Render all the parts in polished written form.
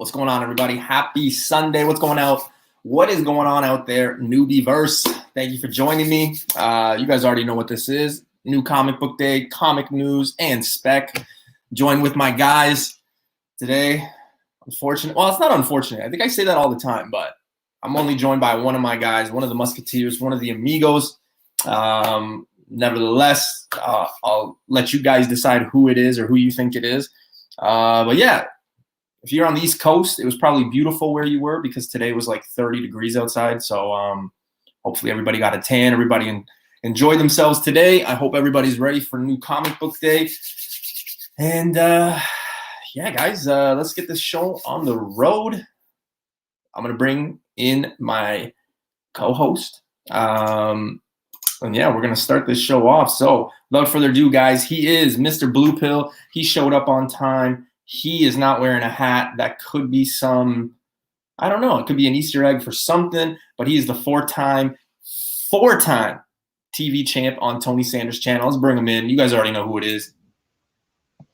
What's going on, everybody? Happy Sunday. What's going out? What is going on out there? Newbie-verse. Thank you for joining me. You guys already know what this is. New comic book day, comic news, and spec. Join with my guys today. Unfortunate. Well, it's not unfortunate. I think I say that all the time, but I'm only joined by one of my guys, one of the Musketeers, one of the amigos. Nevertheless, I'll let you guys decide who it is or who you think it is. But yeah, if you're on the East Coast, it was probably beautiful where you were because today was like 30 degrees outside. So hopefully everybody got a tan. Everybody enjoyed themselves today. I hope everybody's ready for new comic book day. And yeah, guys, let's get this show on the road. I'm going to bring in my co-host. And yeah, we're going to start this show off. So without further ado, guys, he is Mr. Blue Pill. He showed up on time. He is not wearing a hat. That could be some, I don't know, it could be an Easter egg for something, but he is the four-time TV champ on Tony Sanders' channel. Let's bring him in. You guys already know who it is.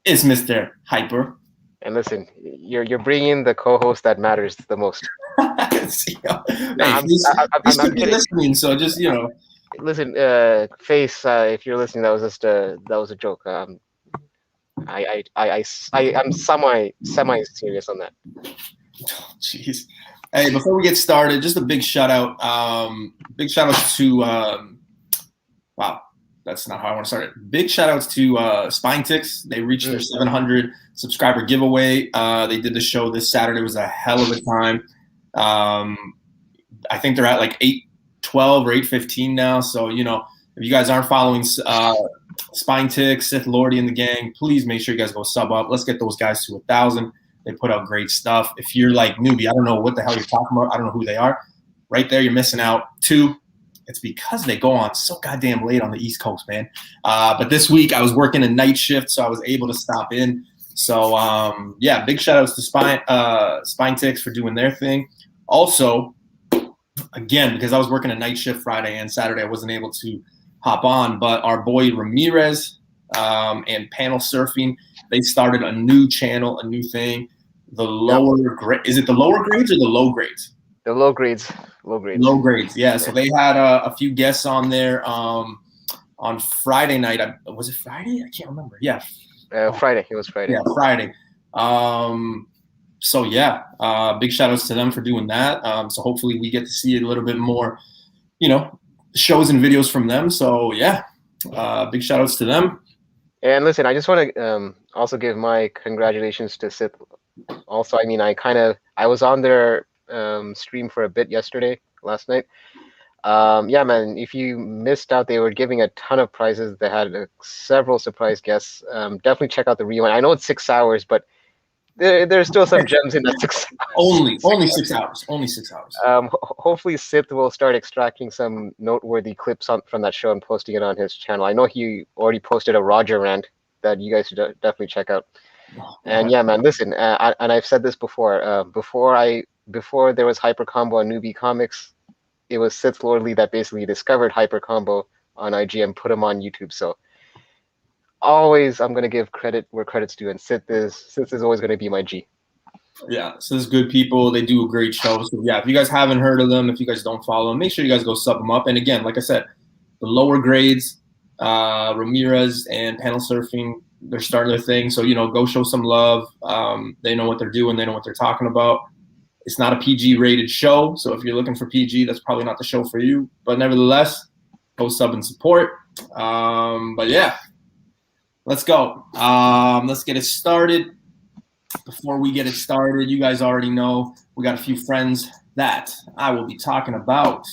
It's Mr. Hyper. And listen, you're bringing the co-host that matters the most. He's listening, so just, you know. Listen, Face, if you're listening, that was a joke. I'm semi serious on that. Jeez. Hey, before we get started, just a big shout out. Big shout out to wow, that's not how I want to start it. Big shout outs to Spine Ticks. They reached their 700 subscriber giveaway. They did the show this Saturday. It was a hell of a time. I think they're at like 812 or 815 now. So, you know, if you guys aren't following Spine Ticks, Sith Lordy and the gang, please make sure you guys go sub up. Let's get those guys to 1,000. They put out great stuff. If you're like Newbie, I don't know what the hell you're talking about. I don't know who they are. Right there, you're missing out. 2, it's because they go on so goddamn late on the East Coast, man. But this week I was working a night shift, so I was able to stop in. So yeah, big shout outs to Spine Ticks for doing their thing. Also, again, because I was working a night shift Friday and Saturday, I wasn't able to hop on, but our boy Ramirez and Panel Surfing, they started a new channel, a new thing. The lower is it the lower grades or the low grades? The low grades. Low grades, yeah. So they had a few guests on there on Friday night. Was it Friday? I can't remember. Yeah. Friday. It was Friday. Yeah, Friday. So yeah, big shout outs to them for doing that. So hopefully we get to see a little bit more, you know, shows and videos from them. So yeah, big shout outs to them. And listen, I just want to also give my congratulations to Sith. Also, I mean, I was on their stream for a bit last night. Yeah, man, if you missed out, they were giving a ton of prizes. They had several surprise guests. Definitely check out the rewind. I know it's 6 hours, but there's still some gems in that 6 hours. Only 6 hours. Only 6 hours. Hopefully Sith will start extracting some noteworthy clips from that show and posting it on his channel. I know he already posted a Roger rant that you guys should definitely check out. And yeah, man, listen, and I've said this before. Before there was Hyper Combo on Newbie Comics, it was Sith Lordly that basically discovered Hyper Combo on IG and put him on YouTube. So always, I'm gonna give credit where credit's due, and Sith is always gonna be my G. Yeah, so there's good people. They do a great show. So yeah, if you guys haven't heard of them, if you guys don't follow them, make sure you guys go sub them up. And again, like I said, the lower grades, Ramirez and Panel Surfing, they're starting their thing. So, you know, go show some love. They know what they're doing. They know what they're talking about. It's not a PG rated show. So if you're looking for PG, that's probably not the show for you. But nevertheless, go sub and support. But yeah. Let's go. Let's get it started. Before we get it started, you guys already know we got a few friends that I will be talking about.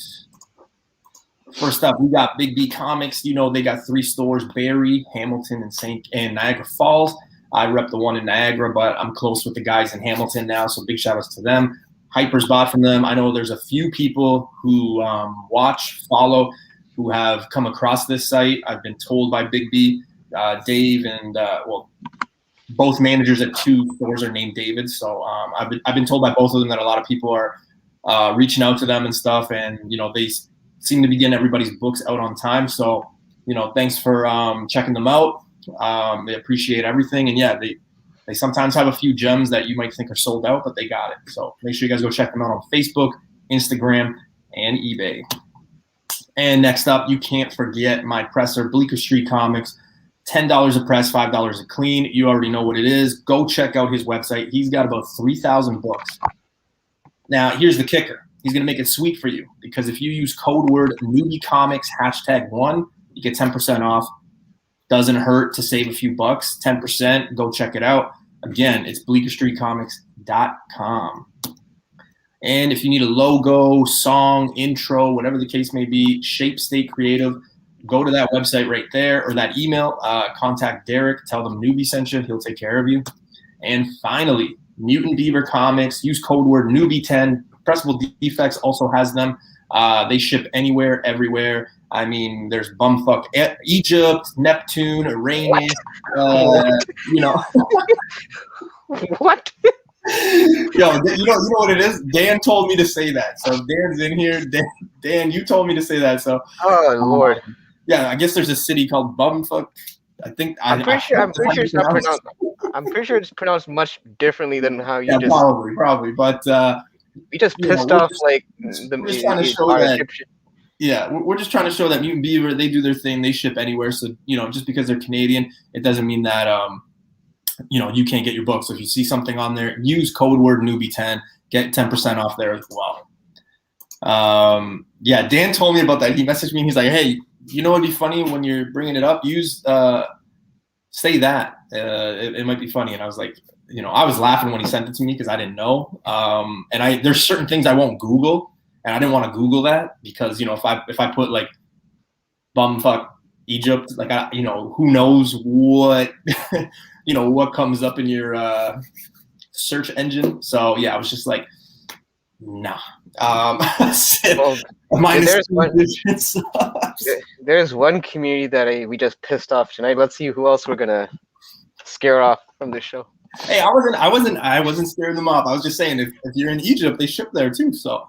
First up, we got Big B Comics. You know, they got 3 stores, Barrie, Hamilton, and Niagara Falls. I rep the one in Niagara, but I'm close with the guys in Hamilton now, so big shout outs to them. Hyper's bought from them. I know there's a few people who follow, who have come across this site. I've been told by Big B, Dave, and both managers at 2 stores are named David. So I've been told by both of them that a lot of people are reaching out to them and stuff, and you know they seem to be getting everybody's books out on time. So you know, thanks for checking them out. They appreciate everything, and yeah, They sometimes have a few gems that you might think are sold out, but they got it. So make sure you guys go check them out on Facebook, Instagram, and eBay. And next up, you can't forget my presser, Bleecker Street Comics. $10 a press, $5 a clean. You already know what it is. Go check out his website. He's got about 3,000 books. Now, here's the kicker. He's going to make it sweet for you because if you use code word Newbie Comics #1, you get 10% off. Doesn't hurt to save a few bucks. 10%. Go check it out. Again, it's bleekerstreetcomics.com. And if you need a logo, song, intro, whatever the case may be, Shape State Creative, go to that website right there or that email. Contact Derek. Tell them Newbie sent you. He'll take care of you. And finally, Mutant Beaver Comics. Use code word Newbie10. Pressable Defects also has them. They ship anywhere, everywhere. I mean, there's bumfuck Egypt, Neptune, Iranian, you know. What? Yo, you know what it is? Dan told me to say that. So Dan's in here. Dan, you told me to say that. So oh Lord. Yeah, I guess there's a city called Bumfuck. I'm pretty sure it's pronounced much differently than how you just probably. But we just pissed off like the yeah, we're just trying to show that Mutant Beaver, they do their thing, they ship anywhere. So, you know, just because they're Canadian, it doesn't mean that you know, you can't get your book. So if you see something on there, use code word Newbie10, get 10% off there as well. Yeah, Dan told me about that. He messaged me and he's like, hey, you know what'd be funny when you're bringing it up? Use say that. It might be funny. And I was like, you know, I was laughing when he sent it to me because I didn't know. And there's certain things I won't Google, and I didn't want to Google that because, you know, if I put like bumfuck Egypt, like you know, who knows what you know what comes up in your search engine. So yeah, I was just like, nah. There's one community that we just pissed off tonight. Let's see who else we're gonna scare off from this show. Hey, I wasn't scaring them off. I was just saying if you're in Egypt, they ship there too. So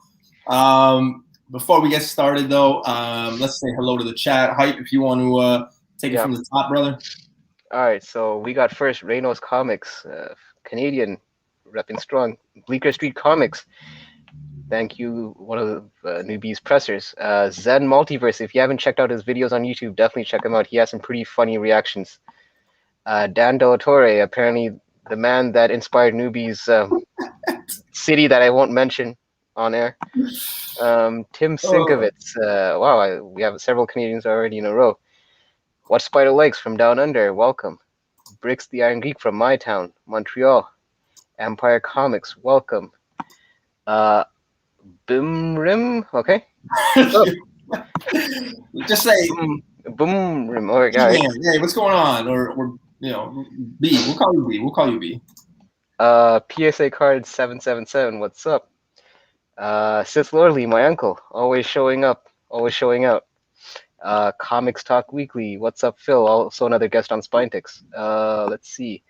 before we get started though, let's say hello to the chat. Hype, if you want to take it from the top, brother. All right, so we got first Reynos Comics, Canadian, repping strong. Bleecker Street Comics. Thank you, one of the Newbie's pressers. Zen Multiverse, if you haven't checked out his videos on YouTube, definitely check him out. He has some pretty funny reactions. Dan De La Torre, apparently the man that inspired Newbie's city that I won't mention on air. Tim Sinkovitz, wow, we have several Canadians already in a row. What Spider Likes from Down Under, welcome. Bricks the Iron Geek from my town, Montreal. Empire Comics, welcome. Boom Rim, okay. Just say Boom Rim. All right, guys. Hey, what's going on? Or you know, B. We'll call you B. We'll call you B. PSA card 777. What's up? Sith Lordly, my uncle, always showing up, always showing out. Comics Talk Weekly. What's up, Phil? Also another guest on Spinetics. Let's see.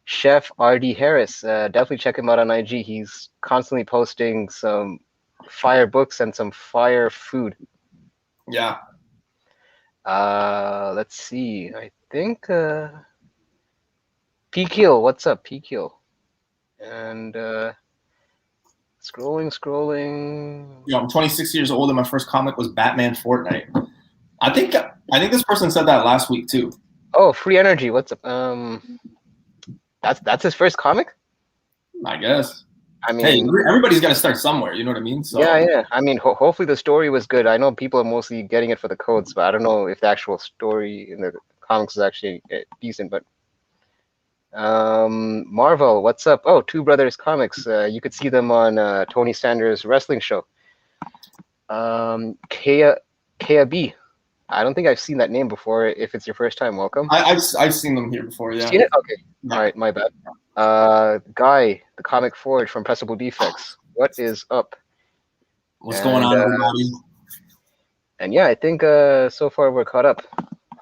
Chef RD Harris. Definitely check him out on IG. He's constantly posting some fire books and some fire food. Yeah. Let's see. I think P-Kill. What's up, P-Kill? And scrolling. Yeah, I'm 26 years old and my first comic was Batman Fortnite. I think this person said that last week too. Oh, Free Energy. What's up? That's his first comic? I guess. I mean, hey, everybody's got to start somewhere. You know what I mean? So yeah. I mean, hopefully the story was good. I know people are mostly getting it for the codes, but I don't know if the actual story in the comics is actually decent. But Marvel, what's up? Oh, Two Brothers Comics. You could see them on Tony Sanders' wrestling show. Kea B. I don't think I've seen that name before. If it's your first time, welcome. I've seen them here before. Yeah. Seen it? Okay. Yeah. All right. My bad. Guy, the Comic Forge from Pressable Defects. What is up? What's going on, everybody? And yeah, I think so far we're caught up.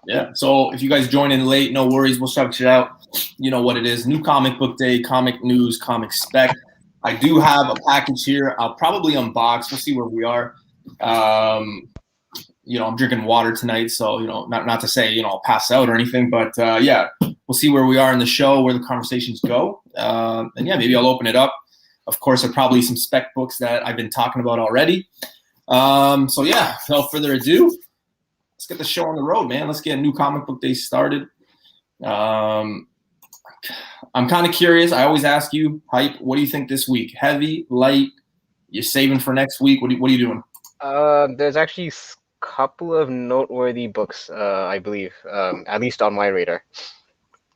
Yeah. So if you guys join in late, no worries. We'll shout you out. You know what it is. New comic book day, comic news, comic spec. I do have a package here. I'll probably unbox. We'll see where we are. I'm drinking water tonight, so not to say I'll pass out or anything, but yeah, we'll see where we are in the show, where the conversations go, and yeah, maybe I'll open it up. Of course, there are probably some spec books that I've been talking about already. So yeah, without further ado, let's get the show on the road, man. Let's get New Comic Book Day started. I'm kind of curious. I always ask you, Hype, what do you think this week? Heavy, light? You're saving for next week? What are you doing? There's actually a couple of noteworthy books, I believe, at least on my radar.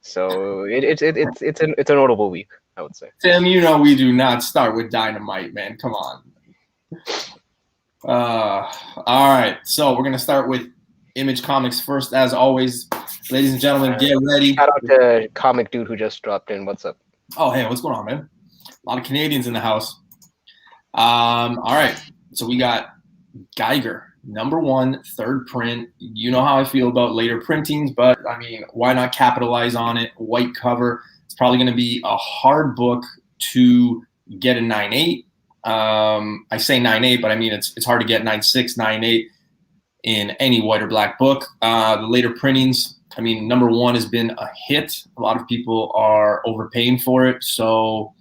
So it's a notable week, I would say. Tim, we do not start with Dynamite, man. Come on. All right, so we're gonna start with Image Comics first, as always. Ladies and gentlemen, get ready. Shout out to Comic Dude who just dropped in. What's up? Oh, hey, what's going on, man? A lot of Canadians in the house. All right, so we got Geiger, #1, third print. You know how I feel about later printings, but I mean, why not capitalize on it? White cover. It's probably going to be a hard book to get a 9.8. I say 9.8, but I mean it's hard to get 9.6, 9.8 in any white or black book. The later printings, I mean, #1 has been a hit. A lot of people are overpaying for it, so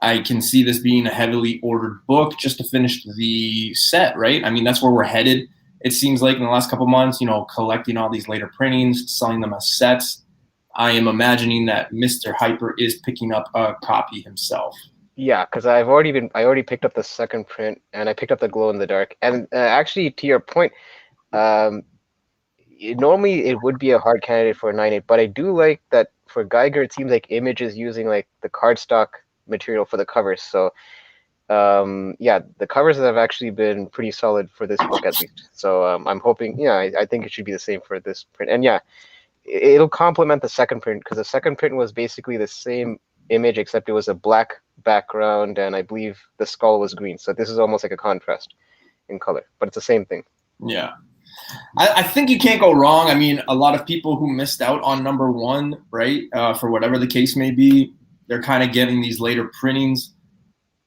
I can see this being a heavily ordered book just to finish the set, right? I mean, that's where we're headed. It seems like in the last couple months, collecting all these later printings, selling them as sets. I am imagining that Mr. Hyper is picking up a copy himself. Yeah, because I already picked up the second print, and I picked up the Glow in the Dark. And actually, to your point, normally it would be a hard candidate for a 9.8, but I do like that for Geiger. It seems like Image is using like the cardstock material for the covers. So yeah, the covers have actually been pretty solid for this book at least. So I'm hoping, I think it should be the same for this print. And yeah, it'll complement the second print, because the second print was basically the same image except it was a black background and I believe the skull was green. So this is almost like a contrast in color, but it's the same thing. Yeah. I think you can't go wrong. I mean, a lot of people who missed out on #1, right, for whatever the case may be, they're kind of getting these later printings.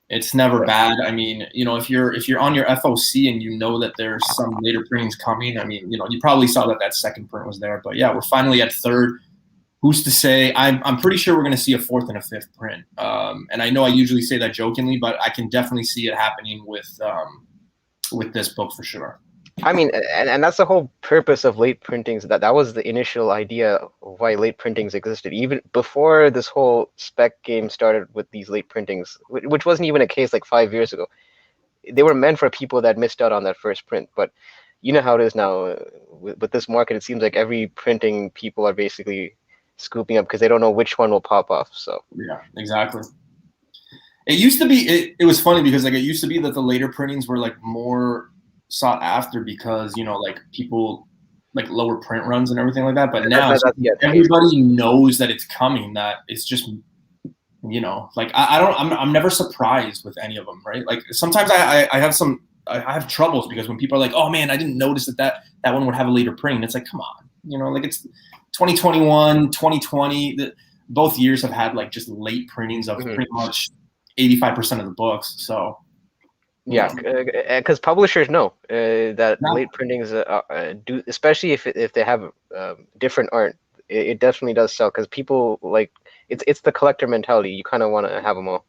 It's never bad. I mean, if you're on your FOC and you know that there's some later printings coming, I mean, you probably saw that second print was there. But yeah, we're finally at third. Who's to say? I'm pretty sure we're going to see a fourth and a fifth print. And I know I usually say that jokingly, but I can definitely see it happening with this book for sure. I mean, and that's the whole purpose of late printings. That was the initial idea of why late printings existed, even before this whole spec game started with these late printings, which wasn't even a case like 5 years ago. They were meant for people that missed out on that first print. But you know how it is now with this market. It seems like every printing people are basically scooping up because they don't know which one will pop off. So yeah, exactly. It used to be. It was funny because it used to be that the later printings were more sought after because people like lower print runs and everything like that, but now everybody knows that it's coming, that it's just I'm never surprised with any of them, right? Like sometimes I have troubles because when people are like, oh man, I didn't notice that one would have a later print, and it's like, come on, it's 2021 2020, both years have had just late printings of pretty much 85% of the books. So yeah, because publishers know that late printings do, especially if they have different art. It definitely does sell because people it's the collector mentality. You kind of want to have them all.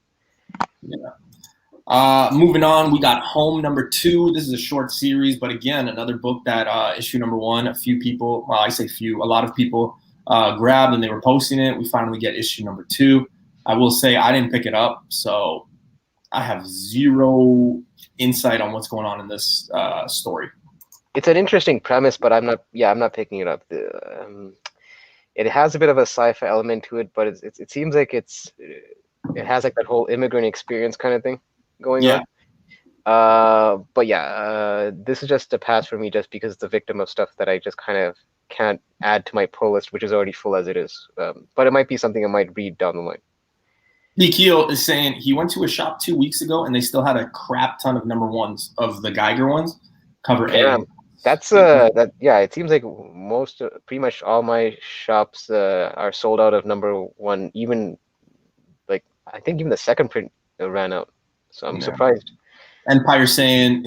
Yeah. Moving on, we got Home #2. This is a short series, but again, another book that issue #1. A few people, well, I say few, a lot of people grabbed and they were posting it. We finally get issue #2. I will say I didn't pick it up, so I have zero insight on what's going on in this story. It's an interesting premise, but I'm not picking it up. It has a bit of a sci-fi element to it, but it seems like it has that whole immigrant experience kind of thing going on. But yeah, this is just a pass for me just because it's a victim of stuff that I just kind of can't add to my pull list, which is already full as it is. But it might be something I might read down the line. D. Keel is saying he went to a shop 2 weeks ago and they still had a crap ton of #1s of the Geiger ones. Cover A. That's it seems like pretty much all my shops are sold out of #1. Even I think even the second print ran out. So I'm surprised. Empire saying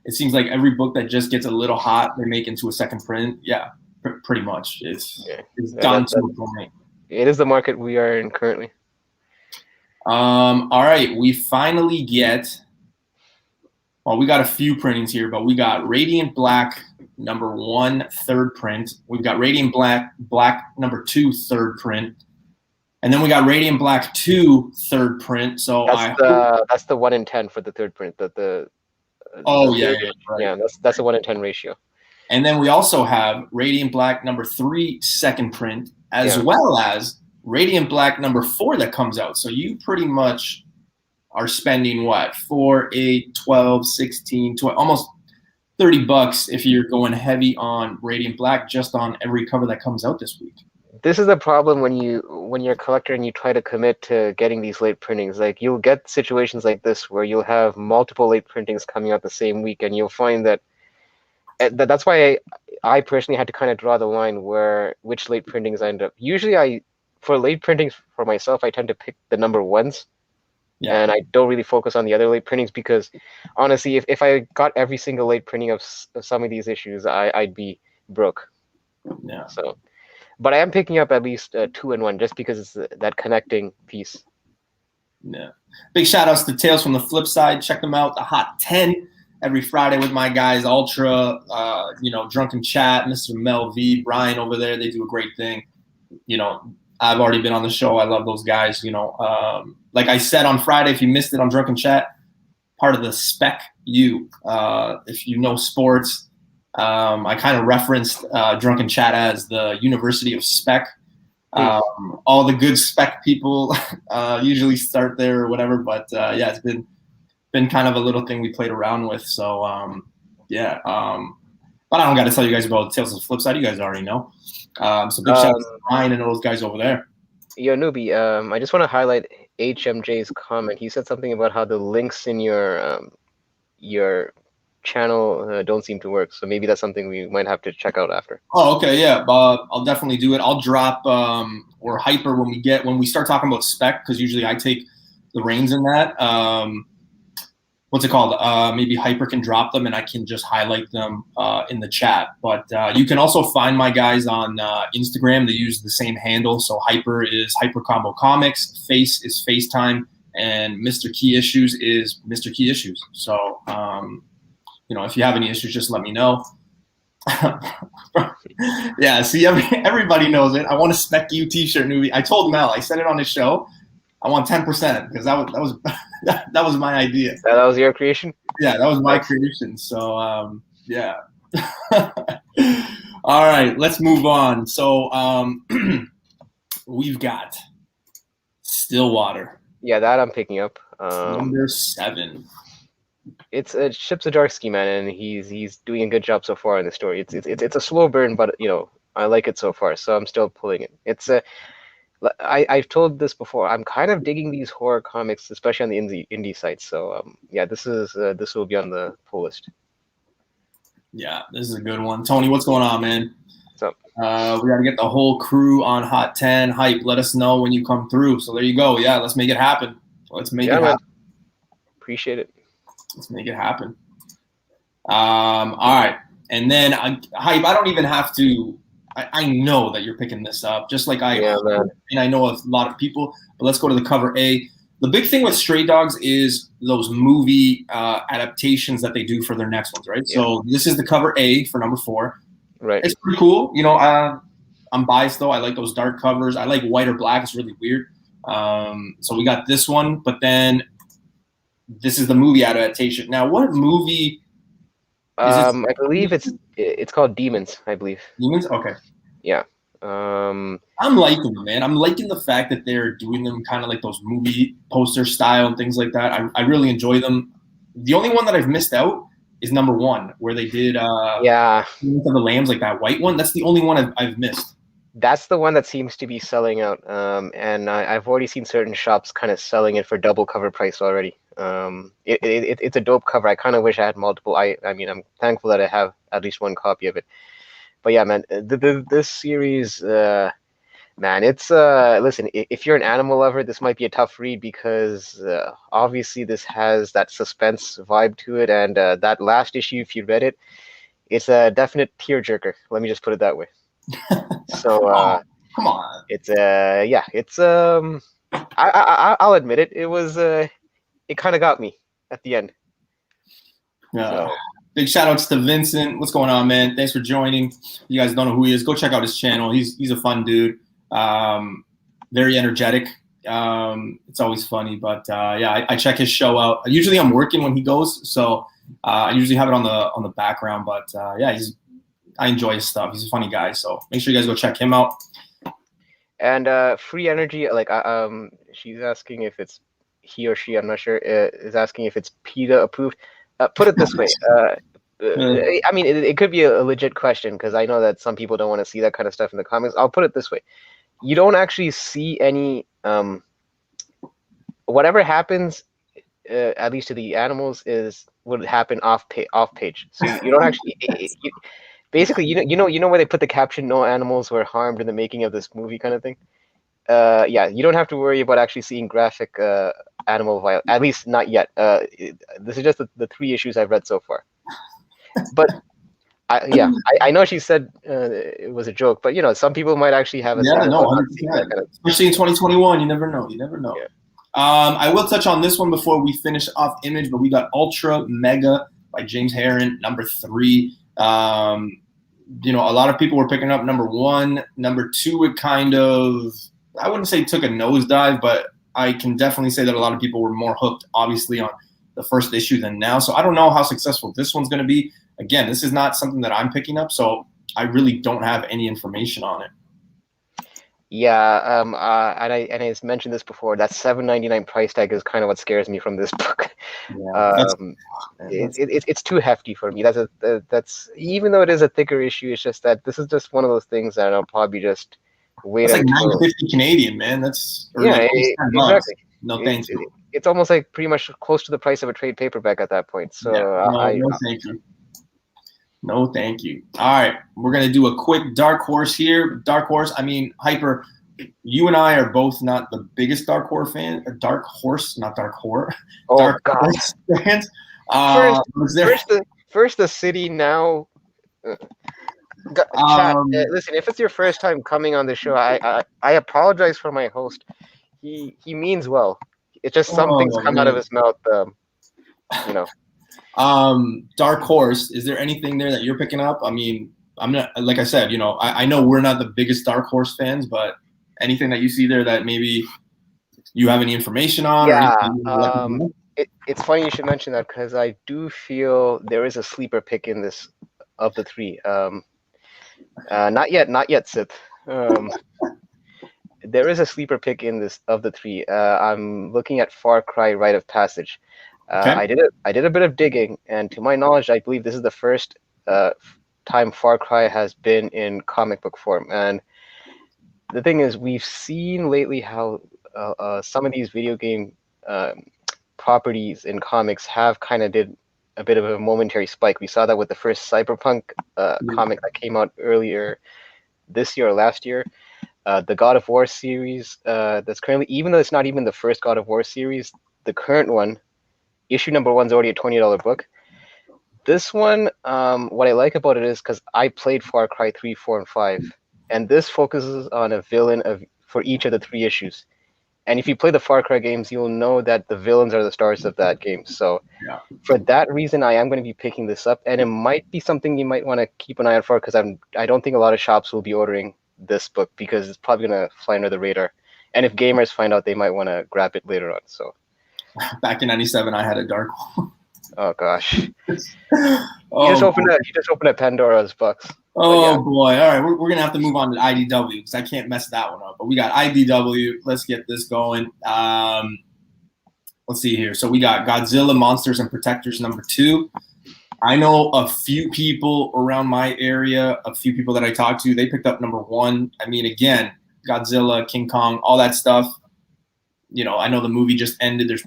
it seems like every book that just gets a little hot, they make into a second print. Yeah, pretty much. It's gotten to a point. It is the market we are in currently. All right, we finally get. Well, we got a few printings here, but we got Radiant Black #1 third print. We've got Radiant Black #2 third print. And then we got Radiant Black 2 third print. So that's the 1 in 10 for the third print. Right. That's a 1 in 10 ratio. And then we also have Radiant Black #3 second print, as well as Radiant Black #4 that comes out. So you pretty much are spending what, 4, 8, 12, 16, 12, almost $30 if you're going heavy on Radiant Black just on every cover that comes out this week. This is the problem when you're a collector and you try to commit to getting these late printings. Like, you'll get situations like this where you'll have multiple late printings coming out the same week, and you'll find that's why I personally had to kind of draw the line which late printings I end up. Usually for late printings for myself, I tend to pick the #1s. Yeah. And I don't really focus on the other late printings because, honestly, if I got every single late printing of some of these issues, I'd be broke. Yeah. So, but I am picking up at least 2 and 1 just because it's that connecting piece. Yeah. Big shout outs to Tales from the Flip Side. Check them out. The Hot 10 every Friday with my guys, Ultra, Drunken Chat, Mr. Mel V, Brian over there. They do a great thing. I've already been on the show. I love those guys. Like I said on Friday, if you missed it on Drunken Chat, part of the spec if you know sports, I kind of referenced Drunken Chat as the University of Spec. All the good spec people usually start there or whatever. But it's been kind of a little thing we played around with. So but I don't got to tell you guys about Tales of the Flip Side. You guys already know. So big shout out to Ryan and those guys over there. Yo, Newbie, I just want to highlight HMJ's comment. He said something about how the links in your channel don't seem to work. So maybe that's something we might have to check out after. Oh, okay, yeah. I'll definitely do it. I'll drop or hyper when we start talking about spec, because usually I take the reins in that. What's it called? Maybe Hyper can drop them and I can just highlight them in the chat. But you can also find my guys on Instagram. They use the same handle. So Hyper is Hyper Combo Comics, Face is FaceTime, and Mr. Key Issues is Mr. Key Issues. So, if you have any issues, just let me know. Yeah, see, everybody knows it. I want a Spec U t-shirt, Newbie. I told Mel, I said it on his show. I want 10% because that was my idea. That was your creation? Yeah, that was my creation. So yeah. All right, let's move on. So we've got Stillwater. Yeah, that I'm picking up. #7. It's Chip Zdarsky, man, and he's doing a good job so far in the story. It's a slow burn, but I like it so far, so I'm still pulling it. I've told this before. I'm kind of digging these horror comics, especially on the indie sites. So this will be on the pull list. Yeah, this is a good one. Tony, what's going on, man? What's up? We got to get the whole crew on Hot 10 hype. Let us know when you come through. So there you go. Yeah, let's make it happen. Let's make it happen. Appreciate it. Let's make it happen. All right, and then hype. I don't even have to. I know that you're picking this up, just like I am, and I know a lot of people. But let's go to the cover A. The big thing with Stray Dogs is those movie adaptations that they do for their next ones, right? Yeah. So this is the cover A for #4. Right. It's pretty cool. I'm biased though. I like those dark covers. I like white or black. It's really weird. So we got this one, but then this is the movie adaptation. Now, what movie? I believe it's called Demons. I believe. Demons. Okay. Yeah. I'm liking them, man. I'm liking the fact that they're doing them kind of like those movie poster style and things like that. I really enjoy them. The only one that I've missed out is #1, where they did of the Lambs, like that white one. That's the only one I've missed. That's the one that seems to be selling out, and I've already seen certain shops kind of selling it for double cover price already. It's a dope cover. I kind of wish I had multiple. I mean, I'm thankful that I have at least one copy of it. But yeah, man, this series, Man, it's listen, if you're an animal lover, this might be a tough read because obviously this has that suspense vibe to it, and that last issue, if you read it, it's a definite tearjerker. Let me just put it that way. So Oh, come on. it's yeah, it's I'll admit it. It was it kind of got me at the end. So Big shout outs to Vincent. What's going on, man? Thanks for joining. You guys don't know who he is. Go check out his channel. He's a fun dude. Very energetic. It's always funny, but yeah, I check his show out. Usually I'm working when he goes, so I usually have it on the background. But yeah, I enjoy his stuff. He's a funny guy, so make sure you guys go check him out. And free energy, like she's asking if it's he or she. I'm not sure. Is asking if it's PETA approved. Put it this way. I mean, it could be a legit question because I know that some people don't want to see that kind of stuff in the comics. I'll put it this way. You don't actually see any whatever happens, at least to the animals, would happen off page. So you don't actually basically you know where they put the caption "No animals were harmed in the making of this movie" kind of thing. Yeah, you don't have to worry about actually seeing graphic animal violence, at least not yet. This is just the 3 issues I've read so far. But I know she said it was a joke, but some people might actually have a yeah, no, 100%. Especially in 2021, you never know. Yeah. I will touch on this one before we finish off Image, but we got Ultra Mega by James Herron, number 3. A lot of people were picking up number 1. Number 2, it kind of, I wouldn't say took a nosedive, but I can definitely say that a lot of people were more hooked, obviously, on the first issue than now. So I don't know how successful this one's going to be. Again, this is not something that I'm picking up, so I really don't have any information on it. Yeah, and I mentioned this before. That $7.99 price tag is kind of what scares me from this book. Yeah, it's too hefty for me. That's even though it is a thicker issue, it's just that this is just one of those things that I'll probably just wait. That's like $9.50 Canadian, man. That's exactly. No, thank you. It's almost like pretty much close to the price of a trade paperback at that point. So no, thank you. No, thank you. All right, we're going to do a quick Dark Horse here. Dark Horse, I mean, Hyper, you and I are both not the biggest Dark Horse fan. Dark Horse, not Dark Horror. Oh, Dark God. Horse fans. First the city, now. Chat, listen, if it's your first time coming on the show, I apologize for my host. He means well. It's just some things come out of his mouth, Dark Horse, is there anything there that you're picking up? I mean, I'm not, like I said, I know we're not the biggest Dark Horse fans, but anything that you see there that maybe you have any information on? Yeah, it's funny you should mention that because I do feel there is a sleeper pick in this of the 3. Not yet, Sith. There is a sleeper pick in this of the 3. I'm looking at Far Cry: Rite of Passage. Okay. I did a bit of digging, and to my knowledge, I believe this is the first time Far Cry has been in comic book form. And the thing is, we've seen lately how some of these video game properties in comics have kind of did a bit of a momentary spike. We saw that with the first Cyberpunk comic that came out earlier this year or last year. The God of War series that's currently, even though it's not even the first God of War series, the current one, issue number 1's already a $20 book. This one, what I like about it is because I played Far Cry 3, 4, and 5, and this focuses on a villain for each of the 3 issues. And if you play the Far Cry games, you'll know that the villains are the stars of that game. So for that reason, I am going to be picking this up, and it might be something you might want to keep an eye out for because I don't think a lot of shops will be ordering this book because it's probably going to fly under the radar. And if gamers find out, they might want to grab it later on. So back in '97, I had a Dark Horse. Oh gosh! You just opened a Pandora's box. Oh boy! All right, we're gonna have to move on to IDW because I can't mess that one up. But we got IDW. Let's get this going. Let's see here. So we got Godzilla Monsters and Protectors number 2. I know a few people around my area, a few people that I talked to, they picked up number 1. I mean, again, Godzilla, King Kong, all that stuff. I know the movie just ended. There's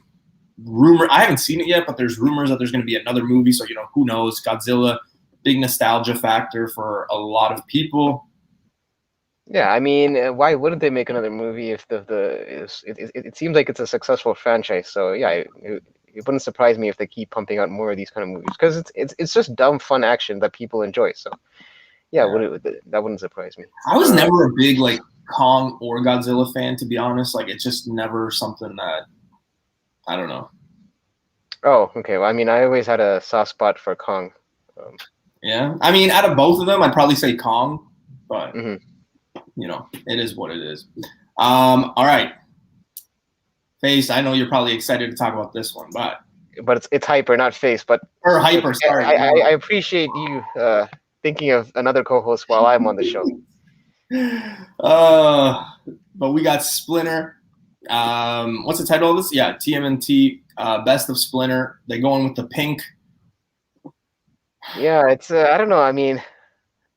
rumor. I haven't seen it yet, but there's rumors that there's going to be another movie. So, who knows? Godzilla, big nostalgia factor for a lot of people. Yeah, I mean, why wouldn't they make another movie if it seems like it's a successful franchise? So yeah, it wouldn't surprise me if they keep pumping out more of these kind of movies because it's just dumb fun action that people enjoy. So yeah, Yeah. that wouldn't surprise me. I was never a big like Kong or Godzilla fan, to be honest. Like it's just never something that I don't know. Oh, okay. Well, I mean, I always had a soft spot for Kong. Yeah, I mean, out of both of them, I'd probably say Kong, but Mhm. you know, it is what it is. All right, Face. I know you're probably excited to talk about this one, but But it's Hyper, not Face. But or look, Hyper. Sorry. I appreciate you thinking of another co-host while I'm on the show. But we got Splinter. What's the title of this? Yeah, TMNT Best of Splinter. They're going with the pink. Yeah, it's I don't know. I mean,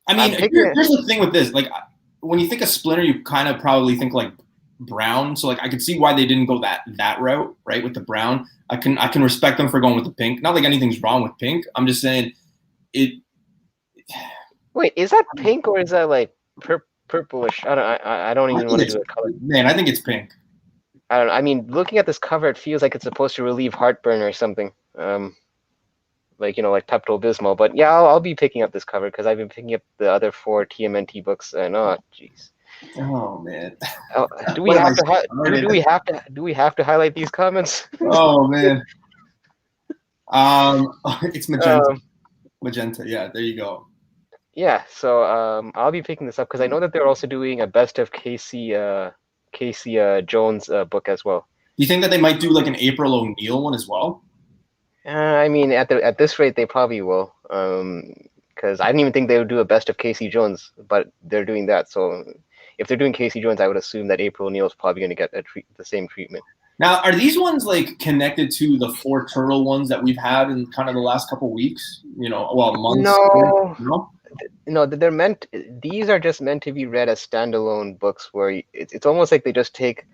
Here's the thing with this. Like, when you think of Splinter, you kind of probably think like brown. So like, I could see why they didn't go that route, right? With the brown, I can respect them for going with the pink. Not like anything's wrong with pink. I'm just saying it. Wait, is that pink or is that like purplish? I don't even want to do a color. Man, I think it's pink. I don't know. I mean, looking at this cover, it feels like it's supposed to relieve heartburn or something. Like like Pepto-Bismol. But yeah, I'll be picking up this cover because I've been picking up the other 4 TMNT books, and oh, jeez. Oh man. Do we have to highlight these comments? Oh man. It's magenta. Magenta. Yeah, there you go. Yeah, so I'll be picking this up because I know that they're also doing a best of Casey Jones book as well. Do you think that they might do like an April O'Neil one as well? I mean, at this rate, they probably will. Because I didn't even think they would do a best of Casey Jones, but they're doing that. So if they're doing Casey Jones, I would assume that April O'Neil is probably going to get the same treatment. Now, are these ones like connected to the 4 turtle ones that we've had in kind of the last couple of weeks? Months. No, they're meant. These are just meant to be read as standalone books, where it's almost like they just take,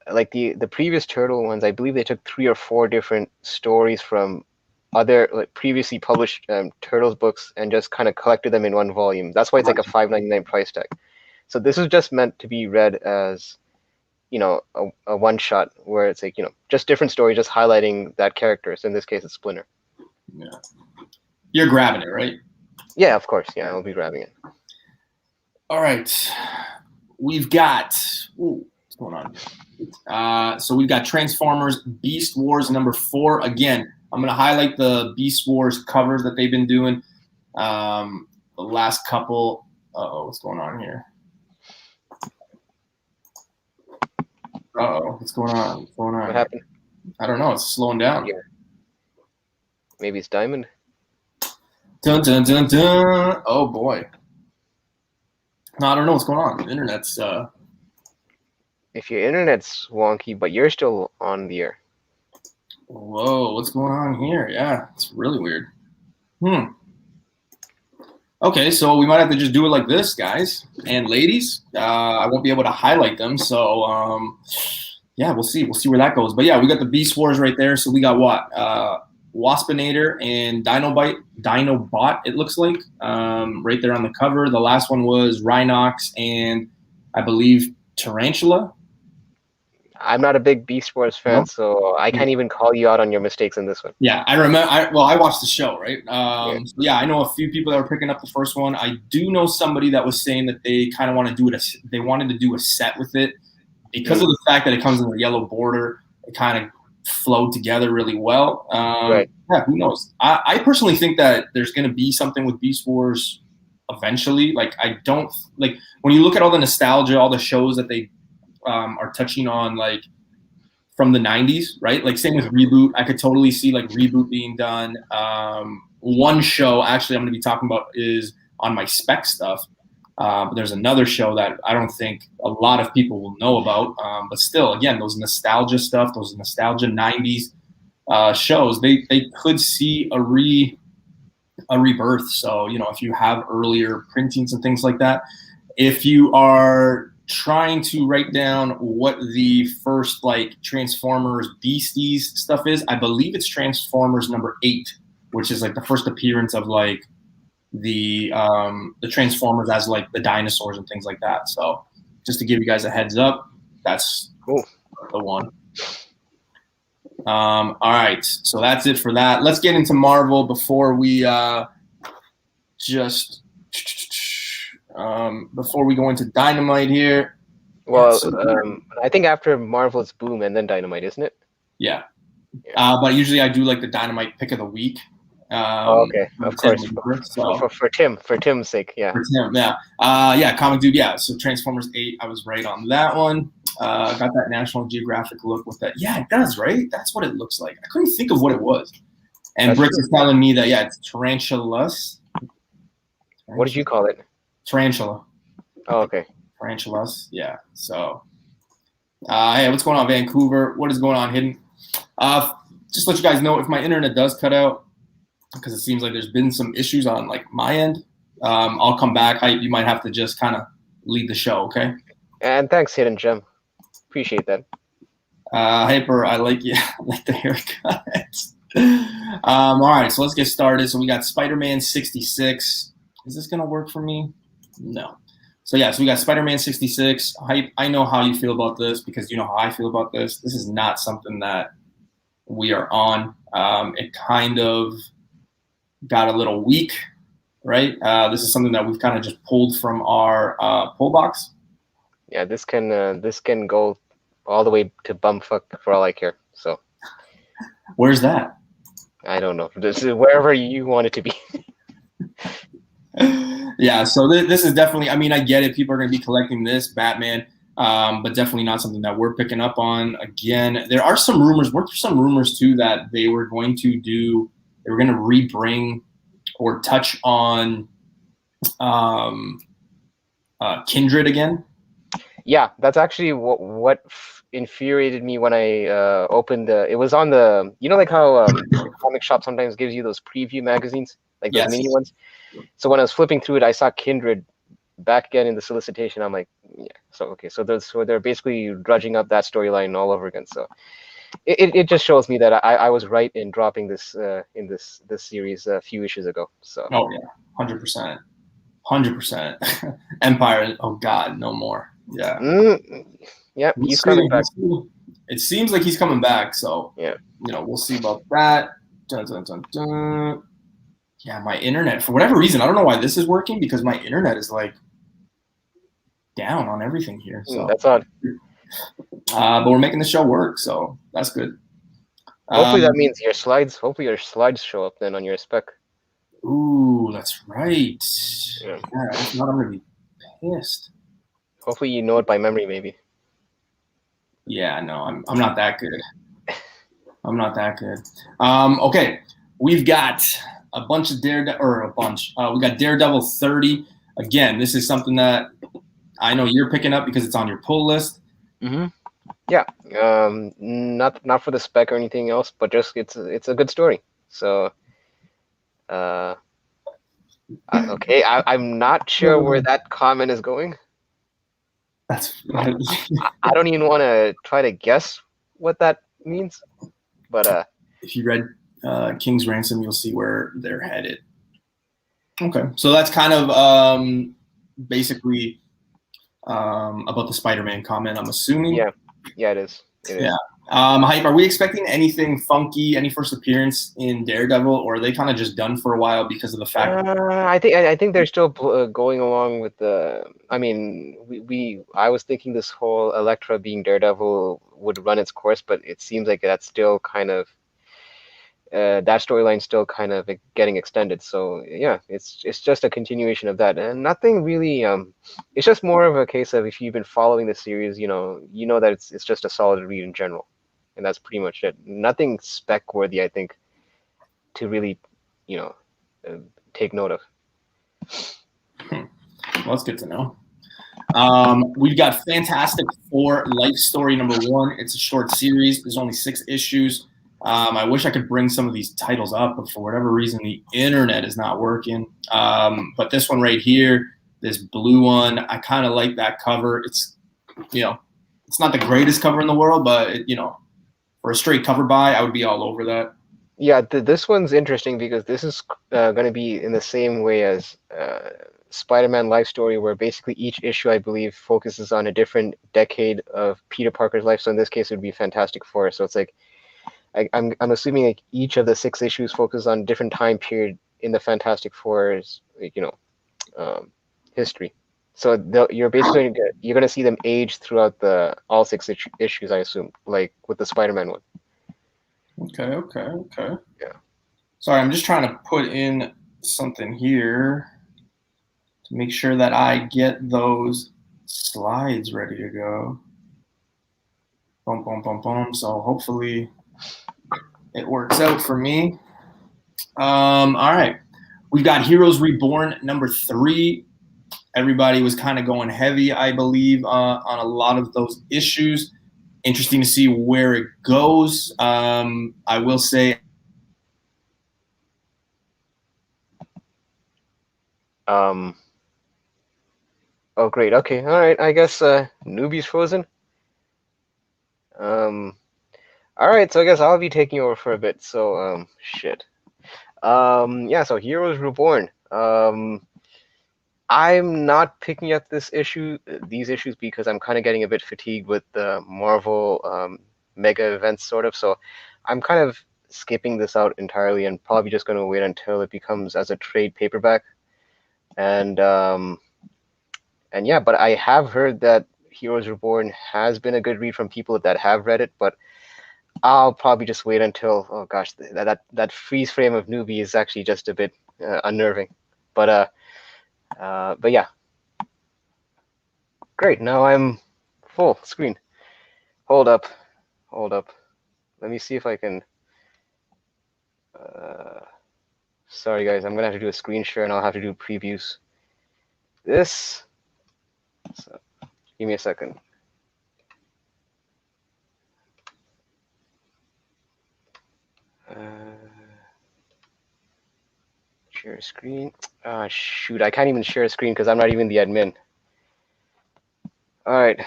like the previous turtle ones. I believe they took 3 or 4 different stories from other like previously published Turtles books and just kind of collected them in one volume. That's why it's like a $5.99 price tag. So this is just meant to be read as a one shot where it's like just different stories, just highlighting that character. So in this case, it's Splinter. Yeah, you're grabbing it, right? Yeah, of course. Yeah, I'll be grabbing it. All right, we've got. What's going on? So we've got Transformers Beast Wars number 4. Again, I'm going to highlight the Beast Wars covers that they've been doing. The last couple. What's going on here? What's going on? What's going on? What happened? I don't know. It's slowing down. Yeah. Maybe it's Diamond. Dun dun dun dun. Oh boy. No, I don't know what's going on. The internet's. If your internet's wonky, but you're still on the air. Whoa, what's going on here? Yeah, it's really weird. Okay, so we might have to just do it like this, guys and ladies. I won't be able to highlight them, so yeah, we'll see. We'll see where that goes. But yeah, we got the Beast Wars right there. So we got what? Waspinator and Dinobot, it looks like, right there on the cover. The last one was Rhinox and I believe Tarantula. I'm not a big Beast Wars fan, so I can't even call you out on your mistakes in this one. Yeah, I remember. I watched the show, right? So yeah, I know a few people that were picking up the first one. I do know somebody that was saying that they kind of want to do it. They wanted to do a set with it because of the fact that it comes in a yellow border. It kind of flowed together really well. Right. Yeah, who knows? I personally think that there's going to be something with Beast Wars eventually. Like, I don't like when you look at all the nostalgia, all the shows that they are touching on, like from the 90s, right? Like same with Reboot. I could totally see like Reboot being done. One show actually I'm going to be talking about is on my spec stuff. But there's another show that I don't think a lot of people will know about. But still, again, those nostalgia stuff, those nostalgia 90s shows, they could see a rebirth. So, if you have earlier printings and things like that, if you are trying to write down what the first like Transformers Beasties stuff is, I believe it's Transformers number 8, which is like the first appearance of like the Transformers as like the dinosaurs and things like that. So just to give you guys a heads up, that's Cool. the one. All right, so that's it for that. Let's get into Marvel before we before we go into Dynamite here. Well, I think after Marvel's Boom and then Dynamite, isn't it? Yeah. But usually I do like the Dynamite pick of the week. Okay, of course. So. For Tim's sake, yeah. For Tim, yeah. Yeah, Comic Dude, yeah. So Transformers 8, I was right on that one. Got that National Geographic look with that. Yeah, it does, right? That's what it looks like. I couldn't think of what it was. And Bricks is telling me that, yeah, it's tarantulas. What did you call it? Tarantula. Oh, okay. Tarantulas, yeah. So, hey, what's going on, Vancouver? What is going on, Hidden? Just let you guys know if my internet does cut out, because it seems like there's been some issues on like my end. I'll come back. You might have to just kind of lead the show, okay? And thanks, Hidden Gem. Appreciate that. Hyper, I like you. I like the haircut. All right, so let's get started. So we got Spider-Man 66. Is this gonna work for me? No. So yeah, so we got Spider-Man 66. Hype, I know how you feel about this because you know how I feel about this. This is not something that we are on. It kind of got a little weak, right? This is something that we've kind of just pulled from our pull box. Yeah, this can go all the way to bumfuck for all I care. So, where's that? I don't know. This is wherever you want it to be. Yeah, so this is definitely. I mean, I get it. People are going to be collecting this Batman, but definitely not something that we're picking up on. Again, there are some rumors. Weren't there some rumors too that they were going to do? They were going to rebring or touch on Kindred again. Yeah, that's actually what infuriated me when I opened the. It was on the. You know, like how the comic shop sometimes gives you those preview magazines, like those mini ones. So when I was flipping through it, I saw Kindred back again in the solicitation. I'm like, yeah. So okay, so they're basically drudging up that storyline all over again. So it just shows me that I was right in dropping this in this series a few issues ago. So. Oh yeah, 100%. Empire. Oh God, no more. Yeah. Yeah, he's coming back. It seems like he's coming back. So yeah, we'll see about that. Dun, dun, dun, dun. Yeah, my internet, for whatever reason, I don't know why this is working because my internet is like down on everything here. So that's odd. But we're making the show work, so that's good. Hopefully that means your slides. Hopefully your slides show up then on your spec. Ooh, that's right. Yeah, if not, I'm gonna be pissed. Hopefully you know it by memory, maybe. Yeah, no, I'm not that good. I'm not that good. Okay, we've got a bunch of Daredevil, we got Daredevil 30. Again, this is something that I know you're picking up because it's on your pull list. Mm-hmm. Yeah, not for the spec or anything else, but just it's a good story. So, okay, I'm not sure where that comment is going. That's. I don't even want to try to guess what that means, but if you read King's Ransom, you'll see where they're headed. Okay, so that's kind of basically about the Spider-Man comment, I'm assuming. Yeah, it is. Yeah. Hype, are we expecting anything funky, any first appearance in Daredevil, or are they kind of just done for a while because of the fact? I think they're still going along with the. I mean, I was thinking this whole Elektra being Daredevil would run its course, but it seems like that's still kind of. That storyline still kind of getting extended, so yeah, it's just a continuation of that, and nothing really. It's just more of a case of if you've been following the series, you know that it's just a solid read in general, and that's pretty much it. Nothing spec worthy, I think, to really, take note of. Well, that's good to know. We've got Fantastic Four Life Story #1. It's a short series. There's only 6 issues. I wish I could bring some of these titles up, but for whatever reason, the internet is not working. But this one right here, this blue one, I kind of like that cover. It's, it's not the greatest cover in the world, but for a straight cover buy, I would be all over that. Yeah, this one's interesting because this is going to be in the same way as Spider-Man Life Story, where basically each issue, I believe, focuses on a different decade of Peter Parker's life. So in this case, it would be Fantastic Four. So it's like I'm assuming like each of the 6 issues focus on a different time period in the Fantastic Four's history. So you're basically you're going to see them age throughout the all 6 issues, I assume, like with the Spider-Man one. Okay. Yeah. Sorry, I'm just trying to put in something here to make sure that I get those slides ready to go. Boom, boom, boom, boom. So hopefully it works out for me. All right. We've got Heroes Reborn #3. Everybody was kind of going heavy, I believe, on a lot of those issues. Interesting to see where it goes. I will say. Oh, great. Okay. All right. I guess Newbie's frozen. All right. So I guess I'll be taking over for a bit. So shit. Yeah. So Heroes Reborn. I'm not picking up these issues, because I'm kind of getting a bit fatigued with the Marvel mega events, sort of. So I'm kind of skipping this out entirely and probably just going to wait until it becomes as a trade paperback. And yeah, but I have heard that Heroes Reborn has been a good read from people that have read it, but I'll probably just wait until, oh gosh, that freeze frame of Newbie is actually just a bit unnerving. But yeah, great. Now I'm full screen. Hold up. Let me see if I can. Sorry guys, I'm gonna have to do a screen share and I'll have to do previews. This. So, give me a second. Share screen. Ah, shoot, I can't even share a screen because I'm not even the admin. All right,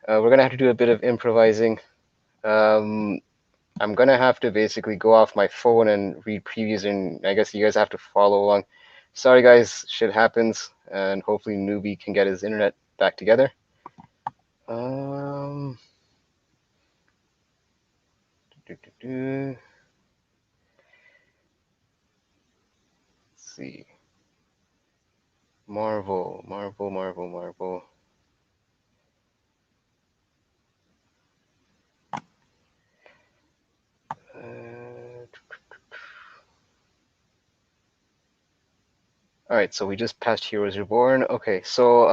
we're gonna have to do a bit of improvising. I'm gonna have to basically go off my phone and read previews, and I guess you guys have to follow along. Sorry guys, shit happens, and hopefully Newbie can get his internet back together. Let's see. Marvel. All right, so we just passed Heroes Reborn. Okay, so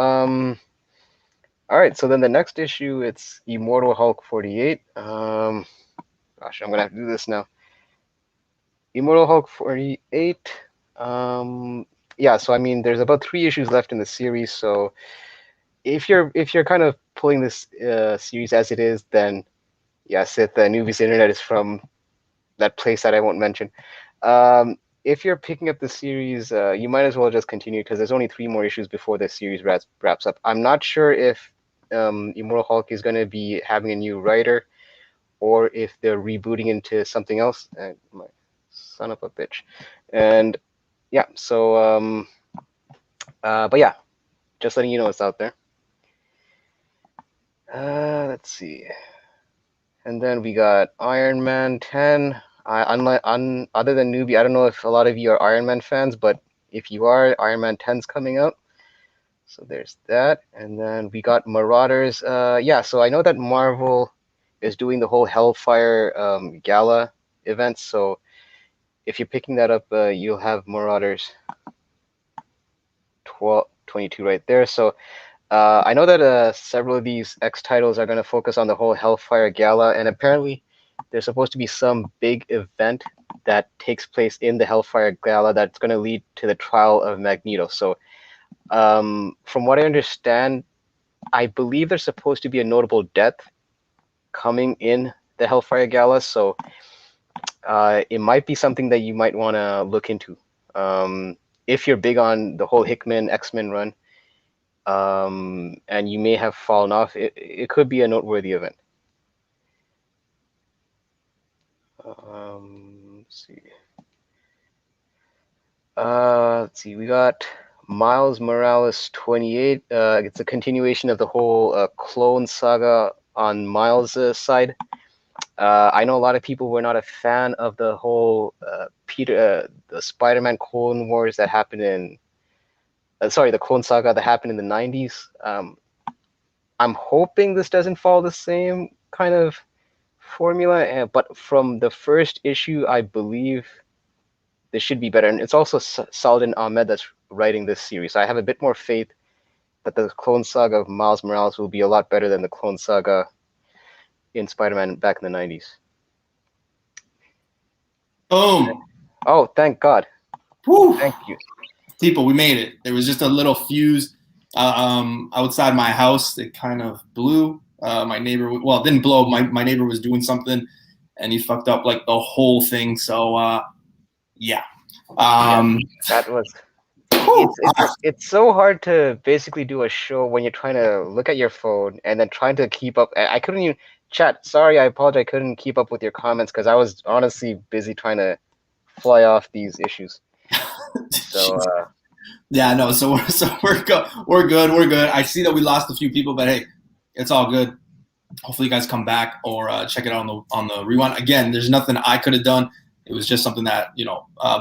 all right, so then the next issue, it's Immortal Hulk 48. Gosh, I'm gonna have to do this now. Immortal Hulk 48. Yeah, so I mean, there's about 3 issues left in the series. So if you're kind of pulling this series as it is, then yeah, Sith, the Newbie's internet is from that place that I won't mention. If you're picking up the series, you might as well just continue, because there's only 3 more issues before the series wraps up. I'm not sure if Immortal Hulk is going to be having a new writer, or if they're rebooting into something else. My son of a bitch. And yeah, so but yeah, just letting you know it's out there. Let's see. And then we got Iron Man 10. Other than Newbie, I don't know if a lot of you are Iron Man fans, but if you are, Iron Man 10's coming out. So there's that. And then we got Marauders. Yeah, so I know that Marvel is doing the whole Hellfire Gala event. So if you're picking that up, you'll have Marauders 22 right there. So I know that several of these X titles are going to focus on the whole Hellfire Gala, and apparently there's supposed to be some big event that takes place in the Hellfire Gala that's going to lead to the trial of Magneto. So from what I understand, I believe there's supposed to be a notable death coming in the Hellfire Gala. So it might be something that you might want to look into. If you're big on the whole Hickman X-Men run, and you may have fallen off, it could be a noteworthy event. see. Let's see. We got Miles Morales 28. It's a continuation of the whole clone saga on Miles' side. I know a lot of people were not a fan of the whole the Spider-Man Clone Wars that happened in. The Clone Saga that happened in the 90s. I'm hoping this doesn't follow the same kind of formula, but from the first issue, I believe this should be better. And it's also Saladin Ahmed that's writing this series. So I have a bit more faith that the Clone Saga of Miles Morales will be a lot better than the Clone Saga in Spider-Man back in the 90s. Boom. Oh, thank God. Whew. Thank you. People, we made it. There was just a little fuse outside my house. It kind of blew. My neighbor, well, it didn't blow. My neighbor was doing something, and he fucked up like the whole thing. So, yeah. That was. It's so hard to basically do a show when you're trying to look at your phone and then trying to keep up. I couldn't even chat. Sorry, I apologize. I couldn't keep up with your comments because I was honestly busy trying to fly off these issues. So yeah, no. So we're good. We're good. I see that we lost a few people, but hey, it's all good. Hopefully, you guys come back or check it out on the rewind. Again, there's nothing I could have done. It was just something that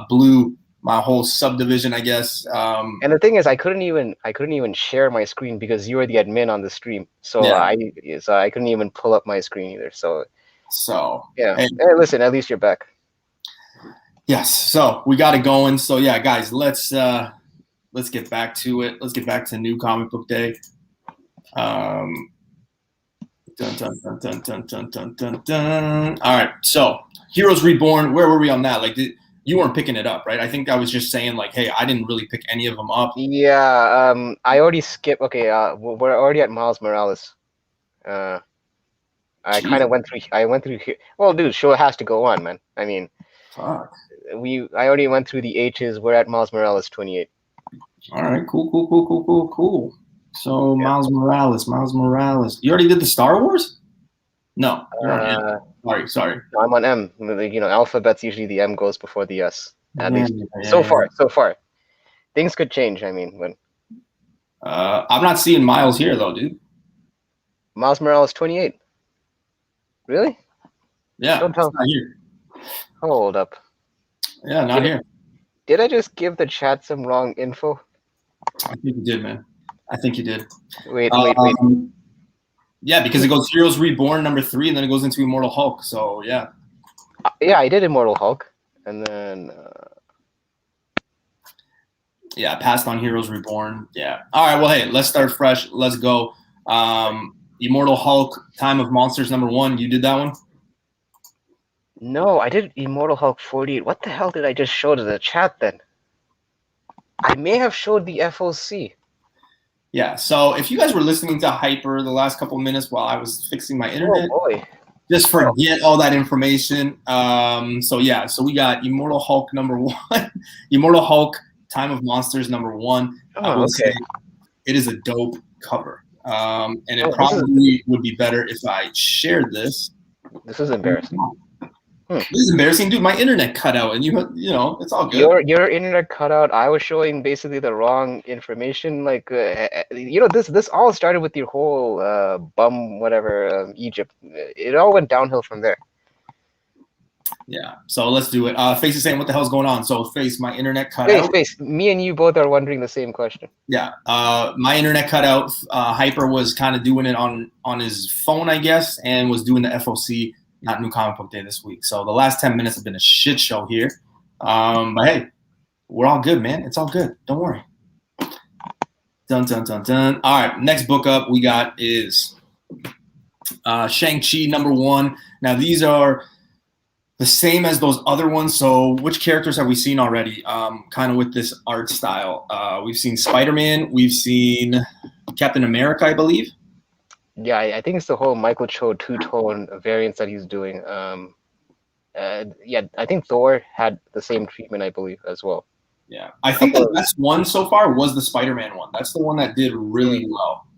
blew my whole subdivision, I guess. And the thing is, I couldn't even share my screen because you were the admin on the stream. So yeah. I couldn't even pull up my screen either. So yeah. Hey, listen, at least you're back. Yes. So we got it going. So yeah, guys, let's get back to it. Let's get back to New Comic Book Day. Dun, dun, dun, dun, dun, dun, dun, dun, dun. All right. So Heroes Reborn. Where were we on that? Like, you weren't picking it up, right? I think I was just saying like, hey, I didn't really pick any of them up. Yeah. I already skipped. Okay. We're already at Miles Morales. I kind of went through. I went through here. Well, dude, show has to go on, man. I mean, fuck. I already went through the H's. We're at Miles Morales 28. All right, cool. So yeah. Miles Morales. You already did the Star Wars? No. Sorry. No, I'm on M. Alphabet's usually the M goes before the S. At least so far. Things could change. I mean, when. I'm not seeing Miles here though, dude. Miles Morales 28. Really? Yeah. Don't tell. Not here. Hold up. Yeah, not here. Did I just give the chat some wrong info? I think you did, man. I think you did. Wait. Yeah, because it goes Heroes Reborn number 3, and then it goes into Immortal Hulk. So yeah. Yeah, I did Immortal Hulk, and then. Yeah, passed on Heroes Reborn. Yeah. All right. Well, hey, let's start fresh. Let's go. Immortal Hulk, Time of Monsters number 1. You did that one? No, I did Immortal Hulk 48. What the hell did I just show to the chat then? I may have showed the FOC. Yeah, so if you guys were listening to Hyper the last couple of minutes while I was fixing my internet, just forget all that information. So we got Immortal Hulk number 1, Immortal Hulk, Time of Monsters number 1. I will say it is a dope cover. And it probably would be better if I shared this. This is embarrassing. This is embarrassing, dude. My internet cut out, and it's all good. Your internet cut out. I was showing basically the wrong information. Like, this all started with your whole Egypt. It all went downhill from there. Yeah. So let's do it. Face is saying, "What the hell's going on?" So Face, my internet cut out. Face. Me and you both are wondering the same question. Yeah. My internet cut out. Hyper was kind of doing it on his phone, I guess, and was doing the FOC. Not New Comic Book Day this week. So the last 10 minutes have been a shit show here. But hey, we're all good, man. It's all good. Don't worry. Dun, dun, dun, dun. All right, next book up we got is Shang-Chi number 1. Now, these are the same as those other ones. So which characters have we seen already kind of with this art style? We've seen Spider-Man. We've seen Captain America, I believe. Yeah, I think it's the whole Michael Cho two-tone variants that he's doing. I think Thor had the same treatment, I believe, as well. Yeah, I think the best one so far was the Spider-Man one. That's the one that did really well.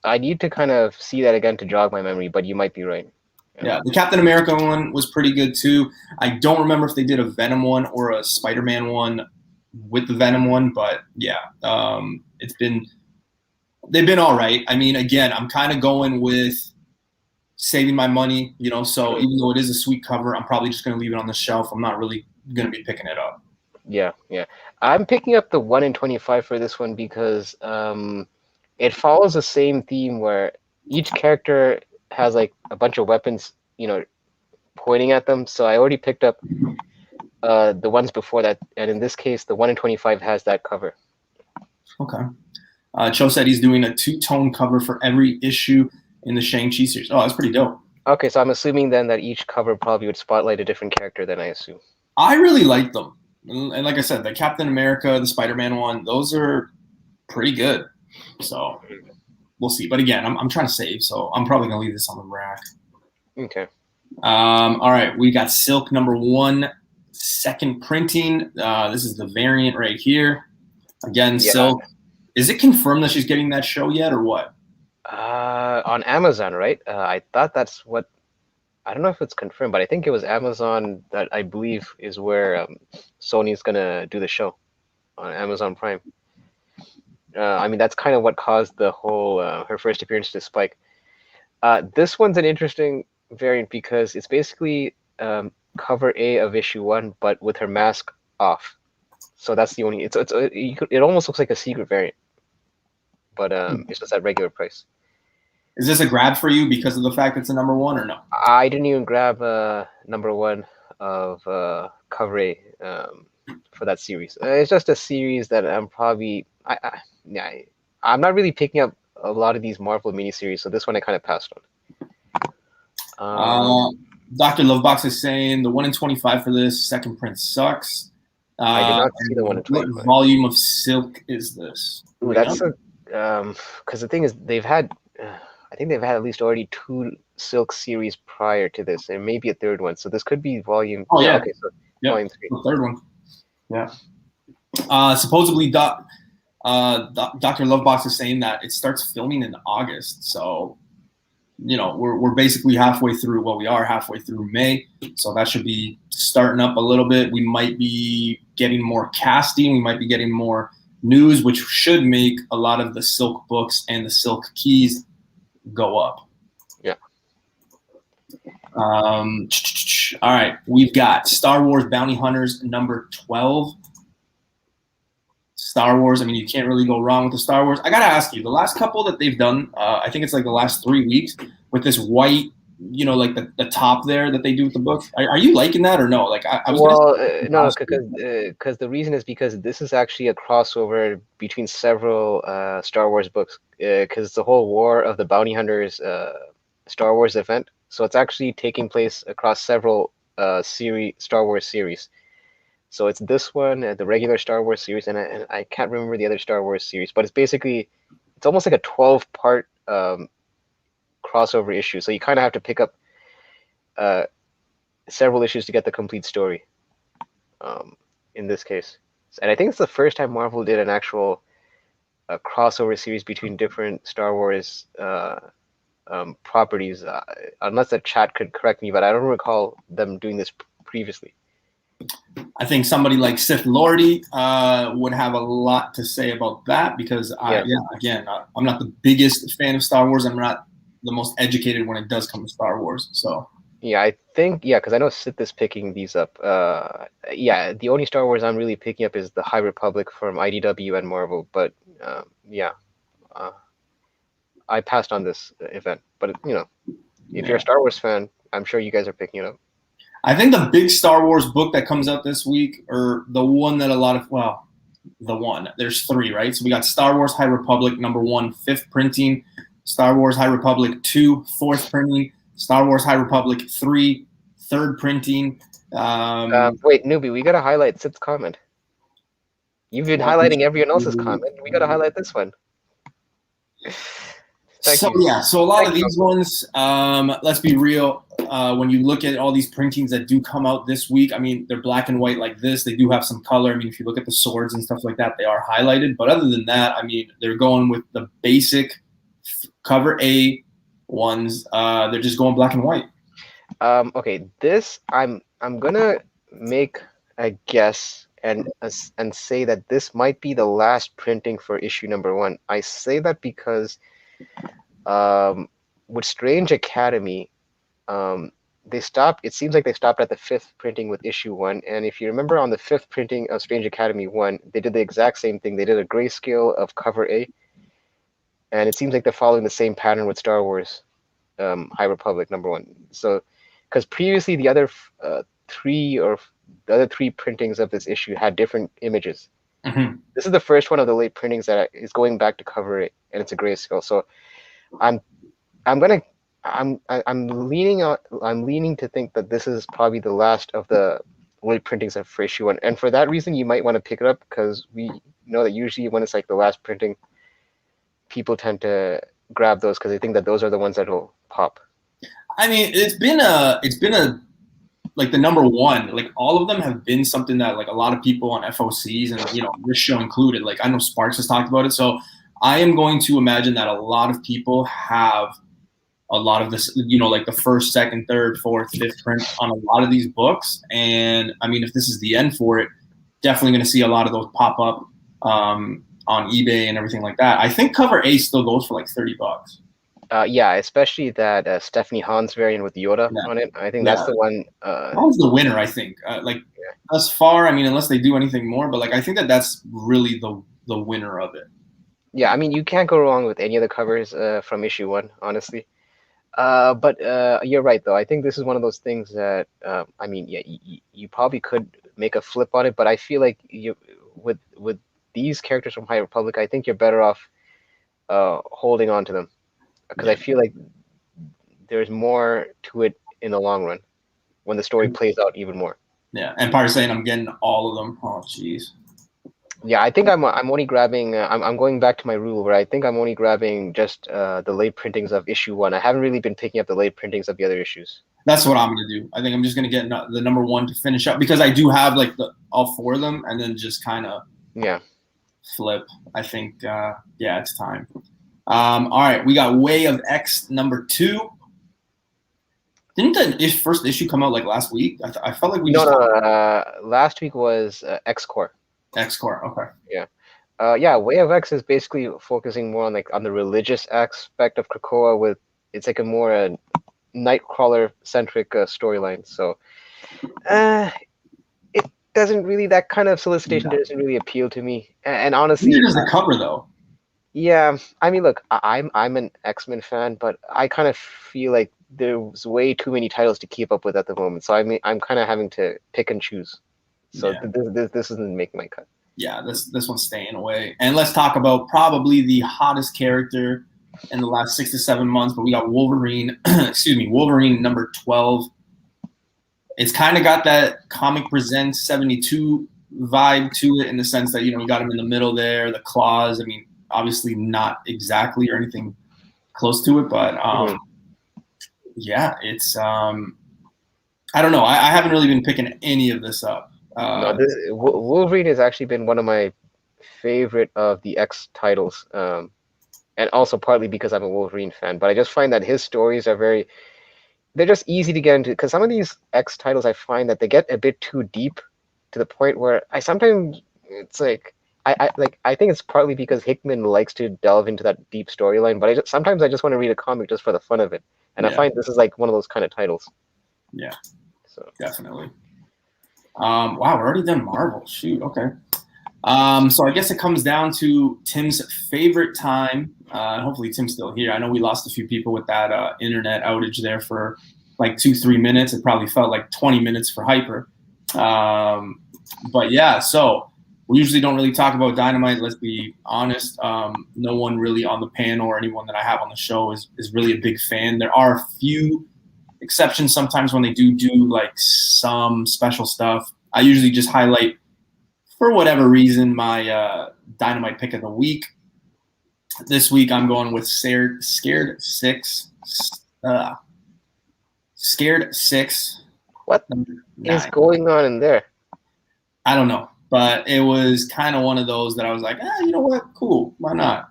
I need to kind of see that again to jog my memory, but you might be right. Yeah, the Captain America one was pretty good too. I don't remember if they did a Venom one or a Spider-Man one with the Venom one, but yeah, they've been all right. I mean, again, I'm kind of going with saving my money, so even though it is a sweet cover, I'm probably just going to leave it on the shelf. I'm not really going to be picking it up. Yeah. I'm picking up the 1 in 25 for this one because it follows the same theme where each character has like a bunch of weapons, pointing at them. So I already picked up the ones before that, and in this case, the 1 in 25 has that cover. Okay. Cho said he's doing a 2-tone cover for every issue in the Shang-Chi series. Oh, that's pretty dope. Okay, so I'm assuming then that each cover probably would spotlight a different character, then I assume. I really like them. And like I said, the Captain America, the Spider-Man one, those are pretty good. So we'll see. But again, I'm trying to save, so I'm probably going to leave this on the rack. Okay. All right, we got Silk #1, second printing. This is the variant right here. Again, yeah. Silk. Is it confirmed that she's getting that show yet or what? On Amazon, right? I thought that's what. I don't know if it's confirmed, but I think it was Amazon that I believe is where Sony's gonna do the show on Amazon Prime. I mean, that's kind of what caused the whole her first appearance to spike. This one's an interesting variant because it's basically cover A of issue 1, but with her mask off. So that's the only. It almost looks like a secret variant, but it's just at regular price. Is this a grab for you because of the fact it's a #1 or no? I didn't even grab #1 of cover A for that series. It's just a series that I'm probably I'm not really picking up a lot of these Marvel miniseries, so this one I kind of passed on. Dr. Lovebox is saying the 1 in 25 for this second print sucks. I did not see the 1 in 25. What volume of Silk is this? Ooh, that's because the thing is they've had. I think they've had at least already 2 Silk series prior to this, and maybe a third one. So this could be volume. Oh yeah, okay, so volume 3. The third one. Yeah. Supposedly, Dr. Lovebox is saying that it starts filming in August. So, we're basically halfway through. Well, we are halfway through May, so that should be starting up a little bit. We might be getting more casting. We might be getting more news, which should make a lot of the Silk books and the Silk keys go up. Yeah. All right, we've got Star Wars Bounty Hunters #12. Star Wars. I mean, you can't really go wrong with the Star Wars. I gotta ask you, the last couple that they've done, I think it's like the last 3 weeks with this white, like the top there that they do with the book. Are you liking that or no? Like I was. Well, no, because the reason is because this is actually a crossover between several Star Wars books. Because it's the whole War of the Bounty Hunters Star Wars event, so it's actually taking place across several Star Wars series. So it's this one, the regular Star Wars series, and I can't remember the other Star Wars series, but it's almost like a 12-part crossover issue. So you kind of have to pick up several issues to get the complete story. In this case, and I think it's the first time Marvel did an actual crossover series between different Star Wars properties. Unless the chat could correct me, but I don't recall them doing this previously. I think somebody like Sith Lordy would have a lot to say about that because I'm not the biggest fan of Star Wars. I'm not the most educated when it does come to Star Wars. So yeah, I think because I know Sith is picking these up. The only Star Wars I'm really picking up is the High Republic from IDW and Marvel. But I passed on this event. But if you're a Star Wars fan, I'm sure you guys are picking it up. I think the big Star Wars book that comes out this week, or the one that there's 3, right? So we got Star Wars High Republic #1, 5th printing, Star Wars High Republic 2, 4th printing, Star Wars High Republic 3, 3rd printing. Wait, Newbie, we got to highlight Sid's comment. You've been highlighting everyone else's comment. We got to highlight this one. So a lot of these ones, let's be real, when you look at all these printings that do come out this week, I mean, they're black and white like this. They do have some color. I mean, if you look at the swords and stuff like that, they are highlighted. But other than that, I mean, they're going with the basic cover A ones. They're just going black and white. Okay, this I'm gonna make a guess and say that this might be the last printing for issue number 1. I say that because um, with Strange Academy, they stopped. It seems like they stopped at the 5th printing with issue 1. And if you remember, on the 5th printing of Strange Academy 1, they did the exact same thing. They did a grayscale of cover A, and it seems like they're following the same pattern with Star Wars High Republic number 1. So, because previously the other three printings of this issue had different images. Mm-hmm. This is the first one of the late printings that is going back to cover it, and it's a grayscale. So I'm gonna I'm leaning to think that this is probably the last of the late printings of for issue 1, and for that reason you might want to pick it up, because we know that usually when it's like the last printing, people tend to grab those because they think that those are the ones that will pop. I mean, it's been a like the number 1. Like all of them have been something that like a lot of people on FOCs and this show included. Like I know Sparks has talked about it, so I am going to imagine that a lot of people have a lot of this, like the 1st, 2nd, 3rd, 4th, 5th print on a lot of these books. And I mean, if this is the end for it, definitely going to see a lot of those pop up on eBay and everything like that. I think cover A still goes for like $30. Yeah, especially that Stephanie Hans variant with Yoda on it. I think that's the one. That one's the winner, I think. Thus far, I mean, unless they do anything more, but like I think that's really the winner of it. Yeah, I mean, you can't go wrong with any of the covers from issue 1, honestly. But you're right, though. I think this is one of those things that I mean, yeah, you probably could make a flip on it, but I feel like with these characters from High Republic, I think you're better off holding on to them, because I feel like there's more to it in the long run when the story plays out even more. Yeah, and Par's saying I'm getting all of them. Oh, jeez. Yeah, I think I'm only grabbing. I'm going back to my rule where I think I'm only grabbing just the late printings of issue 1. I haven't really been picking up the late printings of the other issues. That's what I'm gonna do. I think I'm just gonna get the number 1 to finish up, because I do have like all 4 of them, and then just kind of flip. I think it's time. All right, we got Way of X number 2. Didn't the first issue come out like last week? I felt like we last week was X-Core. X-Core, okay. Yeah. Way of X is basically focusing more on the religious aspect of Krakoa. It's like a more Nightcrawler centric storyline. So it doesn't really, that kind of solicitation doesn't really appeal to me. And honestly, neither does the cover though. Yeah, I mean, look, I'm an X-Men fan, but I kind of feel like there's way too many titles to keep up with at the moment. So I mean, I'm kind of having to pick and choose. So this doesn't make my cut. Yeah, this one's staying away. And let's talk about probably the hottest character in the last 6 to 7 months. But we got Wolverine. Wolverine number 12. It's kind of got that Comic Presents 72 vibe to it, in the sense that you got him in the middle there, the claws. I mean, obviously not exactly or anything close to it, but it's I don't know. I haven't really been picking any of this up. Wolverine has actually been one of my favorite of the X titles, and also partly because I'm a Wolverine fan. But I just find that his stories are they're just easy to get into, because some of these X titles, I find that they get a bit too deep, to the point where it's like I think it's partly because Hickman likes to delve into that deep storyline, but sometimes I just want to read a comic just for the fun of it, and I find this is like one of those kind of titles. Yeah, so definitely. Wow, we're already done Marvel. Shoot, okay. So I guess it comes down to Tim's favorite time. Hopefully Tim's still here. I know we lost a few people with that internet outage there for like 2-3 minutes. It probably felt like 20 minutes for Hyper. But yeah, so we usually don't really talk about Dynamite. Let's be honest. No one really on the panel or anyone that I have on the show is really a big fan. There are a few exceptions sometimes when they do like some special stuff. I usually just highlight, for whatever reason, my Dynamite pick of the week. This week I'm going with Scared 6. Scared 6. What is going on in there? I don't know, but it was kind of one of those that I was like, you know what, cool, why not?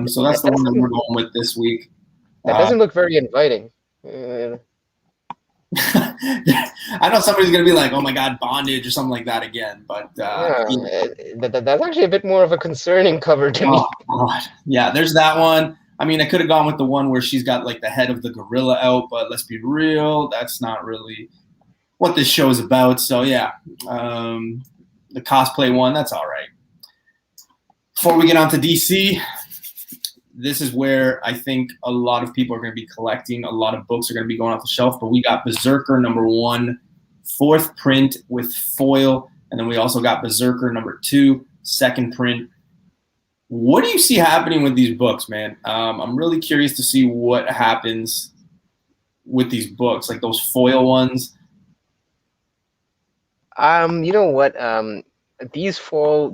So that's the one that we're going with this week. That doesn't look very inviting. I know somebody's gonna be like, "Oh my God, bondage" or something like that again. But Yeah, that's actually a bit more of a concerning cover to me. oh God, yeah, there's that one. I mean, I could have gone with the one where she's got like the head of the gorilla out, but let's be real, that's not really what this show is about. So yeah, the cosplay one, that's all right. Before we get on to DC, this is where I think a lot of people are going to be collecting. A lot of books are going to be going off the shelf, but we got Berserker #1, 4th print with foil, and then we also got Berserker #2, 2nd print. What do you see happening with these books, man? I'm really curious to see what happens with these books, like those foil ones. You know what? These foil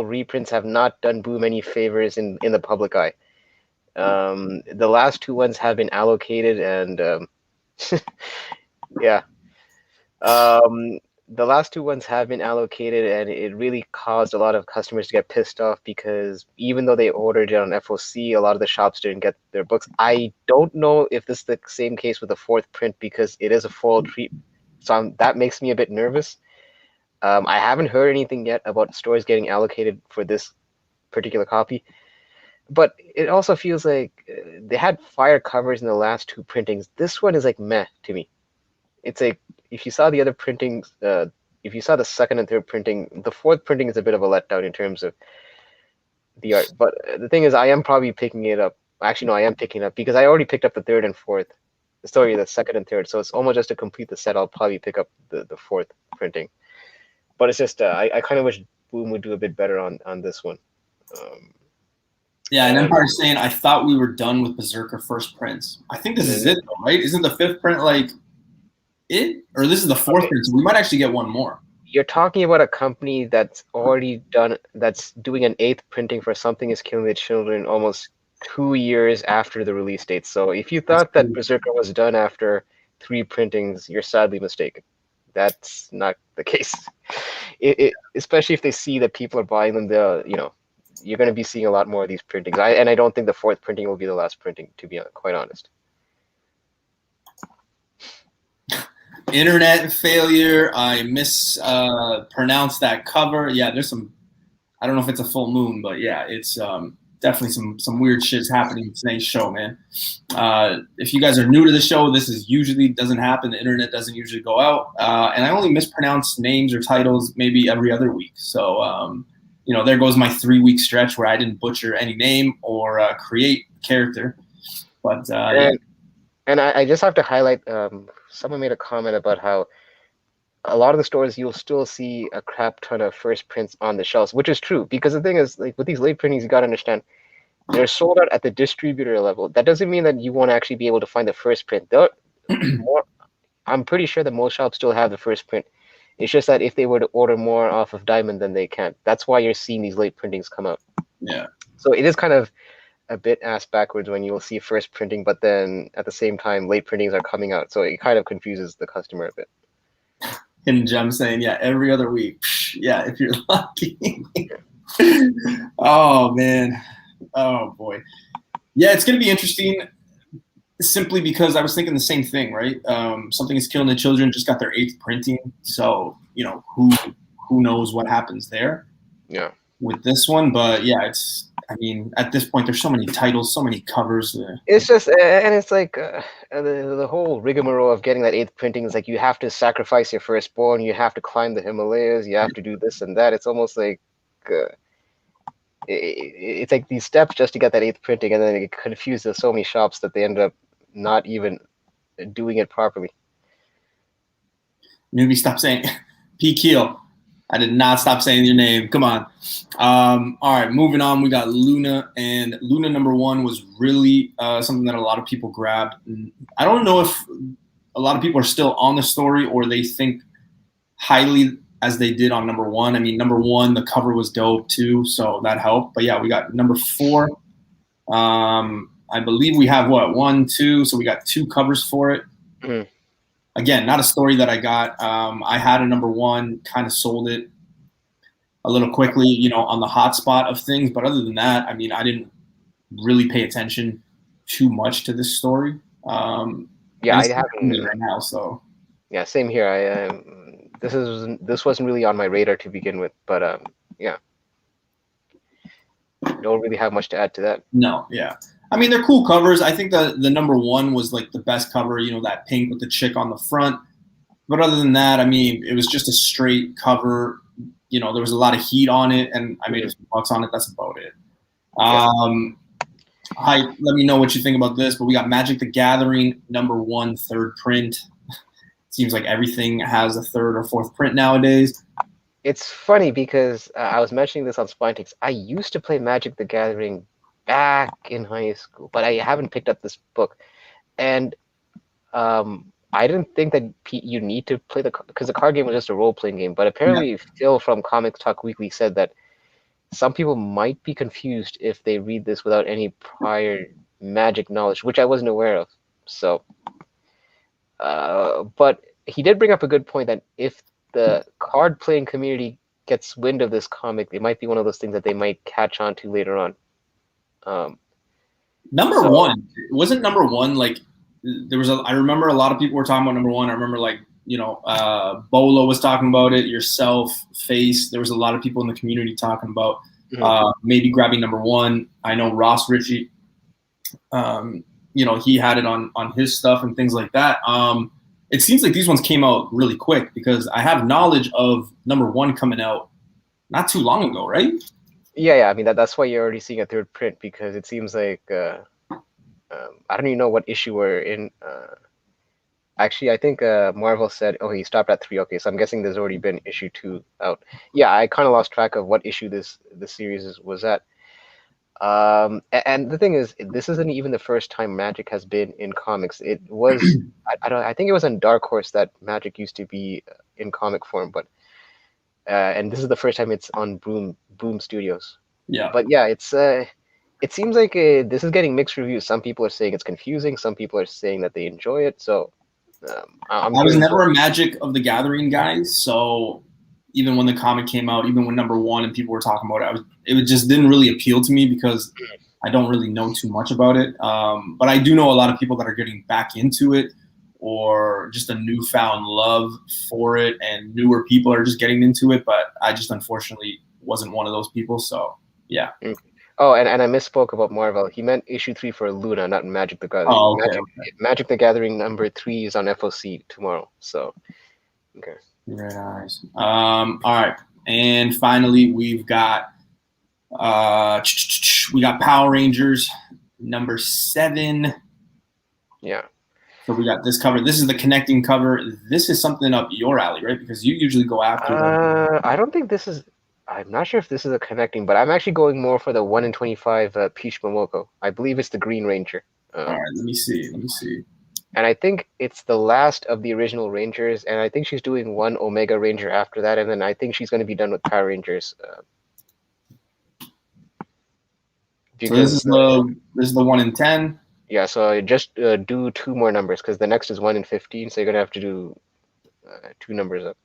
reprints have not done Boom any favors in the public eye. The last two ones have been allocated, and yeah, the last two ones have been allocated, and it really caused a lot of customers to get pissed off because even though they ordered it on FOC, a lot of the shops didn't get their books. I don't know if this is the same case with the 4th print because it is a foil treat, so that makes me a bit nervous. I haven't heard anything yet about stores getting allocated for this particular copy, but it also feels like they had fire covers in the last two printings. This one is like meh to me. It's like if you saw the other printings, if you saw the 2nd and 3rd printing, the 4th printing is a bit of a letdown in terms of the art. But the thing is, I am probably picking it up. Actually, no, I am picking it up because I already picked up the 3rd and 4th. The 2nd and 3rd. So it's almost just to complete the set. I'll probably pick up the 4th printing. But it's just I kind of wish Boom would do a bit better on this one. Yeah, and Empire's saying, I thought we were done with Berserker first prints. I think this is it, though, right? Isn't the 5th print like it? Or this is the 4th print, so we might actually get one more. You're talking about a company that's already done, that's doing an 8th printing for Something is Killing the Children almost 2 years after the release date. So if you thought that Berserker was done after 3 printings, you're sadly mistaken. That's not the case. Especially if they see that people are buying them, you're going to be seeing a lot more of these printings. And I don't think the 4th printing will be the last printing, to be quite honest. Internet failure. I mispronounced that cover. Yeah, there's some. I don't know if it's a full moon, but yeah, it's definitely some weird shit's happening in today's show, man. If you guys are new to the show, this is usually doesn't happen. The internet doesn't usually go out, and I only mispronounce names or titles maybe every other week. So there goes my 3-week stretch where I didn't butcher any name or create character. But and I just have to highlight. Someone made a comment about how a lot of the stores you'll still see a crap ton of first prints on the shelves, which is true because the thing is, like with these late printings, you got to understand they're sold out at the distributor level. That doesn't mean that you won't actually be able to find the first print. I'm pretty sure that most shops still have the first print. It's just that if they were to order more off of Diamond, then they can't. That's why you're seeing these late printings come out. Yeah. So it is kind of a bit ass backwards when you'll see first printing, but then at the same time, late printings are coming out. So it kind of confuses the customer a bit. Hidden Gem saying, yeah, every other week. Yeah, if you're lucky. Oh, man. Oh, boy. Yeah, it's going to be interesting simply because I was thinking the same thing, right? Something is Killing the Children just got their 8th printing. So, who knows what happens there with this one. But, yeah, at this point, there's so many titles, so many covers. It's just, and it's like the whole rigmarole of getting that 8th printing is like you have to sacrifice your firstborn, you have to climb the Himalayas, you have to do this and that. It's almost like it's like these steps just to get that 8th printing, and then it confuses so many shops that they end up not even doing it properly. Newbie, stop saying P. Keel. I did not stop saying your name. Come on. All right, moving on. We got Luna, and Luna #1 was really something that a lot of people grabbed. I don't know if a lot of people are still on the story or they think highly as they did on #1. I mean, #1, the cover was dope too, so that helped. But yeah, we got #4. I believe we have 1, 2, so we got 2 covers for it. Mm. Again, not a story that I got. I had a #1, kind of sold it a little quickly, on the hot spot of things. But other than that, I mean, I didn't really pay attention too much to this story. Yeah, And I it's haven't. right now, so. Yeah, same here. This wasn't really on my radar to begin with, but yeah, don't really have much to add to that. No, yeah. I mean, they're cool covers. I think the number one was like the best cover, that pink with the chick on the front. But other than that, I mean, it was just a straight cover. There was a lot of heat on it, and I made a few bucks on it. That's about it. Yeah. Hi, let me know what you think about this. But we got Magic the Gathering #1 third print. Seems like everything has a third or fourth print nowadays. It's funny because I was mentioning this on Spinetics. I used to play Magic the Gathering back in high school, but I haven't picked up this book. And I didn't think that you need to play because the card game was just a role-playing game. But apparently, Phil from Comics Talk Weekly said that some people might be confused if they read this without any prior Magic knowledge, which I wasn't aware of. So, but he did bring up a good point that if the card playing community gets wind of this comic, it might be one of those things that they might catch on to later on. Number one, wasn't number one like there was I remember a lot of people were talking about number one. I remember Bolo was talking about it, yourself, Face. There was a lot of people in the community talking about maybe grabbing number one. I know Ross Ritchie, he had it on his stuff and things like that. It seems like these ones came out really quick because I have knowledge of number one coming out not too long ago, right? Yeah. I mean, that's why you're already seeing a third print because it seems like I don't even know what issue we're in. Actually, I think Marvel said, he stopped at 3. Okay, so I'm guessing there's already been issue 2 out. Yeah, I kind of lost track of what issue the series was at. And the thing is, this isn't even the first time Magic has been in comics. It was, I think it was in Dark Horse that Magic used to be in comic form, but and this is the first time it's on Boom Studios. Yeah. But yeah, it seems like this is getting mixed reviews. Some people are saying it's confusing. Some people are saying that they enjoy it. So I was never a Magic of the Gathering guy, so even when the comic came out, even when number one and people were talking about it, it just didn't really appeal to me because I don't really know too much about it. But I do know a lot of people that are getting back into it or just a newfound love for it, and newer people are just getting into it. But I just unfortunately wasn't one of those people. So yeah. Oh, and I misspoke about Marvel. He meant issue 3 for Luna, not Magic the Gathering. Oh, okay. Magic the Gathering number 3 is on FOC tomorrow. So, okay. Very nice. All right, and finally we've got Power Rangers number 7. Yeah. So we got this cover. This is the connecting cover. This is something up your alley, right? Because you usually go after. I don't think this is. I'm not sure if this is a connecting, but I'm actually going more for the 1 in 25 Peach Momoko. I believe it's the Green Ranger. All right, let me see. And I think it's the last of the original Rangers, and I think she's doing 1 Omega Ranger after that, and then I think she's going to be done with Power Rangers. Because, so this is the 1 in 10. Yeah, so just do 2 more numbers because the next is 1 in 15, so you're going to have to do 2 numbers up.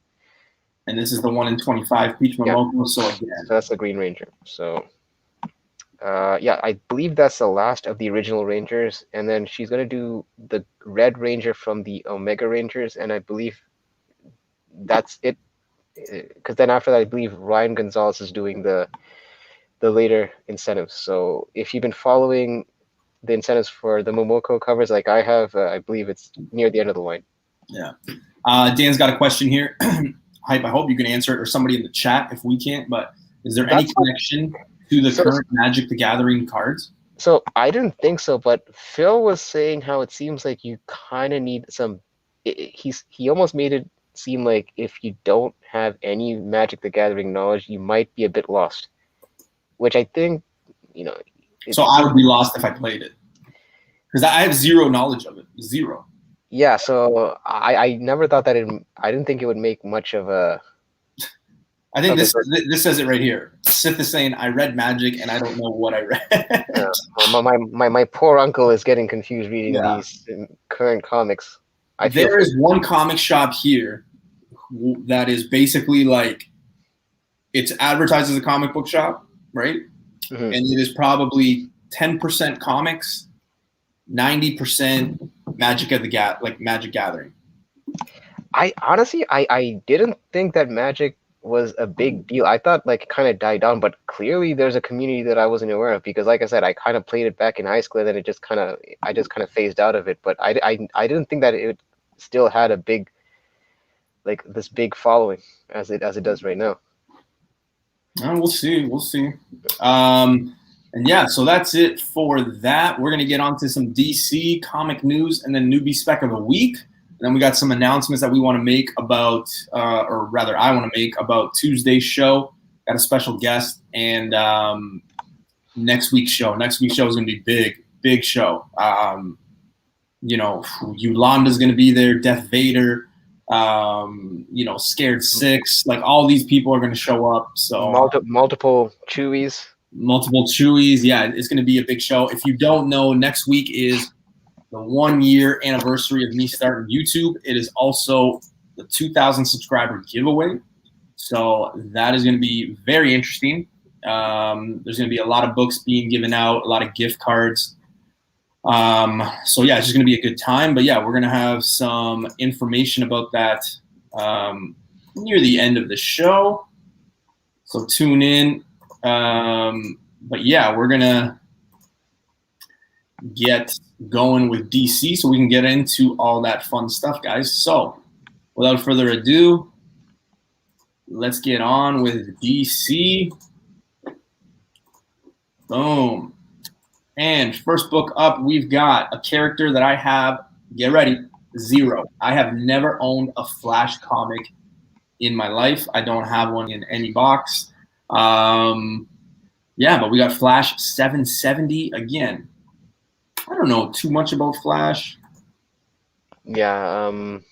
And this is the 1 in 25 Peach Momoko. Yeah. So that's the Green Ranger. So yeah, I believe that's the last of the original Rangers, and then she's going to do the Red Ranger from the Omega Rangers, and I believe that's it. Because then after that, I believe Ryan Gonzalez is doing the later incentives. So if you've been following the incentives for the Momoko covers like I have, I believe it's near the end of the line. Yeah. Dan's got a question here. Hype, I hope you can answer it, or somebody in the chat if we can't, but is there any connection to the current Magic the Gathering cards? So I didn't think so, but Phil was saying how it seems like you kind of need some. He almost made it seem like if you don't have any Magic the Gathering knowledge, you might be a bit lost. Which I think, So I would be lost if I played it, because I have zero knowledge of it. Zero. Yeah, so I never thought that I didn't think it would make much of a. I think this says it right here. Sith is saying, I read Magic and I don't know what I read. My poor uncle is getting confused reading these current comics. There is one comic shop here that is basically like, it's advertised as a comic book shop, right? Mm-hmm. And it is probably 10% comics, 90% Magic Gathering. I honestly, I didn't think that Magic was a big deal. I thought like it kind of died down, but clearly there's a community that I wasn't aware of because, like I said, I kind of played it back in high school, and then I just kind of phased out of it. But I didn't think that it still had a big, like this big following as it does right now. We'll see. And yeah, so that's it for that. We're gonna get on to some DC comic news and then newbie spec of the week. And then we got some announcements that we want to make about, or rather, I want to make about Tuesday's show. Got a special guest, and next week's show. Next week's show is going to be big show. Yolanda's going to be there. Death Vader. Scared Six. Like all these people are going to show up. So multiple Chewies. Multiple Chewies. Yeah, it's going to be a big show. If you don't know, next week is the 1 year anniversary of me starting YouTube. It is also the 2,000 subscriber giveaway. So that is going to be very interesting. There's going to be a lot of books being given out, a lot of gift cards. So yeah, it's just going to be a good time. But yeah, we're going to have some information about that near the end of the show. So tune in. But yeah, we're going to get going with DC so we can get into all that fun stuff, guys. So without further ado, let's get on with DC. Boom. And first book up, we've got a character that I have, get ready, 0. I have never owned a Flash comic in my life. I don't have one in any box. Yeah, but we got Flash 770 again. I don't know too much about Flash. Yeah, I'm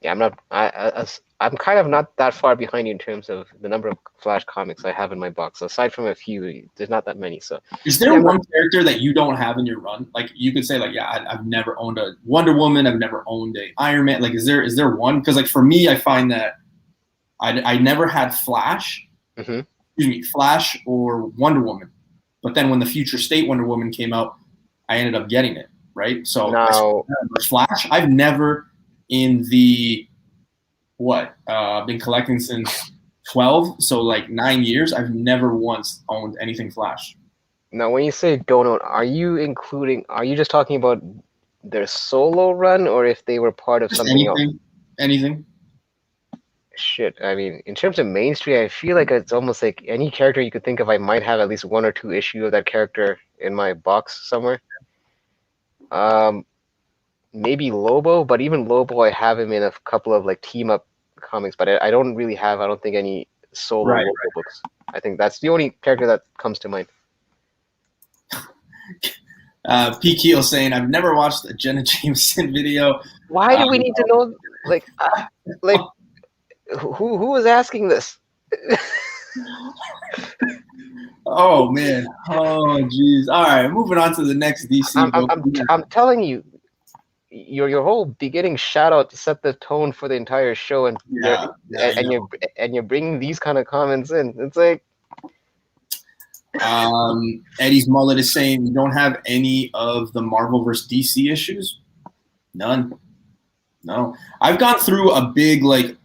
not. I'm kind of not that far behind you in terms of the number of Flash comics I have in my box. So aside from a few, there's not that many. So is there one character that you don't have in your run? Like you could say, like, yeah, I've never owned a Wonder Woman. I've never owned a Iron Man. Like, is there one? Because like for me, I find that I never had Flash. Mm-hmm. Excuse me, Flash or Wonder Woman. But then when the Future State Wonder Woman came out, I ended up getting it, right? So now, Flash, I've never in the been collecting since 12, so like 9 years. I've never once owned anything Flash. Now, when you say don't own, are you just talking about their solo run, or if they were part of Just something else? Anything. Shit, I mean, in terms of mainstream, I feel like it's almost like any character you could think of, I might have at least 1 or 2 issues of that character in my box somewhere. Maybe Lobo, but even Lobo, I have him in a couple of like team up comics, but I don't really have, I don't think, any solo Lobo books. I think that's the only character that comes to mind. P. Keel saying, I've never watched a Jenna Jameson video. Why do we need to know, like who was asking this? Oh man. Oh geez. All right, moving on to the next DC book. I'm telling you, your whole beginning shout out to set the tone for the entire show, and you're bringing these kind of comments in. It's like Eddie's mullet is saying, you don't have any of the Marvel vs. DC issues? None. No. I've gone through a big letting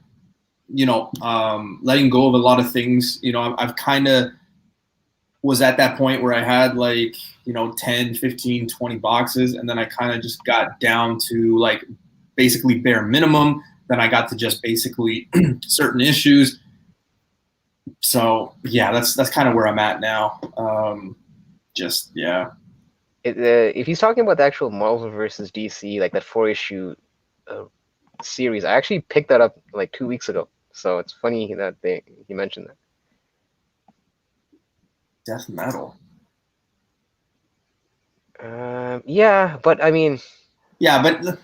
go of a lot of things. I've kind of was at that point where I had 10, 15, 20 boxes, and then I kind of just got down to like basically bare minimum. Then I got to just basically certain issues. So yeah, that's kind of where I'm at now. If he's talking about the actual Marvel versus DC, like that 4-issue series, I actually picked that up like 2 weeks ago. So it's funny that he mentioned that. Death metal. Yeah, but I mean. Yeah, but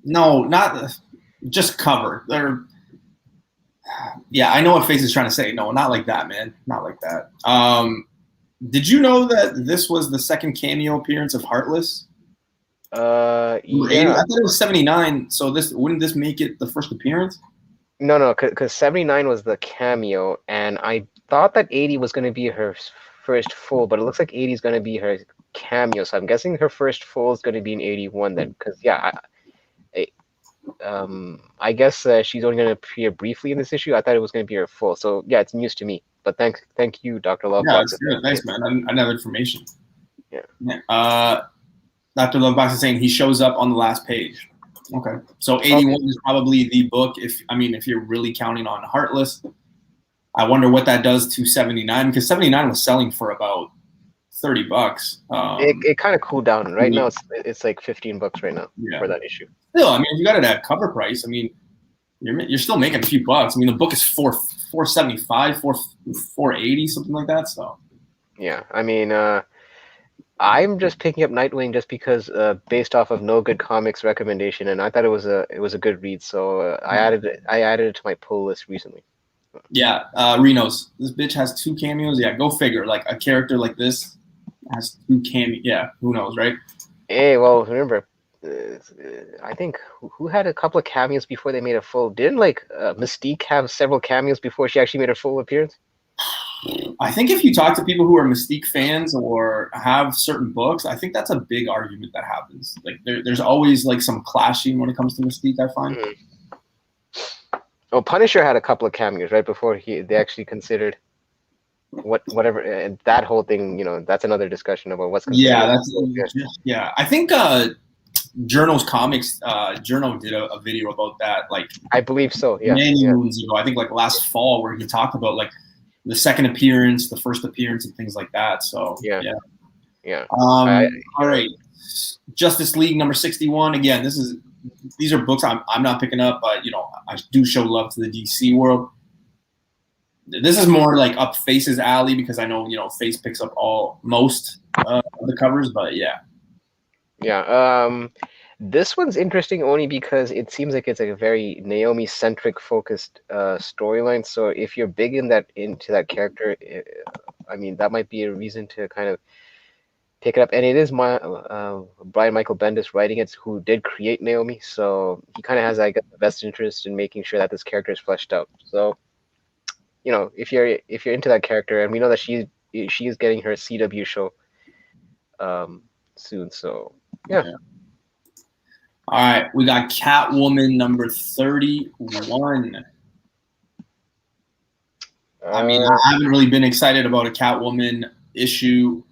no, not just cover. Yeah, I know what Face is trying to say. No, not like that, man. Not like that. Did you know that this was the second cameo appearance of Heartless? Yeah. I thought it was 79. So wouldn't this make it the first appearance? No, because 79 was the cameo, and I thought that 80 was going to be her first full, but it looks like 80 is going to be her cameo, so I'm guessing her first full is going to be in 81 then, because I guess she's only going to appear briefly in this issue. I thought it was going to be her full, so yeah, it's news to me. But thank you, Dr. Lovebox. Yeah, that's good. Thanks, man. I didn't have information. Yeah. Dr. Lovebox is saying he shows up on the last page. Okay, so 81 is probably the book. If you're really counting on Heartless, I wonder what that does to 79, because 79 was selling for about $30. It kind of cooled down. Right now, it's like $15 right now for that issue. Still, I mean, if you got it at cover price, I mean, you're still making a few bucks. I mean, the book is $475, $480, something like that. So, yeah, I mean, I'm just picking up Nightwing just because, based off of No Good Comics recommendation, and I thought it was a good read, so I added it to my pull list recently. Yeah, Reno's. This bitch has 2 cameos. Yeah, go figure. Like a character like this has 2 cameos. Yeah, who knows, right? Hey, well, remember, I think who had a couple of cameos before they made a full? Didn't Mystique have several cameos before she actually made her full appearance? I think if you talk to people who are Mystique fans or have certain books, I think that's a big argument that happens. Like there's always like some clashing when it comes to Mystique, I find. Oh, Punisher had a couple of cameos right before they actually considered whatever, and that whole thing, that's another discussion about what's considered. Yeah. I think Journal's Comics, Journal did a video about that, like I believe so. Yeah, many moons ago. I think like last fall, where he talked about like the second appearance, the first appearance, and things like that. So yeah. All right, Justice League number 61. Again, these are books I'm not picking up, but I do show love to the DC world. This is more like up Face's alley because I know Face picks up most of the covers, but yeah. This one's interesting only because it seems like it's a very Naomi-centric focused storyline. So if you're big into that character, I mean, that might be a reason to kind of pick it up. And it is Brian Michael Bendis writing it, who did create Naomi. So he kind of has, I guess, the best interest in making sure that this character is fleshed out. So, if you're into that character, and we know that she is getting her CW show soon. So yeah. All right, we got Catwoman number 31. I mean, I haven't really been excited about a Catwoman issue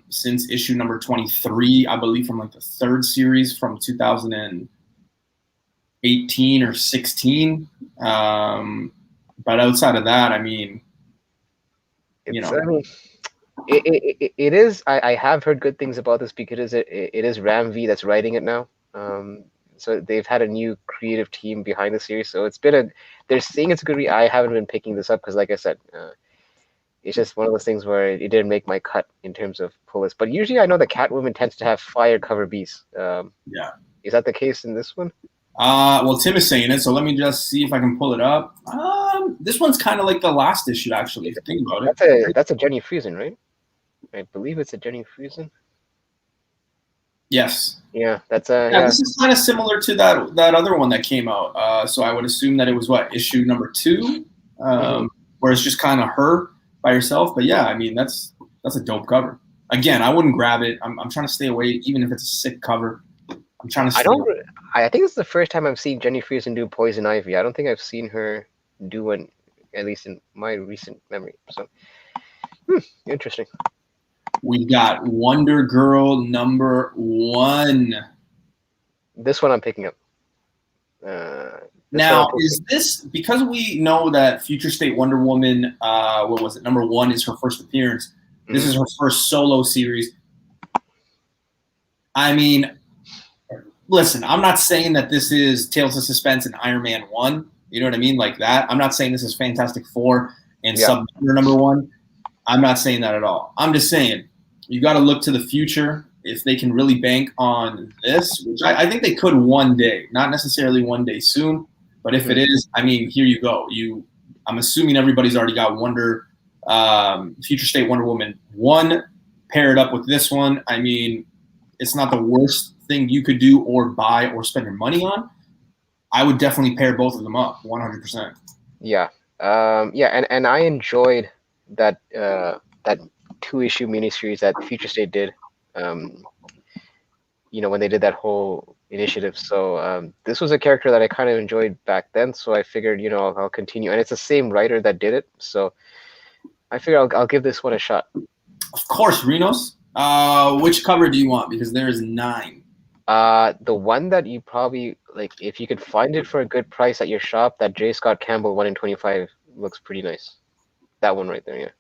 since issue number 23, I believe, from like the 3rd series from 2018 or 16. But outside of that, I mean, it is. I have heard good things about this because it is Ram V that's writing it now. So they've had a new creative team behind the series. So they're saying it's a good read. I haven't been picking this up because, like I said, it's just one of those things where it didn't make my cut in terms of pull list. But usually I know that Catwoman tends to have fire cover beasts. Is that the case in this one? Well, Tim is saying it, so let me just see if I can pull it up. This one's kind of like the last issue, actually, if you think about it. That's a Jenny Friesen, right? I believe it's a Jenny Friesen. Yes. Yeah, that's This is kind of similar to that other one that came out. So I would assume that it was issue number 2, where it's just kind of her by herself. But yeah, I mean that's a dope cover. Again, I wouldn't grab it. I'm trying to stay away, even if it's a sick cover. I'm trying to. I think it's the first time I've seen Jenny Friesen do Poison Ivy. I don't think I've seen her do one, at least in my recent memory. So, interesting. We got Wonder Girl number 1. This one I'm picking up. Now, is this because we know that Future State Wonder Woman, what was it? Number 1 is her first appearance. This is her first solo series. I mean, listen, I'm not saying that this is Tales of Suspense and Iron Man 1. You know what I mean? Like that. I'm not saying this is Fantastic Four and Submariner number 1. I'm not saying that at all. I'm just saying you got to look to the future if they can really bank on this, which I think they could one day, not necessarily one day soon. But if it is, I mean, here you go. I'm assuming everybody's already got Future State Wonder Woman 1 paired up with this one. I mean, it's not the worst thing you could do or buy or spend your money on. I would definitely pair both of them up 100%. Yeah. And I enjoyed that 2-issue miniseries that Future State did When they did that whole initiative. So this was a character that I kind of enjoyed back then. So I figured, I'll continue. And it's the same writer that did it. So I figure I'll give this one a shot. Of course, Renos. Which cover do you want? Because there is 9. The one that you probably like, if you could find it for a good price at your shop, that J. Scott Campbell 1 in 25 looks pretty nice. That one right there, yeah.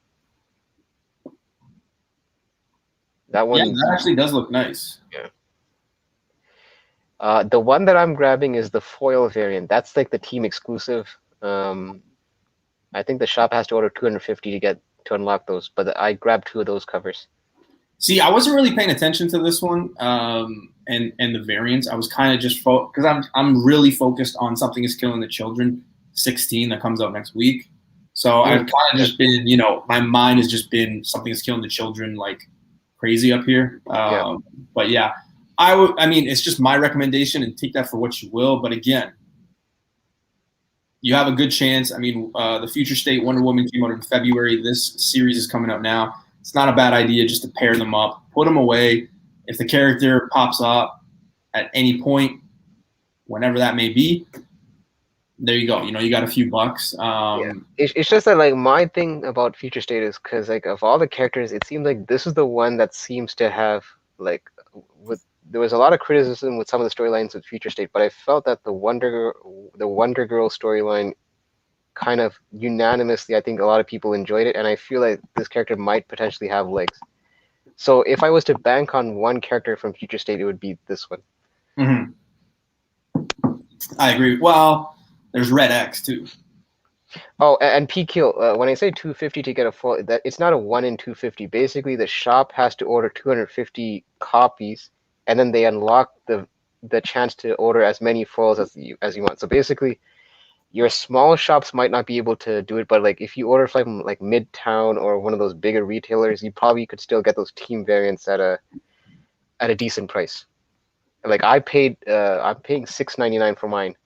That one. Yeah, that actually does look nice. Yeah. The one that I'm grabbing is the foil variant. That's like the team exclusive. I think the shop has to order 250 to unlock those, but I grabbed 2 of those covers. See, I wasn't really paying attention to this one and the variants. I was kind of just because I'm really focused on Something Is Killing the Children 16 that comes out next week. So I've kind of just been, my mind has just been Something Is Killing the Children like crazy up here. But yeah, I mean, it's just my recommendation, and take that for what you will. But again, you have a good chance. I mean, the Future State Wonder Woman came out in February. This series is coming out now. It's not a bad idea just to pair them up, put them away. If the character pops up at any point, whenever that may be, there you go. You got a few bucks. It's just that, like, my thing about Future State is because, like, of all the characters, it seems like this is the one that seems to have, like, there was a lot of criticism with some of the storylines with Future State, but I felt that the Wonder Girl storyline kind of unanimously, I think a lot of people enjoyed it, and I feel like this character might potentially have legs. So if I was to bank on one character from Future State, it would be this one. Mm-hmm. I agree. Well, there's Red X too. Oh, and P-Kill, when I say 250 to get a full, that it's not a 1 in 250. Basically, the shop has to order 250 copies, and then they unlock the chance to order as many foils as you want. So basically, your small shops might not be able to do it, but like if you order from like Midtown or one of those bigger retailers, you probably could still get those team variants at a decent price. Like I'm paying $6.99 for mine,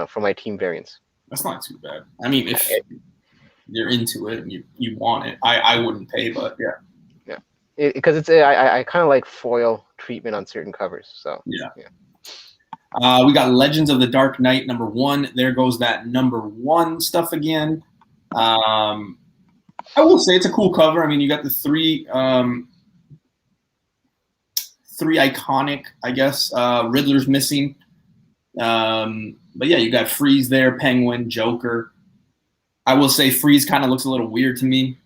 for my team variants. That's not too bad. I mean, if you're into it and you want it, I wouldn't pay, but yeah. Yeah, because I kind of like foil treatment on certain covers. So yeah. We got Legends of the Dark Knight #1. There goes that #1 stuff again. I will say it's a cool cover. I mean, you got the three iconic, I guess. Riddler's missing. But yeah, you got Freeze there, Penguin, Joker. I will say Freeze kind of looks a little weird to me.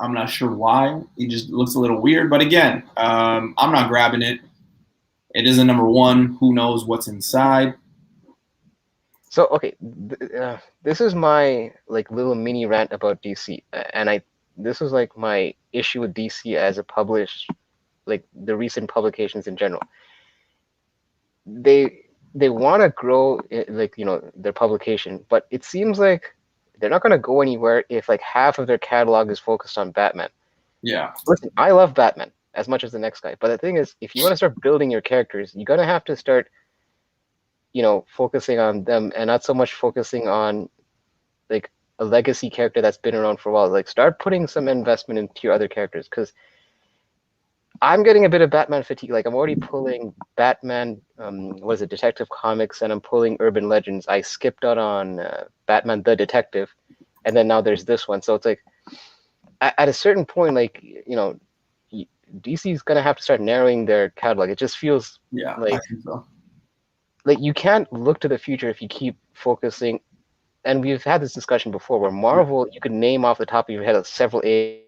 I'm not sure why. He just looks a little weird. But again, I'm not grabbing it. It is a #1. Who knows what's inside? So okay, this is my like little mini rant about DC, and this is like my issue with DC as a published, like the recent publications in general. They want to grow like their publication, but it seems like they're not going to go anywhere if like half of their catalog is focused on Batman. Yeah. Listen, I love Batman as much as the next guy, but the thing is, if you want to start building your characters, you're going to have to start focusing on them and not so much focusing on like a legacy character that's been around for a while. Like start putting some investment into your other characters, because I'm getting a bit of Batman fatigue. Like I'm already pulling Batman, Detective Comics, and I'm pulling Urban Legends. I skipped out on Batman the Detective, and then now there's this one. So it's like at a certain point, like DC's gonna have to start narrowing their catalog. It just feels I think so. Like you can't look to the future if you keep focusing. And we've had this discussion before, where Marvel, you could name off the top of your head several A-list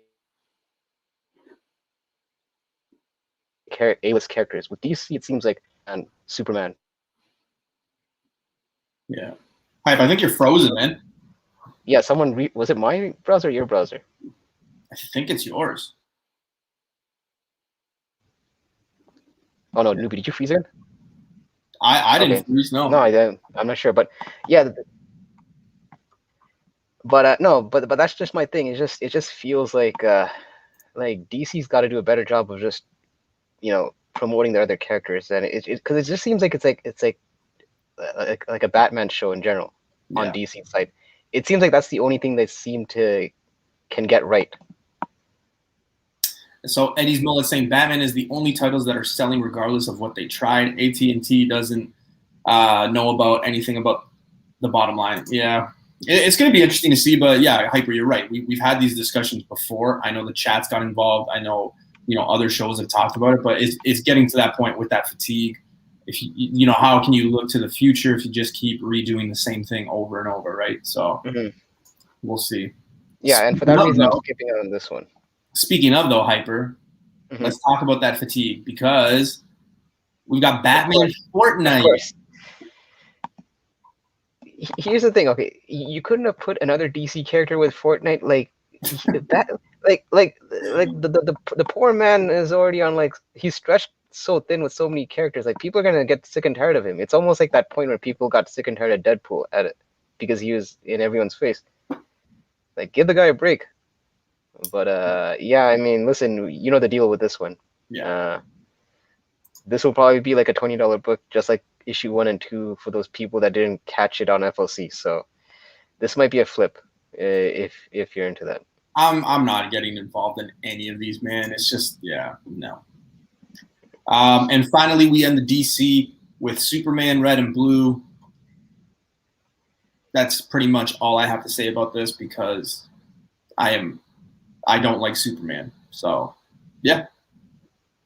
characters. With DC, it seems like Superman. Yeah. Hype, I think you're frozen, man. Yeah, someone was it my browser or your browser? I think it's yours. Oh no, Newbie, did you freeze again? I didn't freeze, no. No, I didn't. I'm not sure, but yeah. But no, but that's just my thing. It just feels like DC's got to do a better job of just promoting their other characters, and because it just seems like it's like a Batman show in general on DC side. It seems like that's the only thing they can get right. So Eddie's Mullet saying Batman is the only titles that are selling regardless of what they tried. AT&T doesn't know about anything about the bottom line. Yeah, it's going to be interesting to see. But yeah, Hyper, you're right. We've had these discussions before. I know the chat's got involved. I know other shows have talked about it, but it's getting to that point with that fatigue. If how can you look to the future if you just keep redoing the same thing over and over, right? So we'll see. Yeah, and for that reason, I'm skipping out on this one. Speaking of though, Hyper, let's talk about that fatigue because we've got Batman Fortnite. Of course. Here's the thing. Okay, you couldn't have put another DC character with Fortnite like that. Like the poor man is already on he's stretched so thin with so many characters. Like people are gonna get sick and tired of him. It's almost like that point where people got sick and tired of Deadpool at it because he was in everyone's face. Like give the guy a break. But yeah, I mean, listen, you know the deal with this one. Yeah. This will probably be like a $20 book, just like issue 1 and 2 for those people that didn't catch it on FLC. So this might be a flip if you're into that. I'm not getting involved in any of these, man. It's just no. And finally, we end the DC with Superman Red and Blue. That's pretty much all I have to say about this because I don't like Superman. So yeah.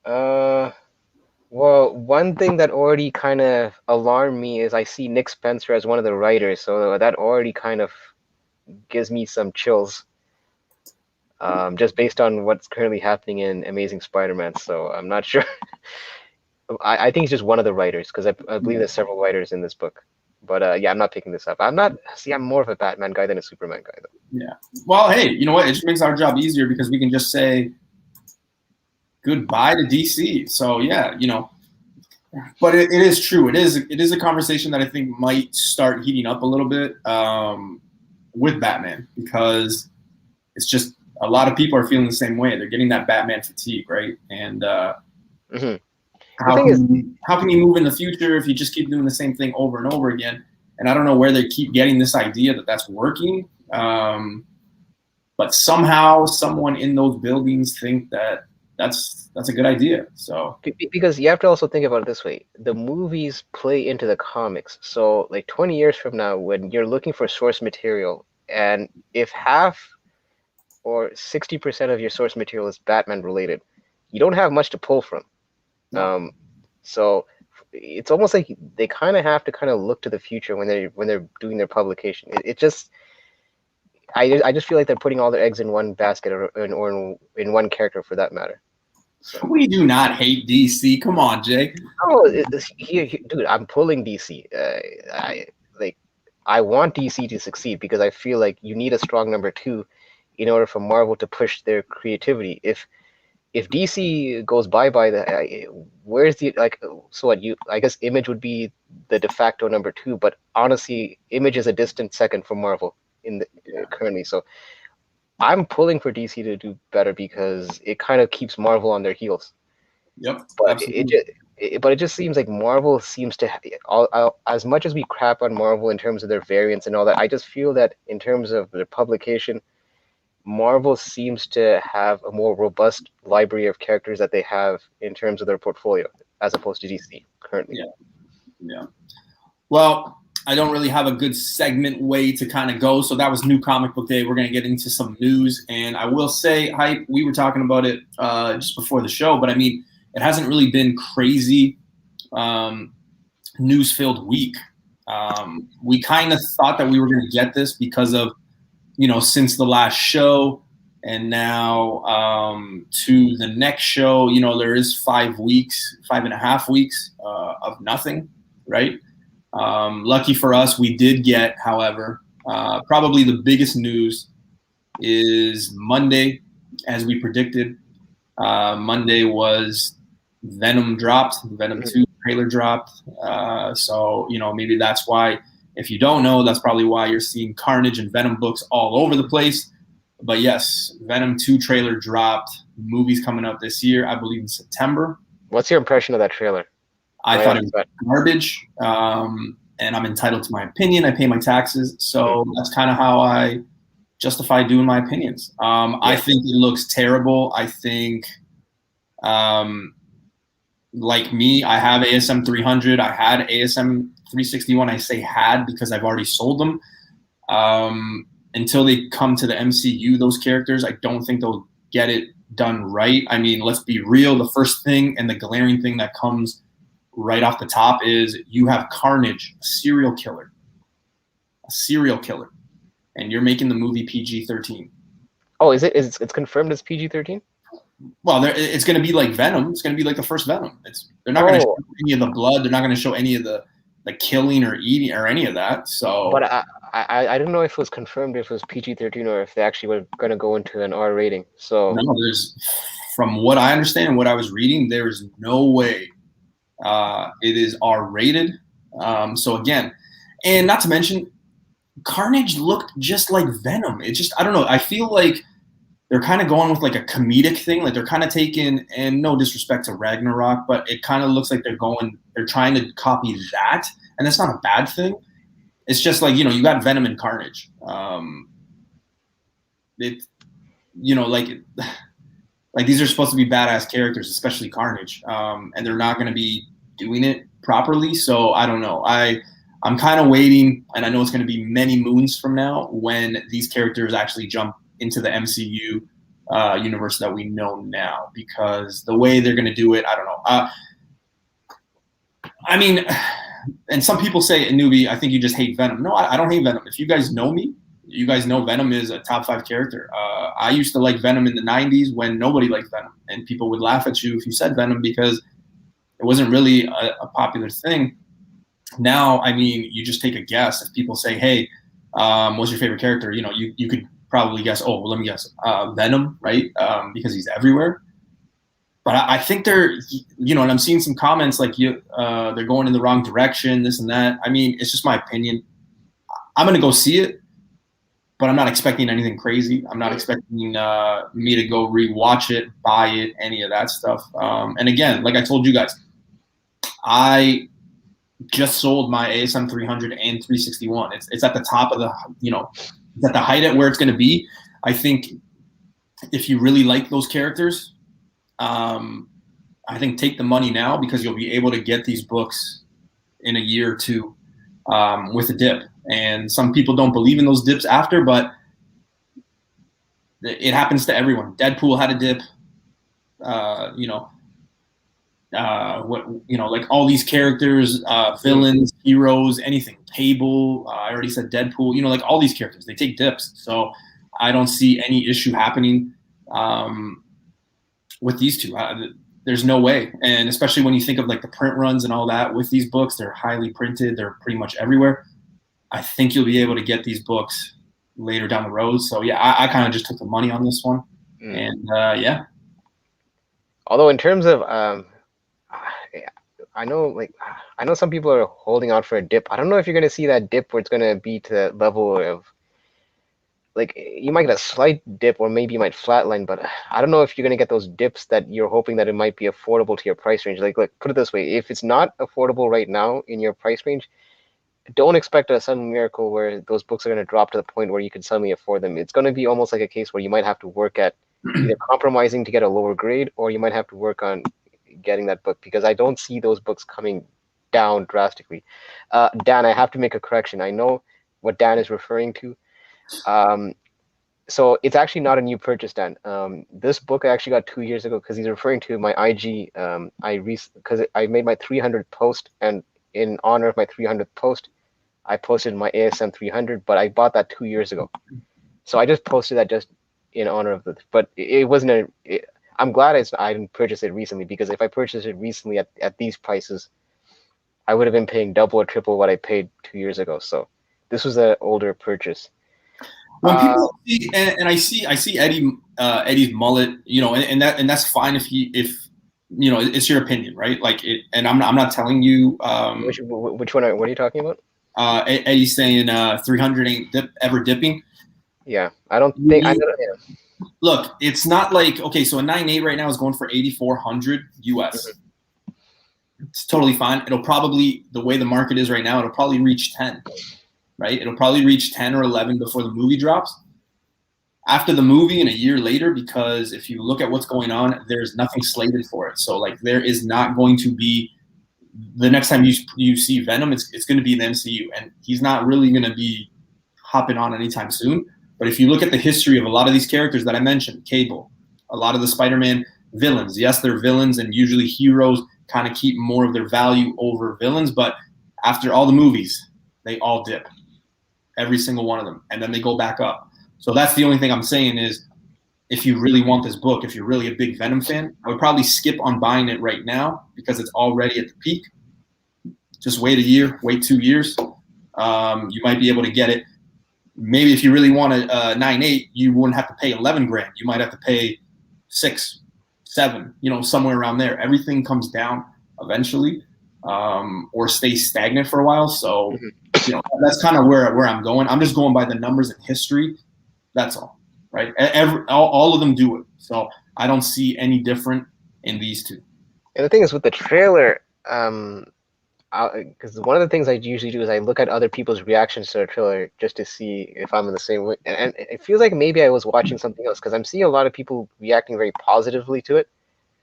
Well, one thing that already kind of alarmed me is I see Nick Spencer as one of the writers, so that already kind of gives me some chills. Just based on what's currently happening in Amazing Spider-Man, so I'm not sure. I think he's just one of the writers because I believe there's several writers in this book. But yeah, I'm not picking this up. I'm more of a Batman guy than a Superman guy, though. Yeah. Well, hey, you know what? It just makes our job easier because we can just say goodbye to DC. So yeah, but it is true. It is a conversation that I think might start heating up a little bit with Batman because it's just a lot of people are feeling the same way. They're getting that Batman fatigue, right? And how can you move in the future if you just keep doing the same thing over and over again? And I don't know where they keep getting this idea that that's working. But somehow someone in those buildings think that that's a good idea. So because you have to also think about it this way. The movies play into the comics. So like 20 years from now, when you're looking for source material, and if half or 60% of your source material is Batman related, you don't have much to pull from. No. So it's almost like they kind of have to kind of look to the future when they're doing their publication. I just feel like they're putting all their eggs in one basket or in one character for that matter. So. We do not hate DC. Come on, Jake. Oh, dude, I'm pulling DC. I want DC to succeed because I feel like you need a strong number 2 in order for Marvel to push their creativity. If DC goes bye, where's the so what I guess Image would be the de facto number 2, but honestly, Image is a distant second for Marvel currently. So I'm pulling for DC to do better because it kind of keeps Marvel on their heels. Yep. But it just seems like Marvel seems to as much as we crap on Marvel in terms of their variants and all that, I just feel that in terms of their publication, Marvel seems to have a more robust library of characters that they have in terms of their portfolio, as opposed to DC currently. Yeah. Well, I don't really have a good segment way to kind of go, so that was New Comic Book Day. We're going to get into some news, and I will say, Hype, we were talking about it just before the show, but I mean, it hasn't really been crazy news-filled week. We kind of thought that we were going to get this because of since the last show and now to the next show, there is 5.5 weeks of nothing, right? Lucky for us, we did get, however, probably the biggest news is Monday, as we predicted. Monday was Venom dropped, Venom 2 trailer dropped. So, maybe that's why. If you don't know, that's probably why you're seeing Carnage and Venom books all over the place. But yes, Venom 2 trailer dropped. Movie's coming out this year, I believe in September. What's your impression of that trailer? I thought it was garbage, and I'm entitled to my opinion. I pay my taxes, so that's kind of how I justify doing my opinions. I think it looks terrible. I think Like me, I have ASM 300. I had ASM 361. I say had because I've already sold them. Until they come to the MCU, those characters, I don't think they'll get it done right. I mean, let's be real. The first thing and the glaring thing that comes right off the top is you have Carnage, a serial killer, and you're making the movie PG-13. Oh, is it? It's confirmed as PG-13? Well, it's going to be like Venom. It's going to be like the first Venom. They're not going to show any of the blood. They're not going to show any of the killing or eating or any of that. So, but I don't know if it was confirmed if it was PG-13 or if they actually were going to go into an R rating. So no, from what I understand and what I was reading, there is no way it is R rated. So again, and not to mention, Carnage looked just like Venom. It just, I don't know. I feel like they're kind of going with like a comedic thing. Like they're kind of taking, and no disrespect to Ragnarok, but it kind of looks like they're trying to copy that. And that's not a bad thing. It's just like, you got Venom and Carnage. Like these are supposed to be badass characters, especially Carnage. And they're not going to be doing it properly. So I don't know. I'm kind of waiting, and I know it's going to be many moons from now when these characters actually jump into the MCU universe that we know now, because the way they're going to do it, I don't know. I mean, and some people say, Newbie, I think you just hate Venom. No, I don't hate Venom. If you guys know me, you guys know Venom is a top 5 character. I used to like Venom in the 90s when nobody liked Venom, and people would laugh at you if you said Venom because it wasn't really a popular thing. Now, I mean, you just take a guess. If people say, hey, what's your favorite character? You could probably guess, oh, well, let me guess, Venom, right? Because he's everywhere. But I think they're, and I'm seeing some comments like they're going in the wrong direction, this and that. I mean, it's just my opinion. I'm going to go see it, but I'm not expecting anything crazy. I'm not expecting me to go rewatch it, buy it, any of that stuff. And again, like I told you guys, I just sold my ASM 300 and 361. It's at the top of the, it's at the height at where it's going to be. I think if you really like those characters, I think take the money now, because you'll be able to get these books in a year or two with a dip. And some people don't believe in those dips after, but it happens to everyone. Deadpool had a dip. Like all these characters, villains, heroes, anything. Cable, I already said Deadpool. Like all these characters, they take dips. So I don't see any issue happening with these two. There's no way. And especially when you think of like the print runs and all that with these books, they're highly printed. They're pretty much everywhere. I think you'll be able to get these books later down the road. So yeah, I kind of just took the money on this one. And yeah. Although in terms of, I know some people are holding out for a dip. I don't know if you're going to see that dip where it's going to be to the level of, like, you might get a slight dip or maybe you might flatline, but I don't know if you're going to get those dips that you're hoping that it might be affordable to your price range. Like, look, put it this way. If it's not affordable right now in your price range, don't expect a sudden miracle where those books are going to drop to the point where you can suddenly afford them. It's going to be almost like a case where you might have to work at either compromising to get a lower grade, or you might have to work on getting that book, because I don't see those books coming down drastically. Dan, I have to make a correction. I know what Dan is referring to. So it's actually not a new purchase, Dan. This book I actually got 2 years ago, because he's referring to my IG. Because I made my 300th post, and in honor of my 300th post, I posted my ASM 300, but I bought that 2 years ago. So I just posted that just in honor of the, but it wasn't I'm glad I didn't purchase it recently, because if I purchased it recently at these prices, I would have been paying double or triple what I paid 2 years ago. So this was an older purchase. When people see, and I see Eddie's mullet, and that's fine if it's your opinion, right? Like it, and I'm not telling you. Which one? What are you talking about? Eddie's saying 300 ain't ever dipping. Yeah, I don't think. Look, it's not like, okay, so a 9.8 right now is going for 8,400 US. Mm-hmm. It's totally fine. It'll probably, the way the market is right now, it'll probably reach 10, right? It'll probably reach 10 or 11 before the movie drops. after the movie and a year later, because if you look at what's going on, there's nothing slated for it. So like there is not going to be the next time you see Venom, it's going to be in the MCU, and he's not really going to be hopping on anytime soon. But if you look at the history of a lot of these characters that I mentioned, Cable, a lot of the Spider-Man villains, yes, they're villains, and usually heroes kind of keep more of their value over villains. But after all the movies, they all dip, every single one of them, and then they go back up. So that's the only thing I'm saying is, if you really want this book, if you're really a big Venom fan, I would probably skip on buying it right now because it's already at the peak. Just wait a year, wait 2 years. You might be able to get it. Maybe if you really want a 9.8, you wouldn't have to pay 11 grand. You might have to pay 6, 7, somewhere around there. Everything comes down eventually, or stays stagnant for a while. So, that's kind of where I'm going. I'm just going by the numbers and history. That's all. Right? All of them do it. So I don't see any different in these two. And the thing is with the trailer, because one of the things I usually do is I look at other people's reactions to the trailer just to see if I'm in the same way. And it feels like maybe I was watching something else because I'm seeing a lot of people reacting very positively to it.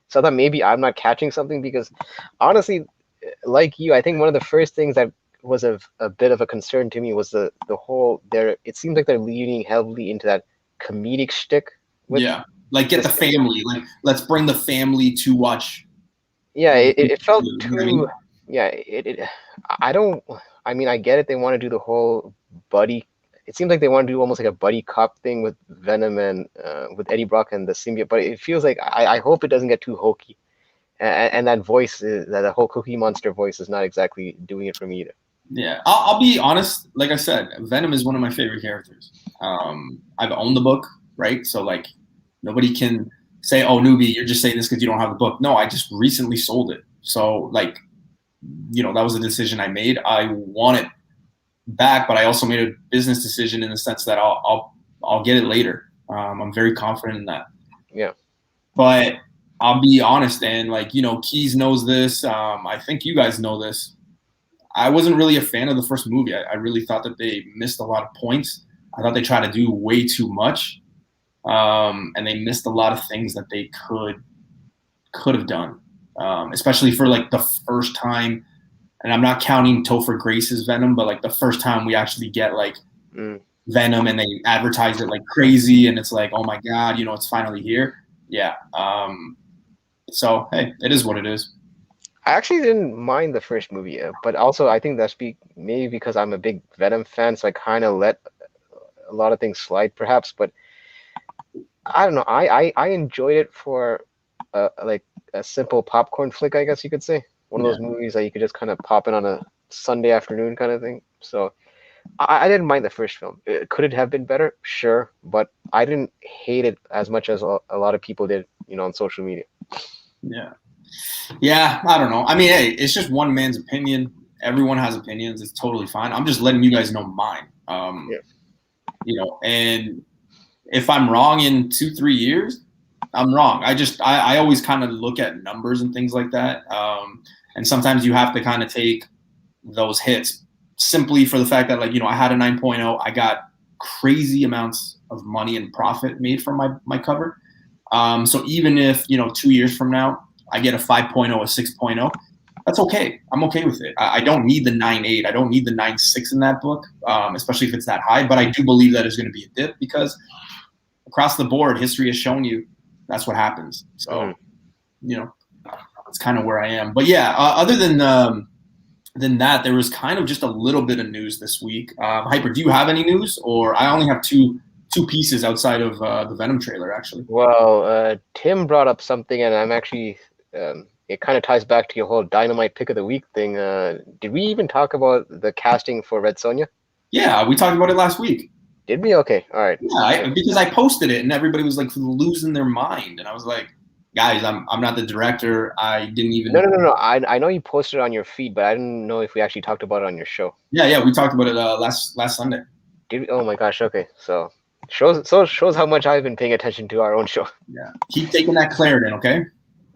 So I thought maybe I'm not catching something because honestly, like you, I think one of the first things that was a bit of a concern to me was the whole it seems like they're leaning heavily into that comedic shtick. Like get the family. Like let's bring the family to watch. Yeah, it felt too. Yeah, I mean, I get it. They want to do the whole buddy. It seems like they want to do almost like a buddy cop thing with Venom and with Eddie Brock and the symbiote. But it feels like I hope it doesn't get too hokey. And that voice, that whole Cookie Monster voice, is not exactly doing it for me either. Yeah, I'll be honest. Like I said, Venom is one of my favorite characters. I've owned the book, right? So like, nobody can say, "Oh, Newbie, you're just saying this because you don't have the book." No, I just recently sold it. So like, that was a decision I made. I want it back, but I also made a business decision in the sense that I'll get it later. I'm very confident in that. Yeah. But I'll be honest, and like Keys knows this. I think you guys know this. I wasn't really a fan of the first movie. I really thought that they missed a lot of points. I thought they tried to do way too much, and they missed a lot of things that they could have done, especially for like the first time. And I'm not counting Topher Grace's Venom, but like the first time we actually get like Venom, and they advertise it like crazy, and it's like, oh my god, it's finally here. Yeah. So hey, it is what it is. I actually didn't mind the first movie, but also I think that's maybe because I'm a big Venom fan, so I kind of let a lot of things slide, perhaps. But I don't know. I enjoyed it for like a simple popcorn flick, I guess you could say. One of those movies that you could just kind of pop in on a Sunday afternoon kind of thing. So I didn't mind the first film. Could it have been better? Sure, but I didn't hate it as much as a lot of people did, on social media. Yeah, I don't know. I mean, hey, it's just one man's opinion. Everyone has opinions. It's totally fine. I'm just letting you guys know mine. And if I'm wrong in 2-3 years, I'm wrong. I always kind of look at numbers and things like that. And sometimes you have to kind of take those hits simply for the fact that, like, I had a 9.0. I got crazy amounts of money and profit made from my cover. So even if, 2 years from now, I get a 5.0, a 6.0, that's okay. I'm okay with it. I don't need the 9.8. I don't need the 9.6 in that book, especially if it's that high. But I do believe that there's going to be a dip because across the board, history has shown you that's what happens. So, it's kind of where I am. But yeah, other than that, there was kind of just a little bit of news this week. Hyper, do you have any news? Or I only have two pieces outside of the Venom trailer, actually. Well, Tim brought up something, and I'm actually it kind of ties back to your whole Dynamite pick of the week thing. Did we even talk about the casting for Red Sonja? Yeah, we talked about it last week. Did we? Okay, all right. Yeah, because I posted it, and everybody was like losing their mind, and I was like, guys, I'm not the director. I didn't even. No. I know you posted it on your feed, but I didn't know if we actually talked about it on your show. Yeah, we talked about it last Sunday. Did we? Oh my gosh. Okay, so shows how much I've been paying attention to our own show. Yeah, keep taking that Claritin, okay?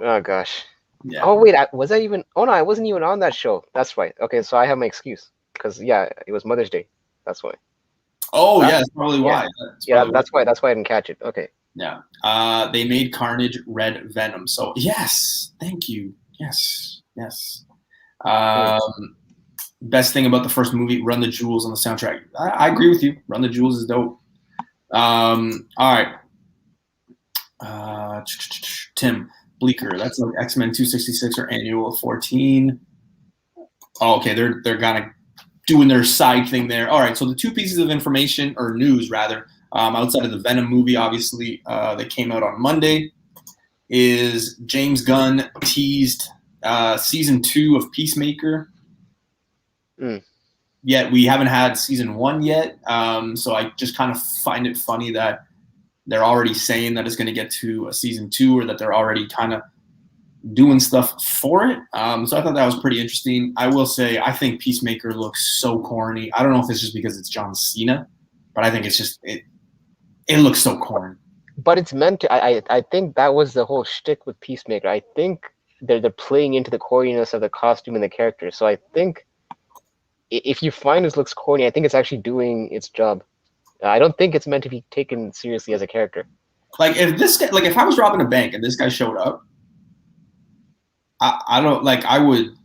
Oh gosh. Yeah. Oh wait, was I even? Oh no, I wasn't even on that show. That's right. Okay, so I have my excuse because it was Mother's Day. That's why. Oh yeah, that's probably Yeah, why. That's probably that's why I didn't catch it. Okay. Yeah. They made Carnage red Venom. So yes, thank you. Yes, yes. Hmm. Best thing about the first movie, Run the Jewels on the soundtrack. I agree with you. Run the Jewels is dope. All right. Tim Bleeker. That's like X-Men 266 or Annual 14. Oh, okay. They're kind of doing their side thing there. All right. So the two pieces of information or news rather, outside of the Venom movie, obviously, that came out on Monday, is James Gunn teased season 2 of Peacemaker. Mm. Yet we haven't had season 1 yet. So I just kind of find it funny that they're already saying that it's going to get to a season 2, or that they're already kind of doing stuff for it. So I thought that was pretty interesting. I will say I think Peacemaker looks so corny. I don't know if it's just because it's John Cena, but I think it's just it looks so corny. But it's meant to. I think that was the whole shtick with Peacemaker. I think they're playing into the corniness of the costume and the character. So I think if you find this looks corny, I think it's actually doing its job. I don't think it's meant to be taken seriously as a character. Like if this guy, like if I was robbing a bank and this guy showed up, I don't like I would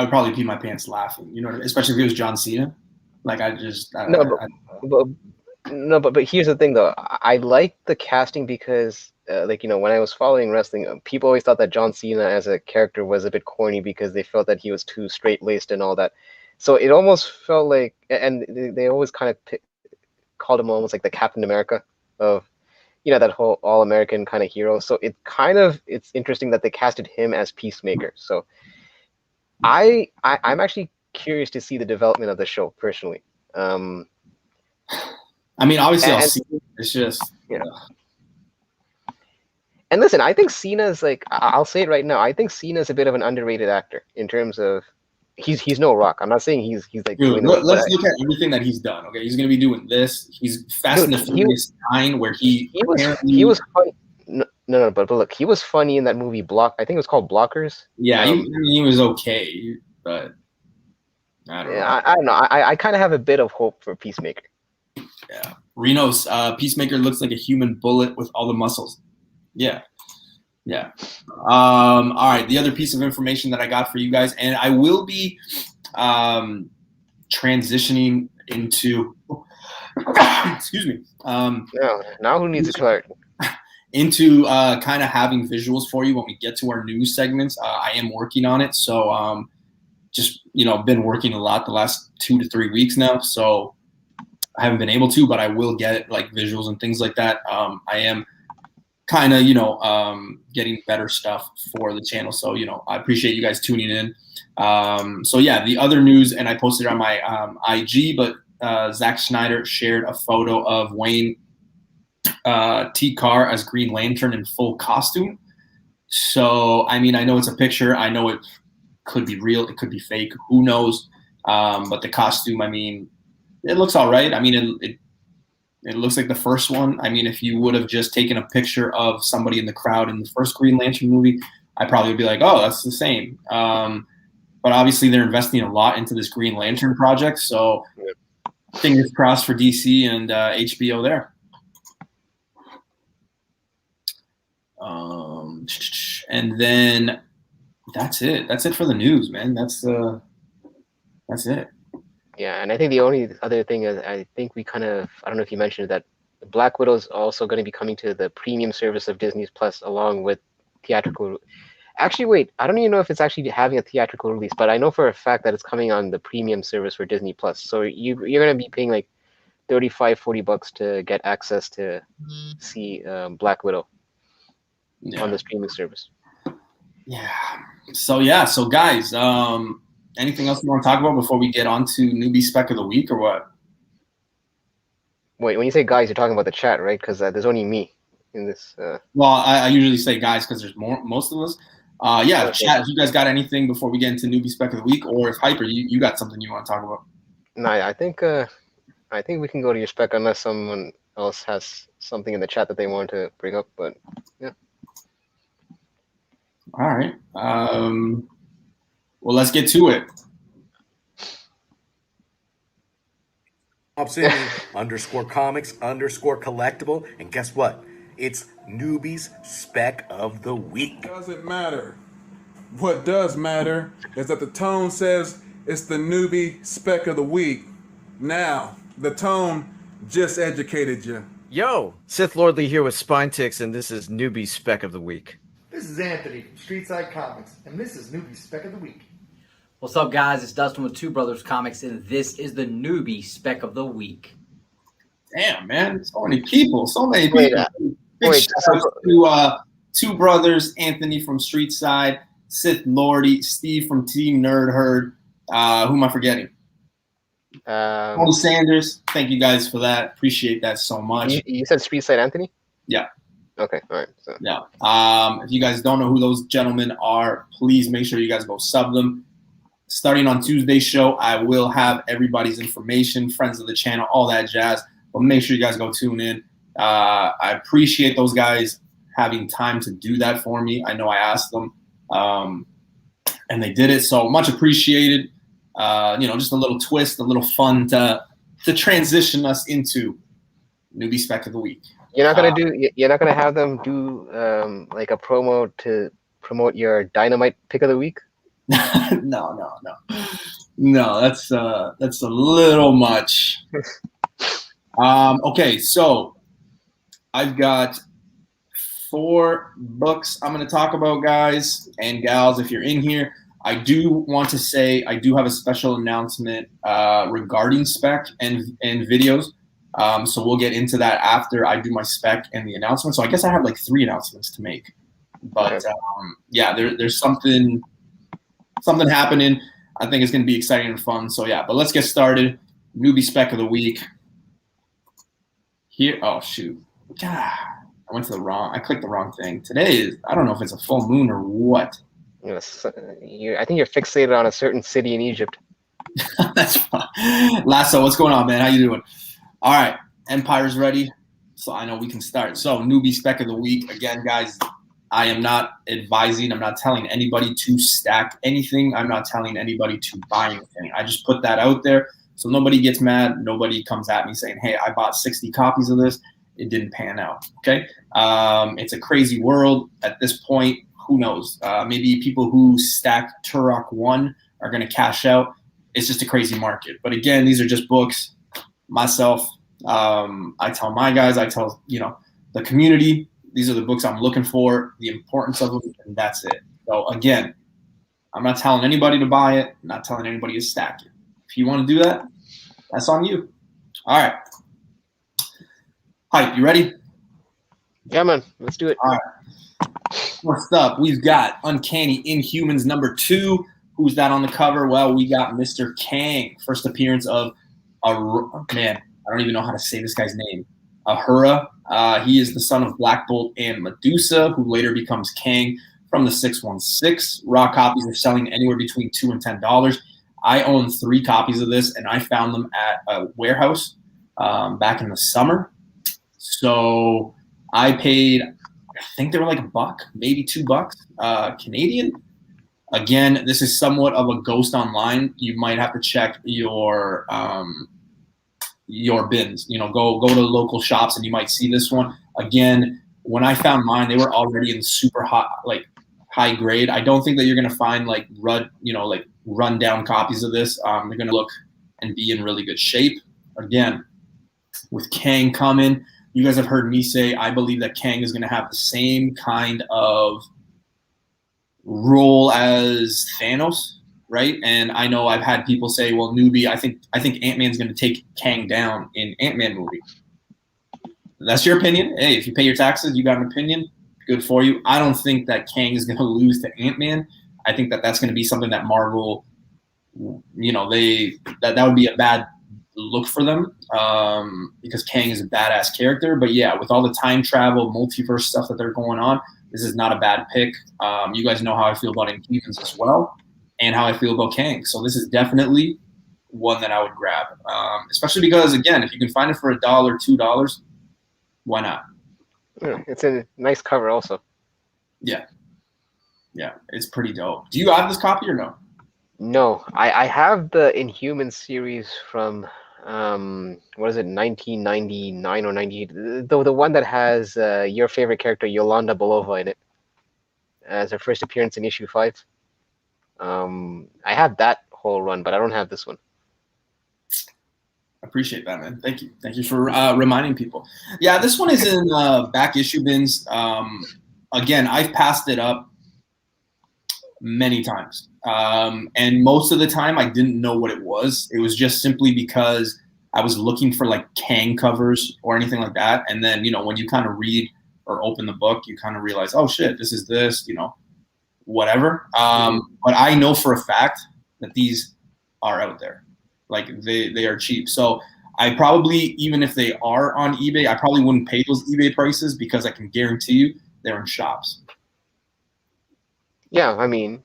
probably pee my pants laughing. You know what I mean? Especially if it was John Cena. Like No, but no, but here's the thing though. I like the casting because, like when I was following wrestling, people always thought that John Cena as a character was a bit corny because they felt that he was too straight laced and all that. So it almost felt like, and they always kind of called him almost like the Captain America of, that whole all American kind of hero. So it's interesting that they casted him as Peacemaker. So I'm actually curious to see the development of the show personally. I mean, obviously, I'll And see. It's just, yeah. And listen, I think Cena's like, I'll say it right now. I think Cena's a bit of an underrated actor in terms of he's no Rock. I'm not saying he's like dude, doing the work, let's look at everything that he's done. Okay, he's gonna be doing this. He's Fast and the Furious 9, where he apparently he was funny. No, but look, he was funny in that movie Block. I think it was called Blockers. Yeah, he was okay, but I don't know. I don't know. I kind of have a bit of hope for Peacemaker. Yeah, Reno's Peacemaker looks like a human bullet with all the muscles. Yeah, yeah. All right. The other piece of information that I got for you guys, and I will be transitioning into. Excuse me. Now who needs a clerk? Into kind of having visuals for you when we get to our news segments. I am working on it, so just been working a lot the last 2 to 3 weeks now, so I haven't been able to, but I will get like visuals and things like that. I am kind of getting better stuff for the channel, so I appreciate you guys tuning in. So yeah, the other news, and I posted it on my IG, but Zack Snyder shared a photo of Wayne T. Carr as Green Lantern in full costume. So, I mean, I know it's a picture. I know it could be real. It could be fake. Who knows? But the costume, I mean, it looks all right. I mean, it looks like the first one. I mean, if you would have just taken a picture of somebody in the crowd in the first Green Lantern movie, I probably would be like, oh, that's the same. But obviously, they're investing a lot into this Green Lantern project. So, fingers crossed for DC and HBO there. And then that's it. That's it for the news, man. That's it. Yeah, and I think the only other thing is I think I don't know if you mentioned that Black Widow's also going to be coming to the premium service of Disney's Plus along with theatrical. Actually, wait, I don't even know if it's actually having a theatrical release, but I know for a fact that it's coming on the premium service for Disney Plus. So you're going to be paying like $35-$40 to get access to see Black Widow on the streaming service. Yeah. So guys, anything else you want to talk about before we get on to Newbie Spec of the Week or what? Wait, when you say guys, you're talking about the chat, right? Because there's only me in this. Well, I usually say guys because there's most of us. Yeah, okay. Chat, if you guys got anything before we get into Newbie Spec of the Week, or if Hyper, you got something you want to talk about? No, I think we can go to your spec unless someone else has something in the chat that they want to bring up, but yeah. All right. Well, let's get to it. _comics_collectible. And guess what? It's Newbie's Spec of the Week. Doesn't matter. What does matter is that the tone says it's the newbie spec of the week. Now, the tone just educated you. Yo, Sith Lordly here with Spine Ticks, and this is Newbie Spec of the Week. This is Anthony from Streetside Comics, and this is Newbie Spec of the Week. What's up, guys? It's Dustin with Two Brothers Comics, and this is the Newbie Spec of the Week. Damn, man. So many people. So many people. Big shout out to Two Brothers, Anthony from Streetside, Sith Lordy, Steve from Team Nerd Herd. Who am I forgetting? Tony Sanders. Thank you guys for that. Appreciate that so much. You said Streetside Anthony? Yeah. Okay, all right. So. Yeah. If you guys don't know who those gentlemen are, please make sure you guys go sub them. Starting on Tuesday's show, I will have everybody's information, friends of the channel, all that jazz. But make sure you guys go tune in. I appreciate those guys having time to do that for me. I know I asked them, and they did it. So much appreciated. Just a little twist, a little fun to transition us into Newbie Spec of the Week. You're not gonna have them do like a promo to promote your Dynamite pick of the week? No. That's a little much. Okay, so I've got 4 books I'm going to talk about, guys and gals. If you're in here, I do want to say I do have a special announcement regarding spec and videos. So we'll get into that after I do my spec and the announcement. So I guess I have like 3 announcements to make. But there's something happening. I think it's going to be exciting and fun. So yeah, but let's get started. Newbie Spec of the Week. Here, oh shoot. God, I clicked the wrong thing. Today is, I don't know if it's a full moon or what. Yes, I think you're fixated on a certain city in Egypt. That's fine. Lasso, what's going on, man? How you doing? All right, Empire's ready, so I know we can start. So, Newbie Spec of the Week. Again, guys, I am not advising. I'm not telling anybody to stack anything. I'm not telling anybody to buy anything. I just put that out there so nobody gets mad. Nobody comes at me saying, hey, I bought 60 copies of this. It didn't pan out, okay? It's a crazy world at this point. Who knows? Maybe people who stack Turok 1 are going to cash out. It's just a crazy market. But again, these are just books. Myself, I tell my guys, I tell the community, these are the books I'm looking for, the importance of them, and that's it. So again, I'm not telling anybody to buy it. I'm not telling anybody to stack it. If you want to do that, that's on you. All right. Hype, you ready? Yeah, man. Let's do it. All right. First up, we've got Uncanny Inhumans #2. Who's that on the cover? Well, we got Mr. Kang. First appearance of man, I don't even know how to say this guy's name. Ahura. He is the son of Black Bolt and Medusa, who later becomes Kang from the 616. Raw copies are selling anywhere between $2 and $10. I own 3 copies of this, and I found them at a warehouse back in the summer. So I paid, I think they were like $1, maybe $2 Canadian. Again, this is somewhat of a ghost online. You might have to check your bins. Go to local shops and you might see this one. Again, when I found mine, they were already in super hot, like high grade. I don't think that you're gonna find like run down copies of this. They're gonna look and be in really good shape. Again, with Kang coming, you guys have heard me say I believe that Kang is gonna have the same kind of role as Thanos, right? And I know I've had people say, well, Newbie, I think Ant-Man's going to take Kang down in Ant-Man movie. That's your opinion. Hey, if you pay your taxes, you got an opinion. Good for you. I don't think that Kang is going to lose to Ant-Man. I think that that's going to be something that Marvel, that would be a bad look for them because Kang is a badass character. But yeah, with all the time travel, multiverse stuff that they're going on, this is not a bad pick. You guys know how I feel about Inhumans as well, and how I feel about Kang. So this is definitely one that I would grab, especially because, again, if you can find it for $1, $2, why not? Yeah, it's a nice cover also. Yeah, it's pretty dope. Do you have this copy or no? No, I have the Inhumans series from what is it, 1999 or 98? The one that has your favorite character Yolanda Belova in it as her first appearance in issue 5. I have that whole run, but I don't have this one. I appreciate that, man. Thank you. Thank you for reminding people. Yeah, this one is in back issue bins. Again, I've passed it up many times. And most of the time I didn't know what it was. It was just simply because I was looking for like Kang covers or anything like that. And then, you know, when you kind of read or open the book, you kind of realize, oh shit, this is this, you know, whatever. But I know for a fact that these are out there. Like they are cheap. So I probably, even if they are on eBay, I probably wouldn't pay those eBay prices because I can guarantee you they're in shops. Yeah, I mean,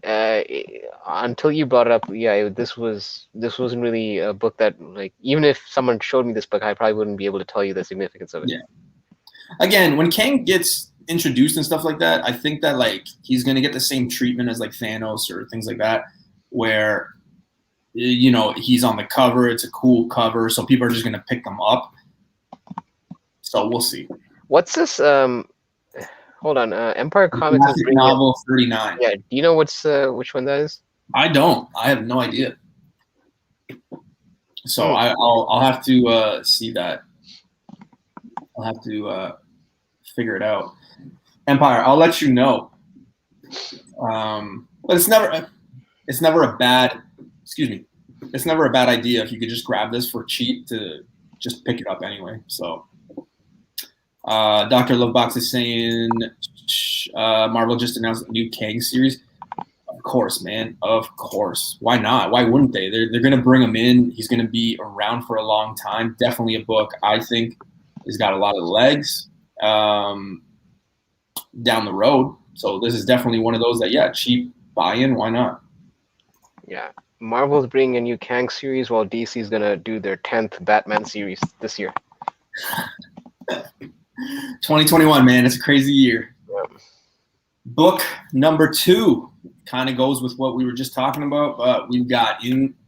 until you brought it up, yeah, this wasn't really a book that, like, even if someone showed me this book, I probably wouldn't be able to tell you the significance of it. Yeah. Again, when Kang gets introduced and stuff like that, I think that like he's gonna get the same treatment as like Thanos or things like that, where, you know, he's on the cover, it's a cool cover, so people are just gonna pick them up. So we'll see. What's this? Hold on. Empire Comics is bringing novel 39. Yeah, do you know which one that is? I don't. I have no idea. So I'll have to see that. I'll have to figure it out. Empire, I'll let you know. But it's never a bad. Excuse me. It's never a bad idea if you could just grab this for cheap to just pick it up anyway. So. Dr. Lovebox is saying Marvel just announced a new Kang series. Of course, man. Of course. Why not? Why wouldn't they? They're going to bring him in. He's going to be around for a long time. Definitely a book I think has got a lot of legs down the road. So this is definitely one of those that, yeah, cheap buy-in. Why not? Yeah. Marvel's bringing a new Kang series while DC's going to do their 10th Batman series this year. 2021, man, it's a crazy year. Yeah. Book number 2 kind of goes with what we were just talking about, but we've got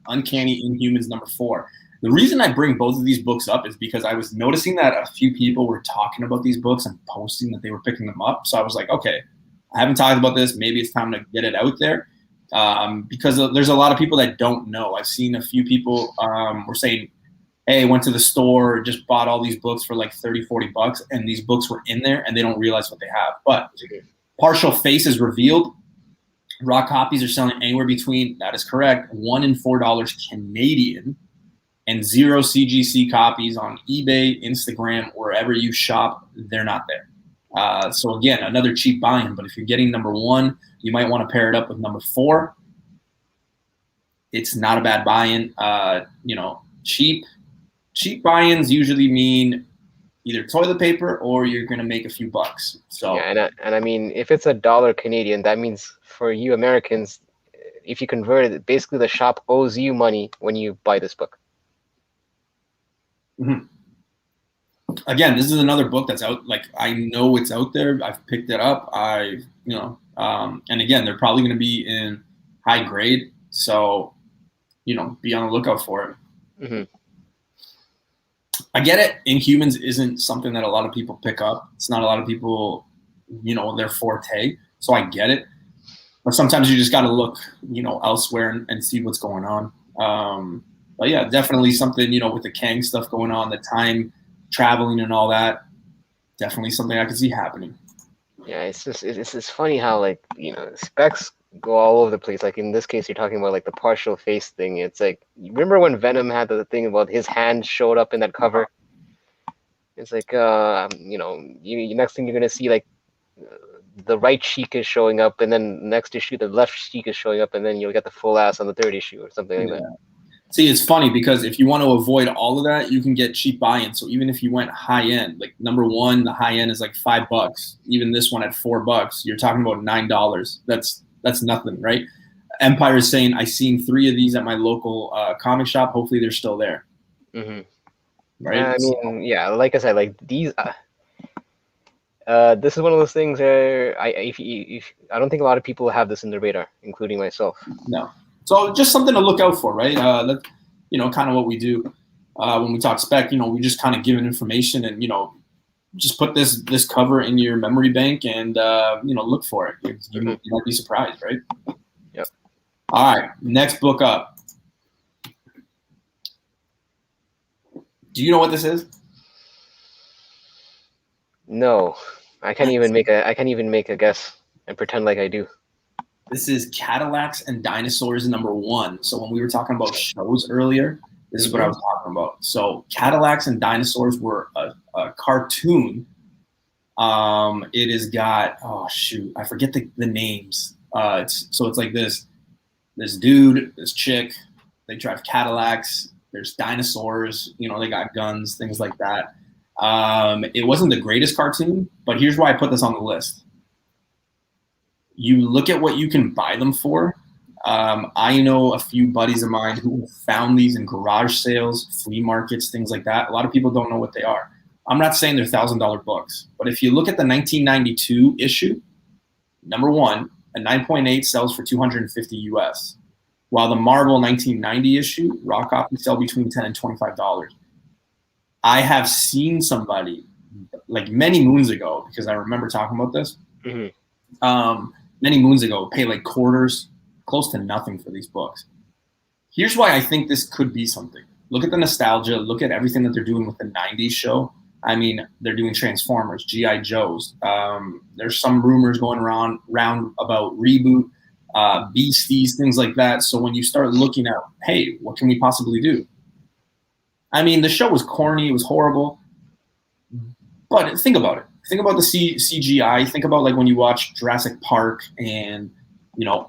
Uncanny Inhumans number 4. The reason I bring both of these books up is because I was noticing that a few people were talking about these books and posting that they were picking them up. So I was like, okay, I haven't talked about this. Maybe it's time to get it out there because there's a lot of people that don't know. I've seen a few people were saying, hey, went to the store, just bought all these books for like 30, 40 bucks, and these books were in there, and they don't realize what they have. But partial face is revealed. Raw copies are selling anywhere between, that is correct, $1 and $4 Canadian, and 0 CGC copies on eBay, Instagram, wherever you shop, they're not there. So again, another cheap buy-in, but if you're getting number 1, you might want to pair it up with number 4. It's not a bad buy-in. You know, cheap buy-ins usually mean either toilet paper or you're going to make a few bucks. So yeah, and I mean, if it's $1 Canadian, that means for you Americans, if you convert it, basically the shop owes you money when you buy this book. Mm-hmm. Again, this is another book that's out. Like, I know it's out there. I've picked it up. And again, they're probably going to be in high grade. So, you know, be on the lookout for it. Mm-hmm. I get it. Inhumans isn't something that a lot of people pick up. It's not a lot of people, you know, their forte. So I get it. But sometimes you just got to look, you know, elsewhere and see what's going on. But yeah, definitely something, you know, with the Kang stuff going on, the time traveling and all that, definitely something I could see happening. Yeah, it's funny how, like, you know, specs go all over the place. Like in this case, you're talking about like the partial face thing. It's like, you remember when Venom had the thing about his hand showed up in that cover? It's like, you know, next thing you're gonna see, like, the right cheek is showing up, and then next issue the left cheek is showing up, and then you'll get the full ass on the third issue or something like that. See, it's funny because if you want to avoid all of that, you can get cheap buy-in. So even if you went high end, like number 1, the high end is like $5. Even this one at $4, you're talking about $9. That's nothing, right? Empire is saying, I seen 3 of these at my local comic shop. Hopefully they're still there. Mm-hmm. Right? I mean, yeah, like I said, like these. This is one of those things where I don't think a lot of people have this in their radar, including myself. No. So just something to look out for, right? kind of what we do when we talk spec. We just kind of giving information and, just put this cover in your memory bank and, look for it. You might be surprised, right? Yep. All right, next book up. Do you know what this is? No, I can't even make a guess and pretend like I do. This is Cadillacs and Dinosaurs #1. So when we were talking about shows earlier, this is what I was talking about. So Cadillacs and Dinosaurs were a cartoon. It has got, I forget the names. It's like this dude, this chick, they drive Cadillacs. There's dinosaurs, they got guns, things like that. It wasn't the greatest cartoon, but here's why I put this on the list. You look at what you can buy them for. I know a few buddies of mine who found these in garage sales, flea markets, things like that. A lot of people don't know what they are. I'm not saying they're $1,000 books, but if you look at the 1992 issue, #1, a 9.8 sells for $250 US, while the Marvel 1990 issue, raw copies sell between $10 and $25. I have seen somebody like many moons ago, because I remember talking about this, many moons ago, pay like quarters, close to nothing for these books. Here's why I think this could be something. Look at the nostalgia. Look at everything that they're doing with the 90s show. I mean, they're doing Transformers, G.I. Joes. There's some rumors going around about reboot, Beasties, things like that. So when you start looking at, hey, what can we possibly do? I mean, the show was corny. It was horrible. But think about it. Think about the CGI. Think about like when you watch Jurassic Park and,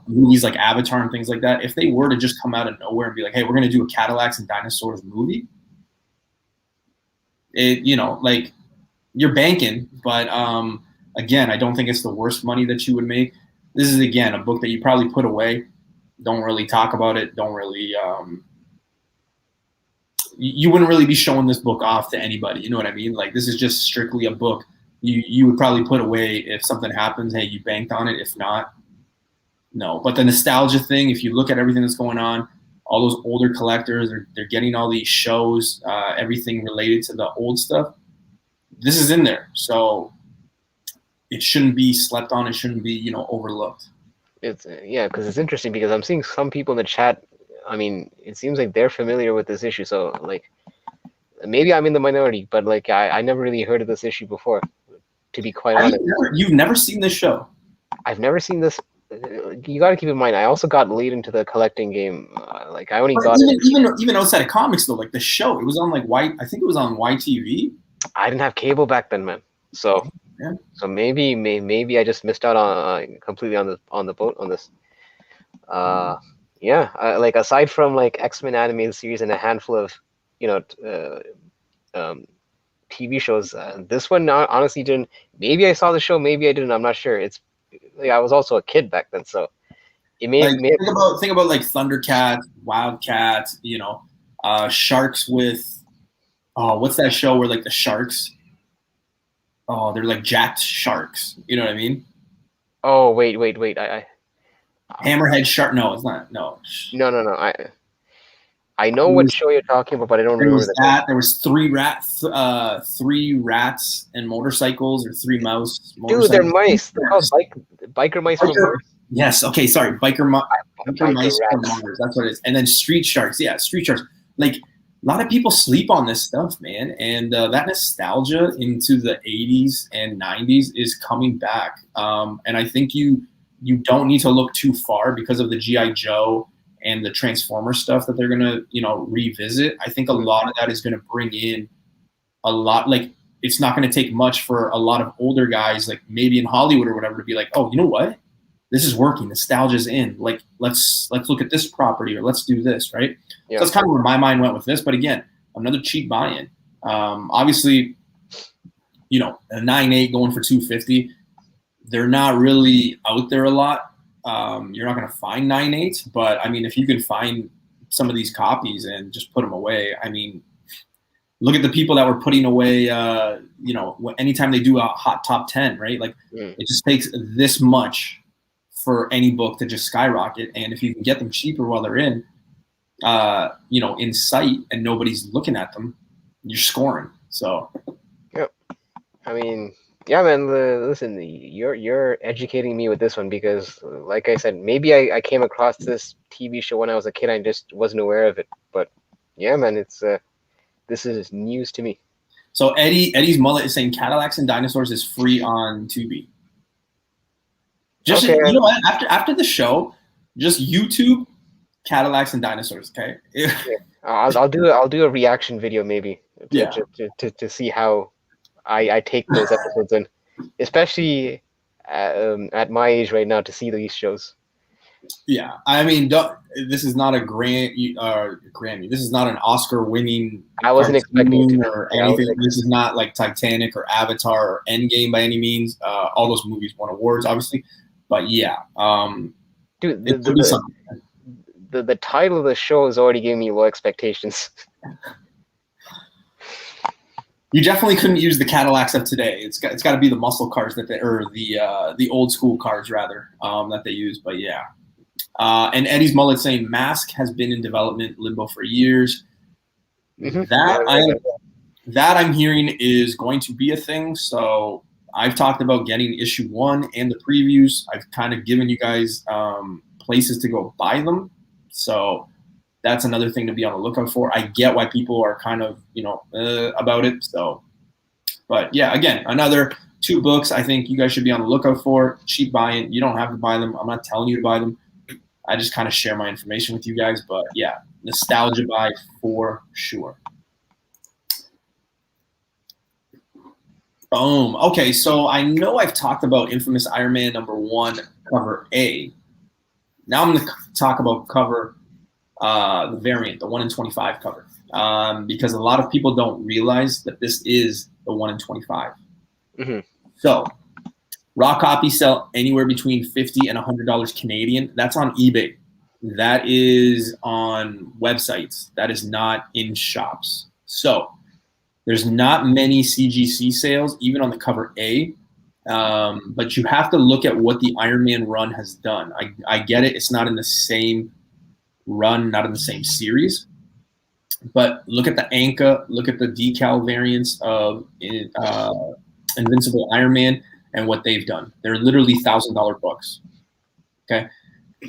movies like Avatar and things like that. If they were to just come out of nowhere and be like, hey, we're going to do a Cadillacs and Dinosaurs movie, like you're banking. But again, I don't think it's the worst money that you would make. This is, again, a book that you probably put away. Don't really talk about it. Don't really you wouldn't really be showing this book off to anybody. You know what I mean? Like, this is just strictly a book you would probably put away if something happens. Hey, you banked on it. If not, no. But the nostalgia thing, if you look at everything that's going on, all those older collectors, they're getting all these shows, everything related to the old stuff. This is in there. So it shouldn't be slept on. It shouldn't be, overlooked. It's because it's interesting because I'm seeing some people in the chat. I mean, it seems like they're familiar with this issue. So like, maybe I'm in the minority, but like I never really heard of this issue before, to be quite honest. You've never seen this show? I've never seen this. You got to keep in mind, I also got late into the collecting game. I only got even outside of comics though, like the show, it was on like I think it was on YTV. I didn't have cable back then, man. So yeah. So maybe I just missed out on completely on the boat on this. Like aside from like X-Men animated series and a handful of TV shows, this one honestly didn't. Maybe I saw the show, maybe I didn't. I'm not sure. It's like I was also a kid back then, so it may. Think about like Thundercats, Wildcats, sharks with. Oh, what's that show where like the sharks? Oh, they're like jacked sharks. You know what I mean? Oh wait. Hammerhead shark? No, it's not. No. I know what show you're talking about, but I don't remember that. There was three rats and motorcycles, or three mouse. Dude, they're mice. They're called biker mice from Mars. Yes. Okay. Sorry. Biker mice from Mars. That's what it is. And then street sharks. Yeah, street sharks. Like, a lot of people sleep on this stuff, man. And that nostalgia into the 80s and 90s is coming back. And I think you don't need to look too far because of the G.I. Joe and the Transformer stuff that they're going to, revisit. I think a lot of that is going to bring in a lot. Like, it's not going to take much for a lot of older guys, like maybe in Hollywood or whatever, to be like, oh, you know what? This is working. Nostalgia's in. Like, let's look at this property, or let's do this, right? Yeah. So that's kind of where my mind went with this. But again, another cheap buy-in. Obviously, a 9.8 going for $250. They're not really out there a lot. You're not going to find 9.8s, but I mean, if you can find some of these copies and just put them away, I mean, look at the people that were putting away, anytime they do a hot top 10, right? Like, it just takes this much for any book to just skyrocket. And if you can get them cheaper while they're in, in sight and nobody's looking at them, you're scoring. So. Yep. I mean, yeah, man. Listen, you're educating me with this one because, like I said, maybe I came across this TV show when I was a kid. I just wasn't aware of it. But yeah, man, this is news to me. So Eddie's mullet is saying Cadillacs and Dinosaurs is free on Tubi. Just Okay. you know what? After the show, just YouTube Cadillacs and Dinosaurs. Okay. Yeah. I'll do a reaction video maybe to see how I take those episodes in, especially at my age right now to see these shows. Yeah, I mean, this is not a Grammy. This is not an Oscar-winning. I wasn't expecting it to or anything. This is not like Titanic or Avatar or Endgame by any means. All those movies won awards, obviously, but yeah, dude, the title of the show is already giving me low expectations. You definitely couldn't use the Cadillacs of today. It's got to be the muscle cars or the old school cars rather that they use. But yeah. And Eddie's mullet saying Mask has been in development limbo for years. Mm-hmm. That I'm hearing is going to be a thing. So I've talked about getting issue 1 and the previews. I've kind of given you guys places to go buy them. So that's another thing to be on the lookout for. I get why people are kind of, about it. So, but yeah, again, another 2 books I think you guys should be on the lookout for. Cheap buying. You don't have to buy them. I'm not telling you to buy them. I just kind of share my information with you guys. But yeah, nostalgia buy for sure. Boom. Okay, so I know I've talked about Infamous Iron Man #1 cover A. Now I'm going to talk about cover the variant, the 1 in 25 cover, because a lot of people don't realize that this is the 1 in 25. Mm-hmm. So raw copies sell anywhere between $50 and $100 Canadian. That's on eBay. That is on websites. That is not in shops. So there's not many CGC sales, even on the cover A. But you have to look at what the Iron Man run has done. I get it. It's not in the same run, not in the same series. But look at the Anka, look at the decal variants of Invincible Iron Man and what they've done. They're literally $1,000 books. Okay.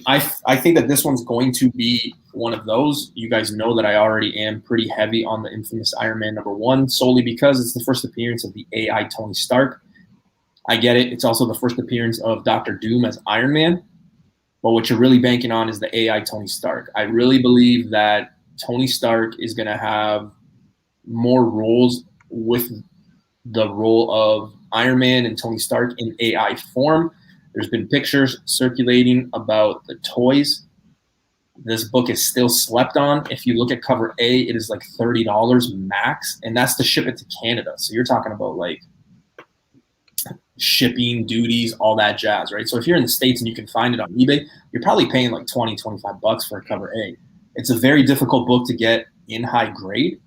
I think that this one's going to be one of those. You guys know that I already am pretty heavy on the Infamous Iron Man #1 solely because it's the first appearance of the AI Tony Stark. I get it. It's also the first appearance of Dr. Doom as Iron Man. But what you're really banking on is the AI Tony Stark. I really believe that Tony Stark is going to have more roles with the role of Iron Man and Tony Stark in AI form. There's been pictures circulating about the toys. This book is still slept on. If you look at cover A, it is like $30 max, and that's to ship it to Canada. So you're talking about like shipping, duties, all that jazz, right? So if you're in the States and you can find it on eBay, you're probably paying like $20, $25 for a cover A. It's a very difficult book to get in high grade.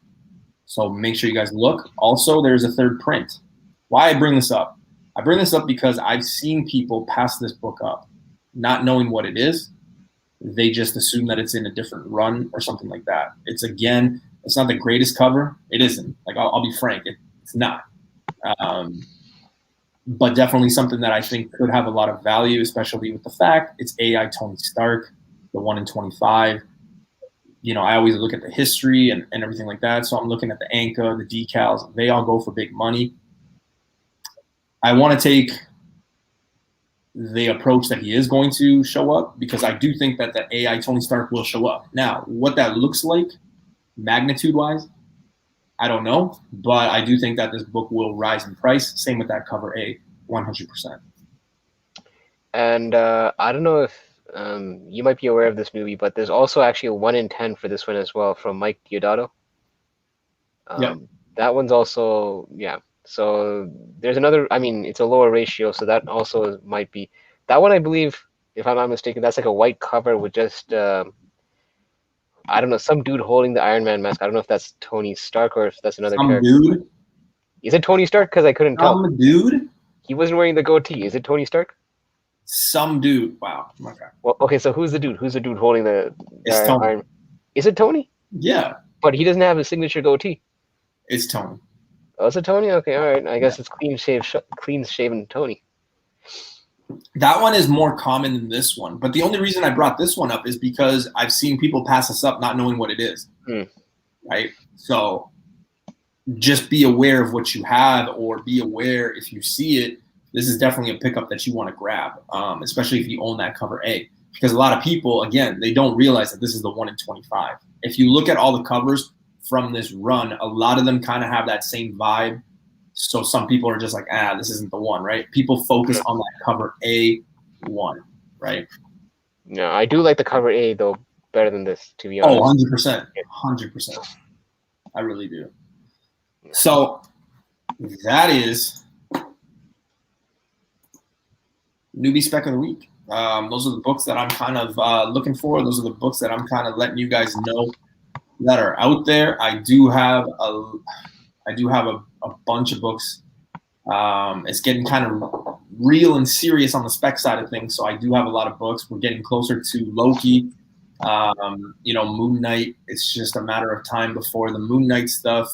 So make sure you guys look. Also, there's a third print. Why I bring this up? I bring this up because I've seen people pass this book up, not knowing what it is. They just assume that it's in a different run or something like that. It's not the greatest cover. It isn't. Like I'll be frank, it's not. But definitely something that I think could have a lot of value, especially with the fact it's AI Tony Stark, the 1 in 25. I always look at the history and everything like that. So I'm looking at the Anka, the decals. They all go for big money. I want to take the approach that he is going to show up because I do think that the AI Tony Stark will show up. Now, what that looks like magnitude-wise, I don't know, but I do think that this book will rise in price. Same with that cover A, 100%. And I don't know if you might be aware of this movie, but there's also actually a 1 in 10 for this one as well from Mike Diodato. Yep. That one's also, yeah. So there's another, it's a lower ratio, so that also might be. That one, I believe, if I'm not mistaken, that's like a white cover with just, I don't know, some dude holding the Iron Man mask. I don't know if that's Tony Stark or if that's another character. Dude? Is it Tony Stark? Because I couldn't tell. Some dude? He wasn't wearing the goatee. Is it Tony Stark? Some dude. Wow. Okay. Well, okay, so who's the dude? Who's the dude holding the It's Tony. Iron? Is it Tony? Yeah, But he doesn't have a signature goatee. it's Tony. Oh, is it Tony? Okay, all right. I guess it's clean shaven Tony. That one is more common than this one. But the only reason I brought this one up is because I've seen people pass this up not knowing what it is. Right? So just be aware of what you have, or be aware if you see it. This is definitely a pickup that you want to grab, especially if you own that cover A. Because a lot of people, again, they don't realize that this is the 1 in 25. If you look at all the covers from this run, a lot of them kind of have that same vibe. So some people are just like, this isn't the one, right? People focus on that cover A1, right? No, I do like the cover A, though, better than this, to be honest. Oh, 100%. 100%. I really do. So that is Newbie Spec of the Week. Those are the books that I'm kind of looking for. Those are the books that I'm kind of letting you guys know that are out there. I do have a bunch of books. It's getting kind of real and serious on the spec side of things, so I do have a lot of books. We're getting closer to Loki. Moon Knight. It's just a matter of time before the Moon Knight stuff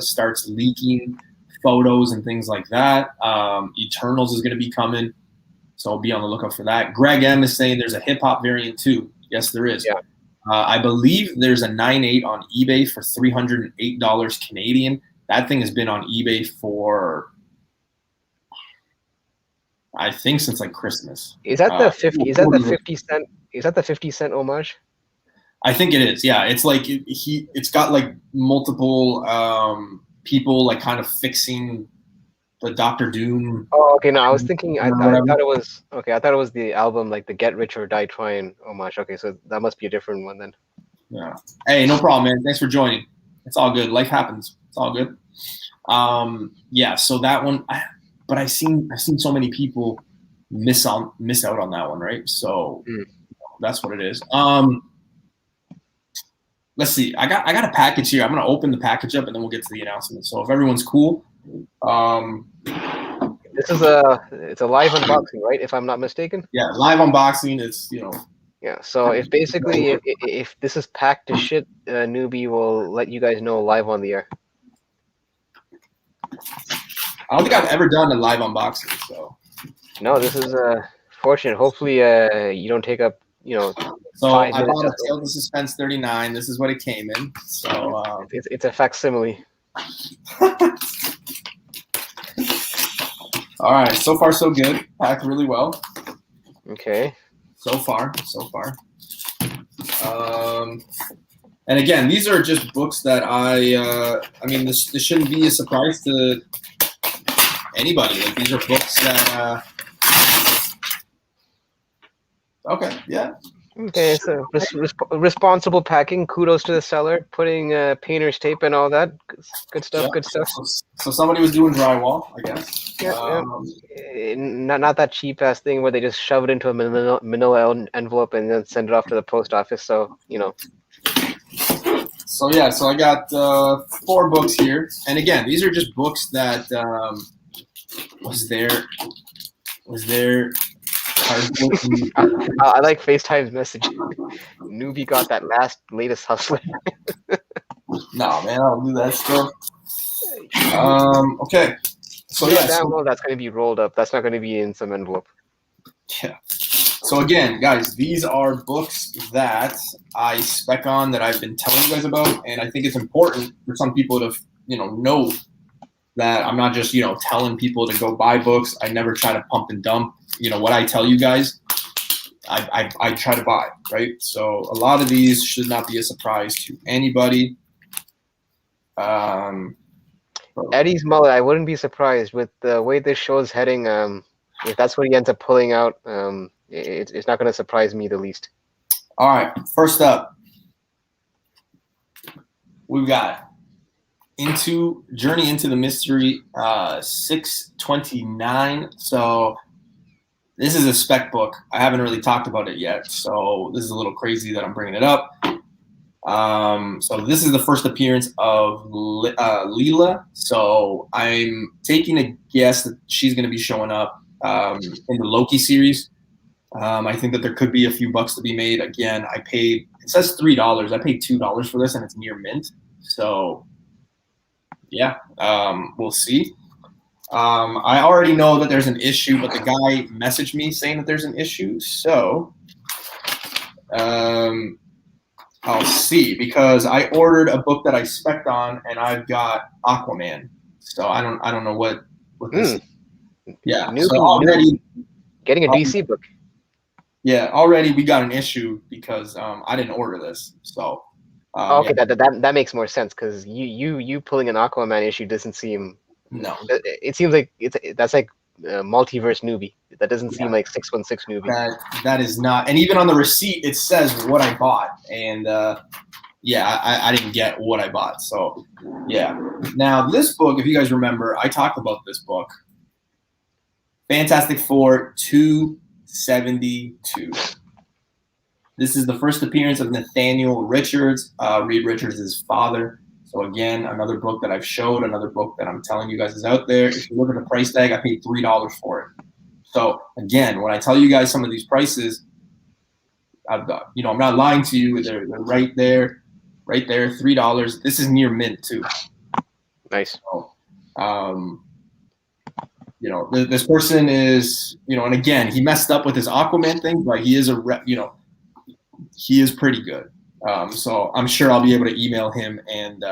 starts leaking photos and things like that. Eternals is going to be coming, so be on the lookout for that. Greg M is saying there's a hip hop variant too. Yes, there is. Yeah. I believe there's a 9.8 on eBay for $308 Canadian. That thing has been on eBay for, I think, since like Christmas. Is that the 50? Is that the 50 cent? Is that the 50 cent homage? I think it is. Yeah, it's like it's got like multiple people like kind of fixing the Doctor Doom. Oh, okay. No, I was thinking. I thought it was okay. I thought it was the album, like the Get Rich or Die Trying homage. Okay, so that must be a different one then. Yeah. Hey, no problem, man. Thanks for joining. It's all good. Life happens. It's all good. Yeah. So that one, but I've seen so many people miss out on that one, right? So that's what it is. Let's see. I got a package here. I'm gonna open the package up and then we'll get to the announcement. So if everyone's cool, this is it's a live unboxing, right? If I'm not mistaken. Yeah, live unboxing. It's Yeah. So if basically if this is packed to shit, Newbie will let you guys know live on the air. I don't think I've ever done a live unboxing. So no, this is fortunate. Hopefully, you don't take up So 5 I minutes. bought a Tales of Suspense 39. This is what it came in. So It's a facsimile. all right, so far so good. Packed really well. Okay. So far. And again, these are just books that I mean, this shouldn't be a surprise to anybody. Like, these are books that okay, yeah. Okay, so responsible packing. Kudos to the seller, putting painter's tape and all that. Good stuff. Yeah. Good stuff. So somebody was doing drywall, I guess. Yeah. Not that cheap ass thing where they just shove it into a manila envelope and then send it off to the post office. So So yeah, so I got 4 books here, and again, these are just books that was there. I like FaceTime's message. Newbie got that latest hustler. No, man, I don't do that stuff. Okay. So yeah, well, that's going to be rolled up. That's not going to be in some envelope. Yeah. So again, guys, these are books that I spec on, that I've been telling you guys about, and I think it's important for some people to know that I'm not just telling people to go buy books. I never try to pump and dump. What I tell you guys, I try to buy, right? So a lot of these should not be a surprise to anybody. Eddie's mullet, I wouldn't be surprised with the way this show's heading. If that's what he ends up pulling out, it's not going to surprise me the least. All right, first up, we've got Journey into the Mystery 629. So this is a spec book. I haven't really talked about it yet, so this is a little crazy that I'm bringing it up. So this is the first appearance of Leela. So I'm taking a guess that she's going to be showing up in the Loki series. I think that there could be a few bucks to be made. Again, I paid It says $3. I paid $2 for this, and it's near mint. So, yeah, we'll see. I already know that there's an issue, but the guy messaged me saying that there's an issue. So, I'll see, because I ordered a book that I spec'd on, and I've got Aquaman. So I don't know what this is. Yeah. Newbie, so already getting a DC book. Yeah, already we got an issue because I didn't order this. So Okay, yeah. that makes more sense, because you pulling an Aquaman issue doesn't seem. No. It seems like that's like multiverse Newbie. That doesn't seem like 616 Newbie. That is not. And even on the receipt, it says what I bought, and yeah, I didn't get what I bought. So yeah. Now this book, if you guys remember, I talked about this book. Fantastic Four 272. This is the first appearance of Nathaniel Richards, Reed Richards' father. So again, another book that I've showed, another book that I'm telling you guys is out there. If you look at the price tag, I paid $3 for it. So again, when I tell you guys some of these prices, I'm not lying to you. They're right there, $3. This is near mint too. Nice. So, this person is, and again, he messed up with his Aquaman thing, but he is he is pretty good. So I'm sure I'll be able to email him and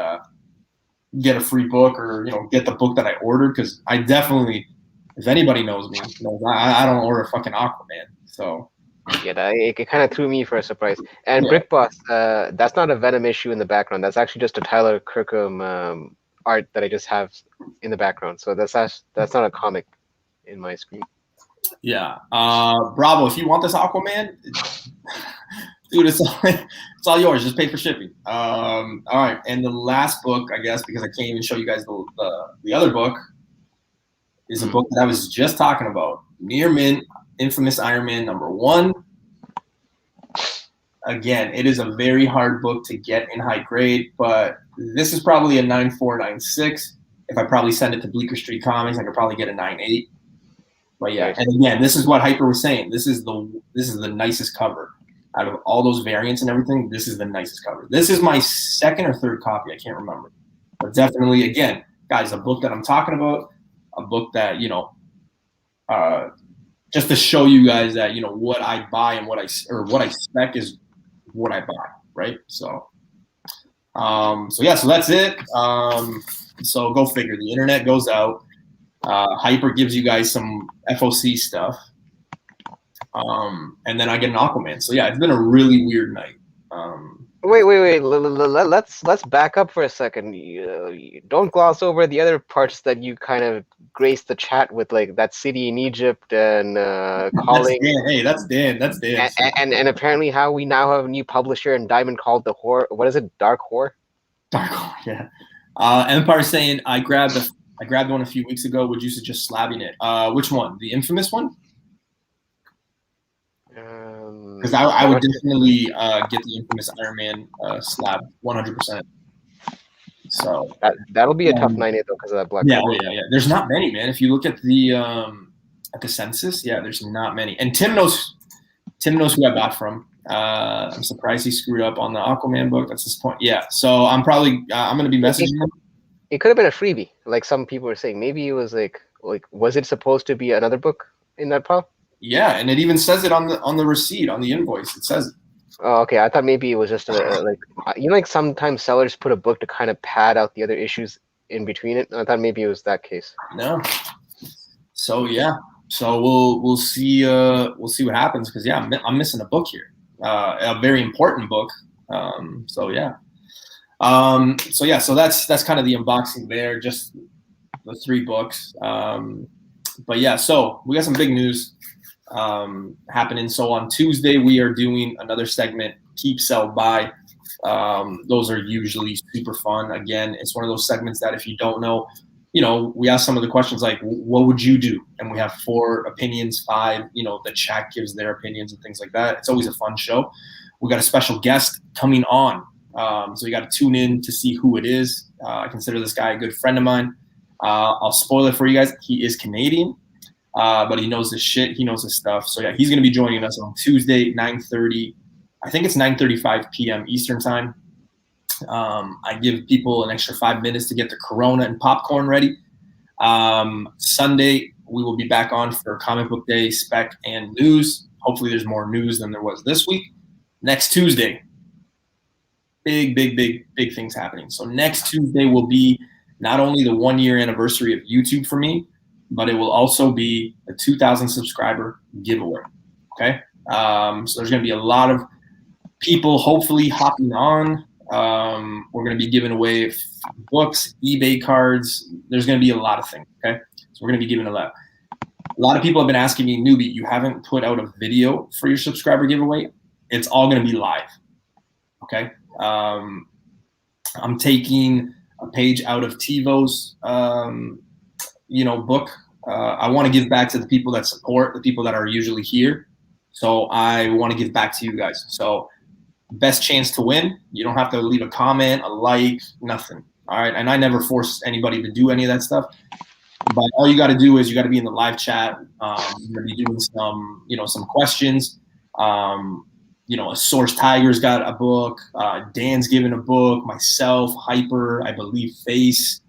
get a free book, or get the book that I ordered, because I definitely, if anybody knows me, knows I don't order fucking Aquaman. So yeah, it kind of threw me for a surprise. And yeah. Brick Boss, that's not a Venom issue in the background. That's actually just a Tyler Kirkham art that I just have in the background. So that's not a comic in my screen. Yeah. Bravo, if you want this Aquaman, dude, it's all yours. Just pay for shipping. All right. And the last book, I guess, because I can't even show you guys the other book, is a book that I was just talking about. Near mint, Infamous Iron Man #1. Again, it is a very hard book to get in high grade, but this is probably a 9.4, 9.6. If I probably send it to Bleecker Street Comics, I could probably get a 9.8. But yeah, and again, this is what Hyper was saying. This is the nicest cover. Out of all those variants and everything, this is the nicest cover. This is my second or third copy. I can't remember. But definitely, again, guys, a book that I'm talking about, a book that, just to show you guys that, what I buy and what I spec is what I buy, right? So, so that's it. So go figure. The internet goes out. Hyper gives you guys some FOC stuff. And then I get an Aquaman. So yeah, it's been a really weird night. Wait. Let's back up for a second. Don't gloss over the other parts that you kind of graced the chat with, like that city in Egypt and calling. That's Dan. And apparently how we now have a new publisher in Diamond called the Whore. What is it? Dark Whore? Dark Whore, yeah. Empire saying I grabbed one a few weeks ago. Would you suggest slabbing it? Which one? The Infamous one? Because I would definitely get the Infamous Iron Man slab 100%. So that'll be a tough 9.8 though, because of that black. Yeah. There's not many, man. If you look at the census, yeah, there's not many. And Tim knows who I bought from. I'm surprised he screwed up on the Aquaman book. That's his point. Yeah. So I'm probably I'm gonna be messaging him. It could have been a freebie, like some people were saying. Maybe it was like was it supposed to be another book in that pile? Yeah, and it even says it on the receipt, on the invoice. It says it. Oh, okay. I thought maybe it was just like sometimes sellers put a book to kind of pad out the other issues in between it. I thought maybe it was that case. No. So yeah. So we'll see what happens, because yeah, I'm missing a book here, a very important book. So yeah. So that's kind of the unboxing there, just the 3 books. But yeah, so we got some big news happening. So on Tuesday we are doing another segment, Keep, Sell, Buy. Those are usually super fun. Again, it's one of those segments that if you don't know, we ask some of the questions like, what would you do? And we have 4 opinions, 5, the chat gives their opinions and things like that. It's always a fun show. We got a special guest coming on. So you got to tune in to see who it is. I consider this guy a good friend of mine. I'll spoil it for you guys. He is Canadian, but he knows his shit. He knows his stuff. So yeah, he's going to be joining us on Tuesday, 9:30 I think it's 9:35 p.m. Eastern time. I give people an extra 5 minutes to get their Corona and popcorn ready. Sunday, we will be back on for Comic Book Day, Spec, and News. Hopefully there's more news than there was this week. Next Tuesday, big things happening. So next Tuesday will be not only the 1-year anniversary of YouTube for me, but it will also be a 2,000 subscriber giveaway. Okay. So there's going to be a lot of people hopefully hopping on. We're going to be giving away books, eBay cards. There's going to be a lot of things. Okay. So we're going to be giving a lot. A lot of people have been asking me, Newbie, you haven't put out a video for your subscriber giveaway. It's all going to be live. Okay. I'm taking a page out of TiVo's, book. I want to give back to the people that support, the people that are usually here. So I want to give back to you guys. So best chance to win. You don't have to leave a comment, a like, nothing. All right. And I never force anybody to do any of that stuff. But all you got to do is you got to be in the live chat. You're going to be doing some questions. A Source Tiger's got a book. Dan's given a book. Myself, Hyper, I believe Face.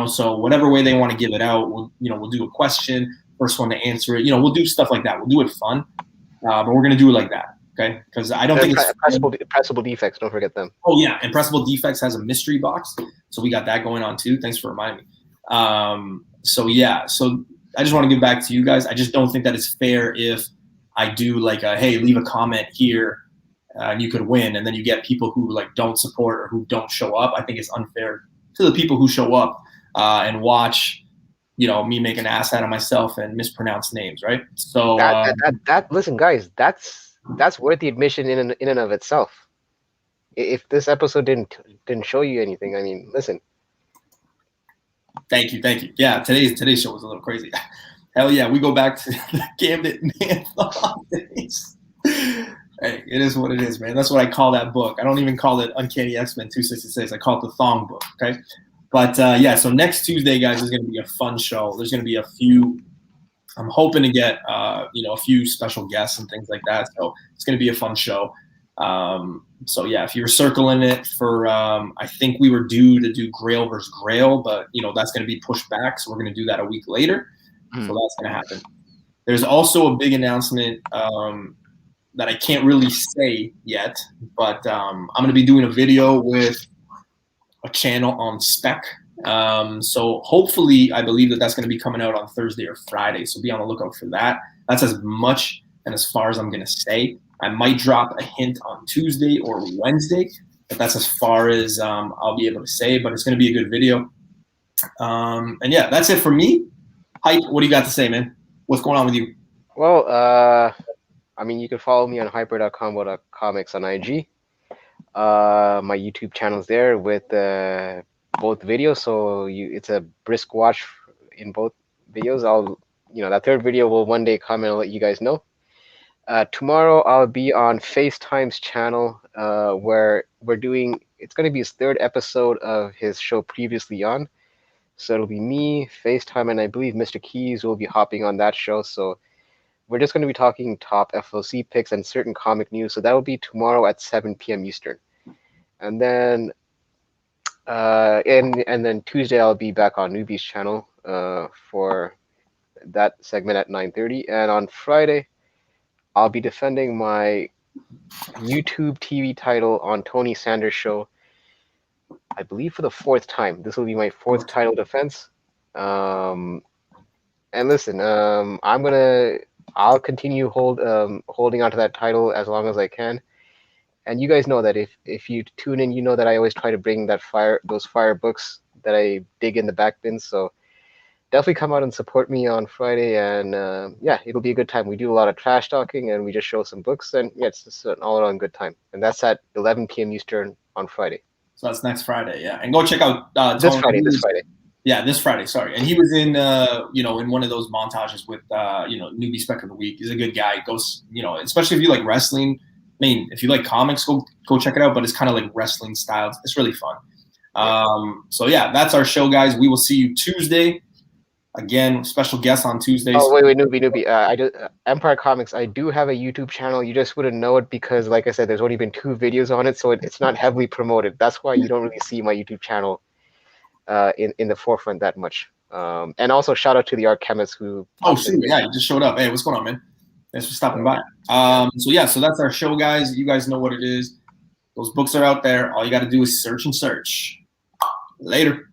So whatever way they want to give it out, we'll do a question. First one to answer it. We'll do stuff like that. We'll do it fun. But we're going to do it like that. Okay. Because I don't think it's Pressable Defects. Don't forget them. Oh yeah. And Pressable Defects has a mystery box. So we got that going on too. Thanks for reminding me. So I just want to give back to you guys. I just don't think that it's fair if I do hey, leave a comment here and you could win. And then you get people who don't support or who don't show up. I think it's unfair to the people who show up and watch, me make an ass out of myself and mispronounce names. Right. So listen, guys, that's worth the admission in and of itself. If this episode didn't show you anything, I mean, listen. Thank you. Yeah, today's show was a little crazy. Hell yeah, we go back to the Gambit Marathon days. Hey, it is what it is, man. That's what I call that book. I don't even call it Uncanny X-Men 266. I call it the Thong Book, okay? But, so next Tuesday, guys, is going to be a fun show. There's going to be a few – I'm hoping to get, a few special guests and things like that. So it's going to be a fun show. If you're circling it for, I think we were due to do Grail versus Grail, but that's going to be pushed back. So we're going to do that a week later. So that's going to happen. There's also a big announcement, that I can't really say yet, but, I'm going to be doing a video with a channel on spec. So hopefully I believe that's going to be coming out on Thursday or Friday. So be on the lookout for that. That's as much and as far as I'm going to say. I might drop a hint on Tuesday or Wednesday, but that's as far as I'll be able to say. But it's going to be a good video. That's it for me. Hype, what do you got to say, man? What's going on with you? Well, you can follow me on hyper.combo.comics on IG. My YouTube channel's there with both videos, so it's a brisk watch in both videos. That third video will one day come and I'll let you guys know. Tomorrow I'll be on FaceTime's channel, where it's going to be his third episode of his show previously on. So it'll be me, FaceTime, and I believe Mr. Keys will be hopping on that show. So we're just going to be talking top FOC picks and certain comic news. So that will be tomorrow at 7 p.m. Eastern. And then and then Tuesday I'll be back on Newbie's channel for that segment at 9:30. And on Friday I'll be defending my YouTube TV title on Tony Sanders' show, I believe for the fourth time. This will be my fourth title defense. And listen, I'll continue holding onto that title as long as I can. And you guys know that if you tune in, you know that I always try to bring those fire books that I dig in the back bins. So definitely come out and support me on Friday, and it'll be a good time. We do a lot of trash talking, and we just show some books, and it's just an all-around good time. And that's at 11 p.m. Eastern on Friday. So that's next Friday, yeah. And go check out this Friday. Yeah, this Friday. Sorry, and he was in in one of those montages with Newbie Spec of the Week. He's a good guy. He goes, especially if you like wrestling. I mean, if you like comics, go check it out. But it's kind of like wrestling styles. It's really fun. That's our show, guys. We will see you Tuesday. Again, special guest on Tuesdays. Oh wait, newbie. I do Empire Comics. I do have a YouTube channel. You just wouldn't know it because, like I said, there's only been 2 videos on it, so it's not heavily promoted. That's why you don't really see my YouTube channel in the forefront that much. And also shout out to the art chemist who. Oh shoot, yeah, you just showed up. Hey, what's going on, man? Thanks for stopping by. So that's our show, guys. You guys know what it is. Those books are out there. All you got to do is search and search. Later.